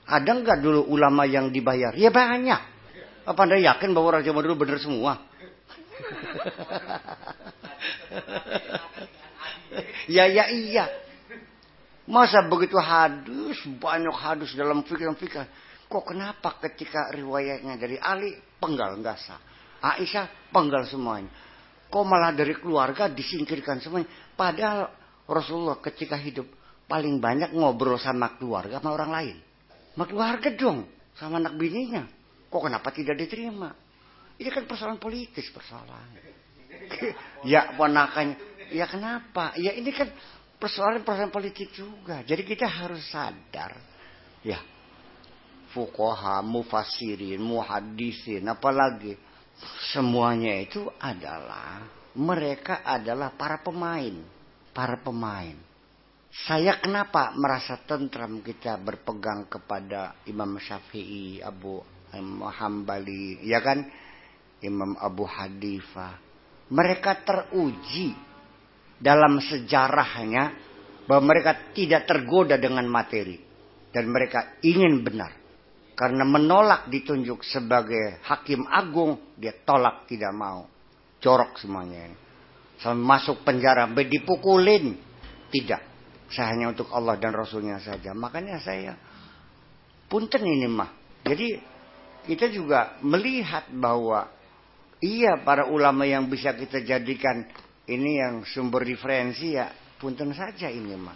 Ada nggak dulu ulama yang dibayar? Ya banyak. Apa Anda yakin bahwa Raja Madura benar semua? Ya iya. Masa begitu hadis, banyak hadis dalam fikih. Kok kenapa ketika riwayatnya dari Ali penggal nggak sah? Aisyah penggal semuanya. Kok malah dari keluarga disingkirkan semuanya? Padahal Rasulullah ketika hidup paling banyak ngobrol sama keluarga sama orang lain. Sama keluarga dong, sama anak bininya. Kok kenapa tidak diterima? Ini kan persoalan politis persoalan. Ya ponakannya, ya kenapa? Ya ini kan persoalan politik juga. Jadi kita harus sadar. Ya, fuqaha, mufassirin, muhaddisin, apalagi semuanya itu adalah mereka adalah para pemain. Saya kenapa merasa tentram kita berpegang kepada Imam Syafi'i, Abu Hambali, ya kan? Imam Abu Hanifah. Mereka teruji dalam sejarahnya bahwa mereka tidak tergoda dengan materi dan mereka ingin benar. Karena menolak ditunjuk sebagai hakim agung, dia tolak, tidak mau. Jorok semuanya. Sampai masuk penjara, dipukulin. Tidak. Saya hanya untuk Allah dan Rasulnya saja. Makanya saya, punten ini mah. Jadi kita juga melihat bahwa iya para ulama yang bisa kita jadikan ini yang sumber referensi ya punten saja ini mah.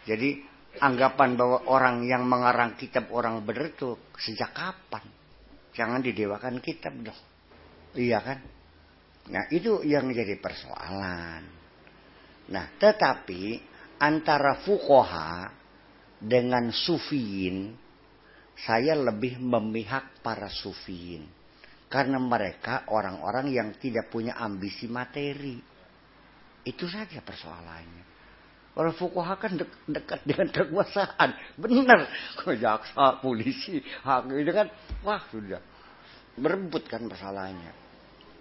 Jadi anggapan bahwa orang yang mengarang kitab orang benar itu sejak kapan? Jangan didewakan kitab dong. Iya kan? Nah itu yang menjadi persoalan. Nah tetapi antara fuqaha dengan sufiyin saya lebih memihak para sufiin. Karena mereka orang-orang yang tidak punya ambisi materi. Itu saja persoalannya. Orang fuqaha kan dekat dengan kekuasaan. Benar. Jaksa, polisi, hakim itu kan. Wah sudah. Berebut kan masalahnya.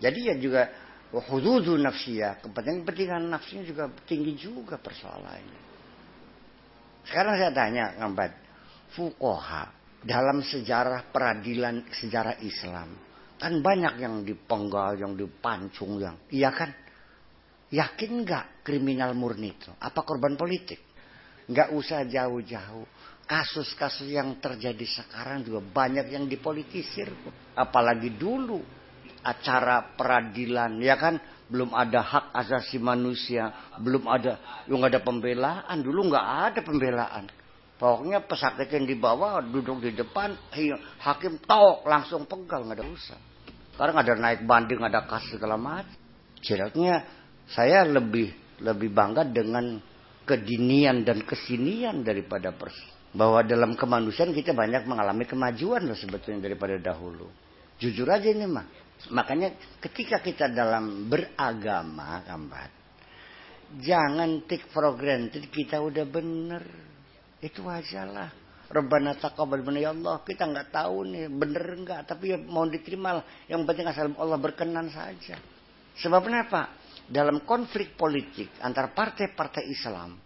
Jadi ya juga. Hududu nafsiyah. Kepentingan nafsunya juga tinggi juga persoalannya. Sekarang saya tanya Ngambat. Fuqaha. Dalam sejarah peradilan, sejarah Islam. Kan banyak yang dipenggal, yang dipancung, yang. Iya kan? Yakin nggak kriminal murni itu? Apa korban politik? Nggak usah jauh-jauh. Kasus-kasus yang terjadi sekarang juga banyak yang dipolitisir. Apalagi dulu acara peradilan, ya kan? Belum ada hak asasi manusia, belum ada, yang ada pembelaan. Dulu nggak ada pembelaan. Pokoknya pesakit yang dibawa duduk di depan, hakim tok langsung pegal, nggak ada urusan. Sekarang ada naik banding, ada kasus segala macam. Jelasnya saya lebih bangga dengan kedinian dan kesinian daripada bahwa dalam kemanusiaan kita banyak mengalami kemajuan loh sebetulnya daripada dahulu. Jujur aja ini mah. Makanya ketika kita dalam beragama, Kambat, jangan take for granted kita udah bener. Itu aja lah. Rabbana taqabbal minna ya Allah. Kita nggak tahu nih bener enggak, tapi ya mau diterima lah. Yang penting asal Allah berkenan saja. Sebab kenapa? Dalam konflik politik antara partai-partai Islam,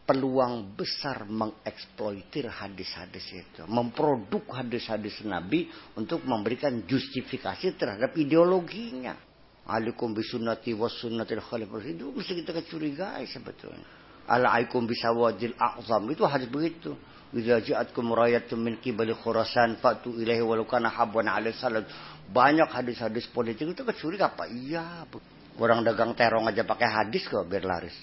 peluang besar mengeksploitir hadis-hadis itu, memproduk hadis-hadis Nabi untuk memberikan justifikasi terhadap ideologinya. Alaikum bisunnati was sunnatil khalifah. Itu mesti kita kecurigai sebetulnya. Alaikum bisawadil a'zam, itu hadis begitu. Idza ja'atkum rayatun min qibali Khurasan fatu ilaihi walau kana habwan 'ala salat. Banyak hadis-hadis politik itu kecuriga apa? Iya, orang dagang terong aja pakai hadis kok biar laris.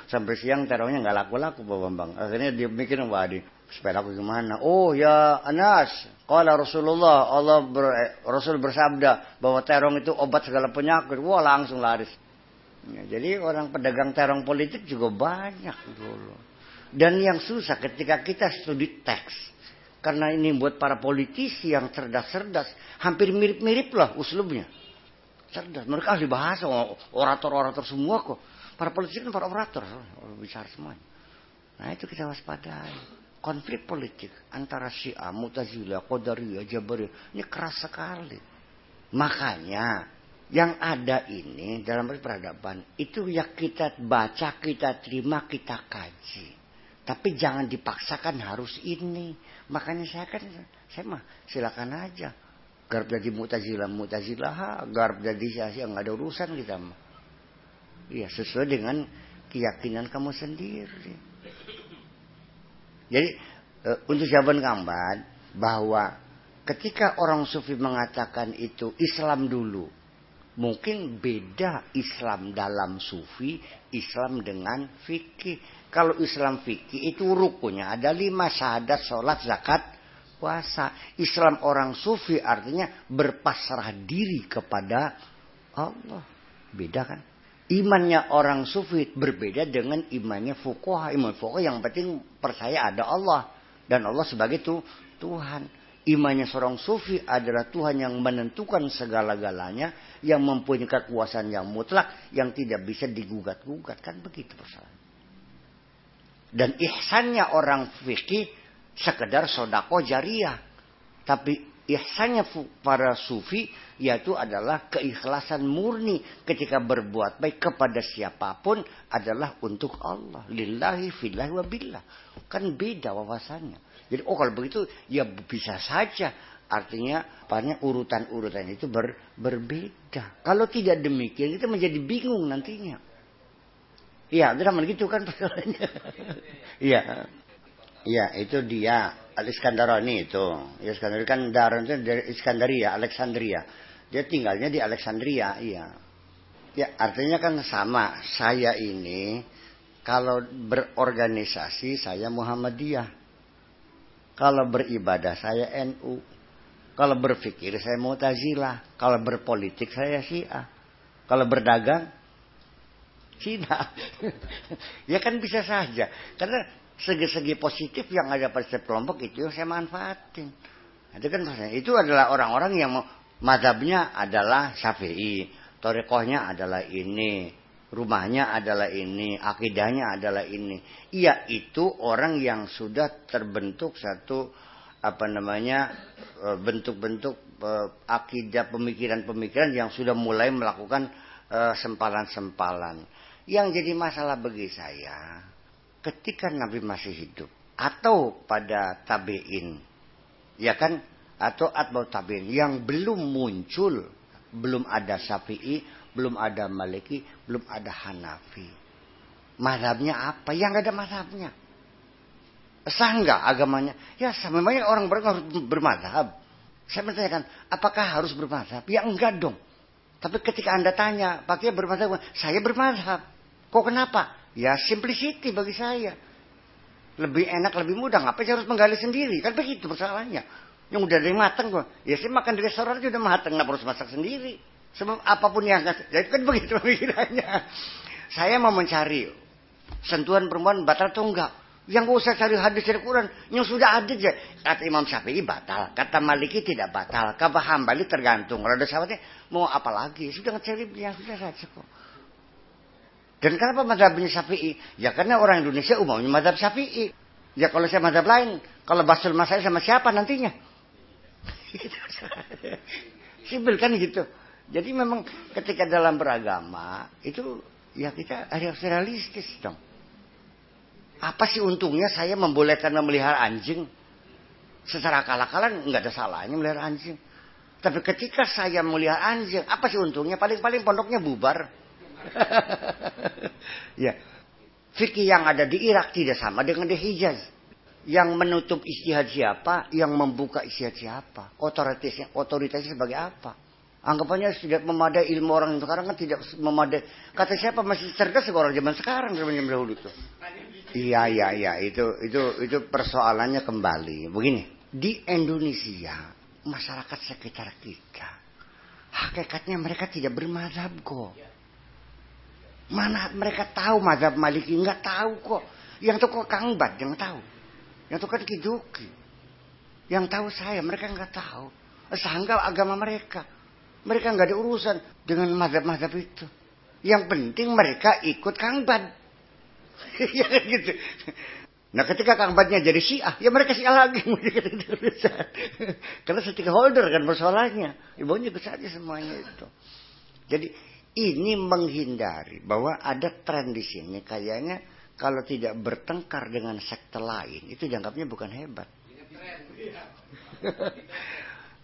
Sampai siang terongnya nggak laku-laku Pak Bambang. Akhirnya dia mikir, wah di sepeda aku gimana? Oh ya Anas, qala Rasulullah, Rasul bersabda bahwa terong itu obat segala penyakit. Wah langsung laris. Ya, jadi orang pedagang terong politik juga banyak dulu. Dan yang susah ketika kita studi teks. Karena ini buat para politisi yang cerdas-cerdas. Hampir mirip-mirip lah uslubnya. Cerdas. Mereka ahli bahasa. Orator-orator semua kok. Para politisi kan para orator. Bicara semuanya. Nah itu kita waspadai. Konflik politik antara Syiah, Mu'tazilah, Qadariyah, Jabariyah. Ini keras sekali. Makanya yang ada ini dalam peradaban itu ya kita baca, kita terima, kita kaji. Tapi jangan dipaksakan harus ini. Makanya saya mah silakan aja. Garap jadi Mu'tazilah, garap jadi Syiah, nggak ada urusan kita mah. Iya, sesuai dengan keyakinan kamu sendiri. Jadi untuk jawaban Kambat bahwa ketika orang sufi mengatakan itu Islam dulu, mungkin beda Islam dalam sufi, Islam dengan fikih. Kalau Islam fikih itu rukunnya ada 5, syahadat, sholat, zakat, puasa. Islam orang sufi artinya berpasrah diri kepada Allah. Beda kan? Imannya orang sufi berbeda dengan imannya fuqaha. Iman fuqaha yang penting percaya ada Allah. Dan Allah sebagai Tuhan. Imannya seorang sufi adalah Tuhan yang menentukan segala-galanya, yang mempunyai kekuasaan yang mutlak, yang tidak bisa digugat-gugat. Kan begitu persoalan. Dan ihsannya orang fikih sekedar sodako jariah. Tapi ihsannya para sufi yaitu adalah keikhlasan murni ketika berbuat baik kepada siapapun adalah untuk Allah. Lillahi fillahi wa billah. Kan beda wawasannya. Jadi kalau begitu ya bisa saja. Artinya urutan-urutan itu berbeda. Kalau tidak demikian kita menjadi bingung nantinya. Iya, itu namanya gitu kan persoalannya. Iya. Iya, itu dia Al-Iskandarani itu. Iskandarani kan Daran itu dari Iskandaria, Alexandria. Dia tinggalnya di Alexandria, iya. Ya, artinya kan sama. Saya ini kalau berorganisasi saya Muhammadiyah. Kalau beribadah saya NU. Kalau berpikir saya Mu'tazilah. Kalau berpolitik saya Syiah. Kalau berdagang Cina. Ya kan bisa saja. Karena Segi-segi positif yang ada pada setiap kelompok itu yang saya manfaatin. Itu kan maksudnya. Itu adalah orang-orang yang mazhabnya adalah Syafi'i, thariqahnya adalah ini, rumahnya adalah ini, akidahnya adalah ini. Iya, itu orang yang sudah terbentuk satu bentuk-bentuk akidah pemikiran-pemikiran yang sudah mulai melakukan sempalan-sempalan. Yang jadi masalah bagi saya, ketika Nabi masih hidup atau pada tabi'in, ya kan, atau atba'ut tabi'in yang belum muncul, belum ada Syafi'i, belum ada Maliki, belum ada Hanafi. Mazhabnya apa? Yang nggak ada mazhabnya. Sah nggak agamanya? Ya, memangnya orang harus bermazhab. Saya bertanyakan, apakah harus bermazhab? Ya enggak dong. Tapi ketika Anda tanya, Pak Kiai bermazhab? Saya bermazhab. Kok kenapa? Ya simplicity bagi saya. Lebih enak, lebih mudah. Ngapain saya harus menggali sendiri? Kan begitu persoalannya. Yang udah dari matang kok. Ya saya makan di restoran aja udah matang. Nggak harus masak sendiri. Sebab apapun yang... Ya kan begitu pemikirannya. Saya mau mencari sentuhan perempuan batal atau enggak. Yang gak usah cari hadis dari Quran. Yang sudah ada aja. Kata Imam Syafi'i batal. Kata Maliki tidak batal. Kata Hambali tergantung. Kalau ada sahabatnya mau apa lagi. Sudah ngecari yang sudah saja kok. Dan kenapa mazhabnya Syafi'i? Ya karena orang Indonesia umumnya mazhab Syafi'i. Ya kalau saya mazhab lain. Kalau Basul Masai sama siapa nantinya? Simpel kan gitu. Jadi memang ketika dalam beragama. Itu ya kita harus realistis dong. Apa sih untungnya saya membolehkan memelihara anjing? Secara akal-akalan nggak ada salahnya melihara anjing. Tapi ketika saya melihara anjing, apa sih untungnya? Paling-paling pondoknya bubar. Ya, fikih yang ada di Irak tidak sama dengan di Hijaz. Yang menutup ijtihad siapa? Yang membuka ijtihad siapa? Otoritasnya sebagai apa? Anggapannya tidak memadai, ilmu orang sekarang kan tidak memadai. Kata siapa masih cerdas orang zaman sekarang zaman dahulu itu. Iya, itu persoalannya kembali. Begini, di Indonesia, masyarakat sekitar kita, hakikatnya mereka tidak bermazhab kok. Mana mereka tahu mazhab Maliki? Enggak tahu kok. Yang tahu kok Kang Bad yang tahu. Yang tahu kan Kiduki. Yang tahu saya, mereka enggak tahu. Sehingga agama mereka. Mereka enggak ada urusan dengan mazhab-mazhab itu. Yang penting mereka ikut Kang Bad. Ya gitu. Nah ketika Kang Badnya jadi Syiah, ya mereka Syiah lagi. Karena stakeholder kan persoalannya. Ibunya ikut saja semuanya itu. Jadi ini menghindari bahwa ada tren di sini. Kayaknya kalau tidak bertengkar dengan sekte lain, itu dianggapnya bukan hebat.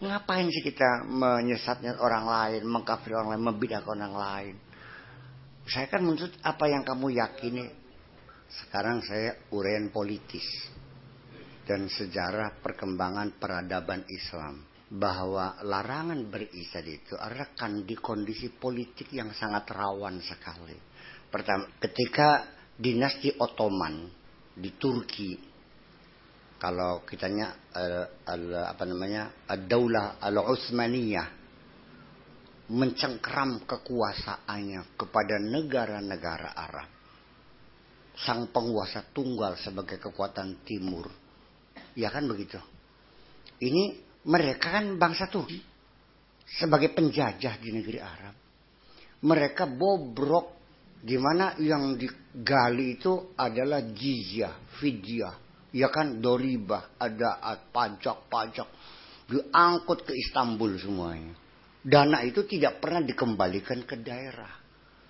Ngapain sih kita menyesatnya orang lain, mengkafir orang lain, membid'ahkan orang lain? Saya kan menurut apa yang kamu yakini. Sekarang saya uraian politis dan sejarah perkembangan peradaban Islam. Bahwa larangan berisad itu adalah di kondisi politik yang sangat rawan sekali. Pertama, ketika dinasti Ottoman di Turki, kalau kitanya Ad-Daulah Al-Utsmaniyah mencengkeram kekuasaannya kepada negara-negara Arab. Sang penguasa tunggal sebagai kekuatan timur. Ya kan begitu. Ini mereka kan bangsa Turki. Sebagai penjajah di negeri Arab. Mereka bobrok. Dimana yang digali itu adalah jizyah, fidyah. Ya kan doribah. Ada pajak-pajak. Diangkut ke Istanbul semuanya. Dana itu tidak pernah dikembalikan ke daerah.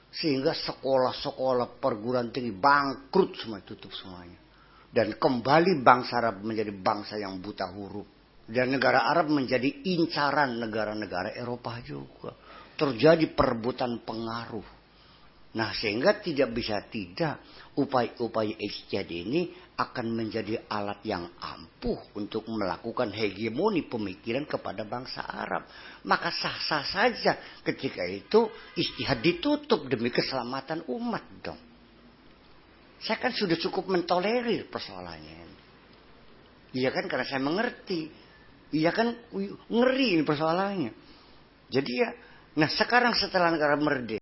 Sehingga sekolah-sekolah perguruan tinggi bangkrut semua, tutup semuanya. Dan kembali bangsa Arab menjadi bangsa yang buta huruf. Dan negara Arab menjadi incaran negara-negara Eropa juga. Terjadi perebutan pengaruh. Nah sehingga tidak bisa tidak upaya-upaya ijtihad ini akan menjadi alat yang ampuh untuk melakukan hegemoni pemikiran kepada bangsa Arab. Maka sah-sah saja ketika itu ijtihad ditutup demi keselamatan umat dong. Saya kan sudah cukup mentolerir persoalannya. Iya kan karena saya mengerti. Iya kan ngeri ini persoalannya. Jadi ya, nah sekarang setelah negara merdeka.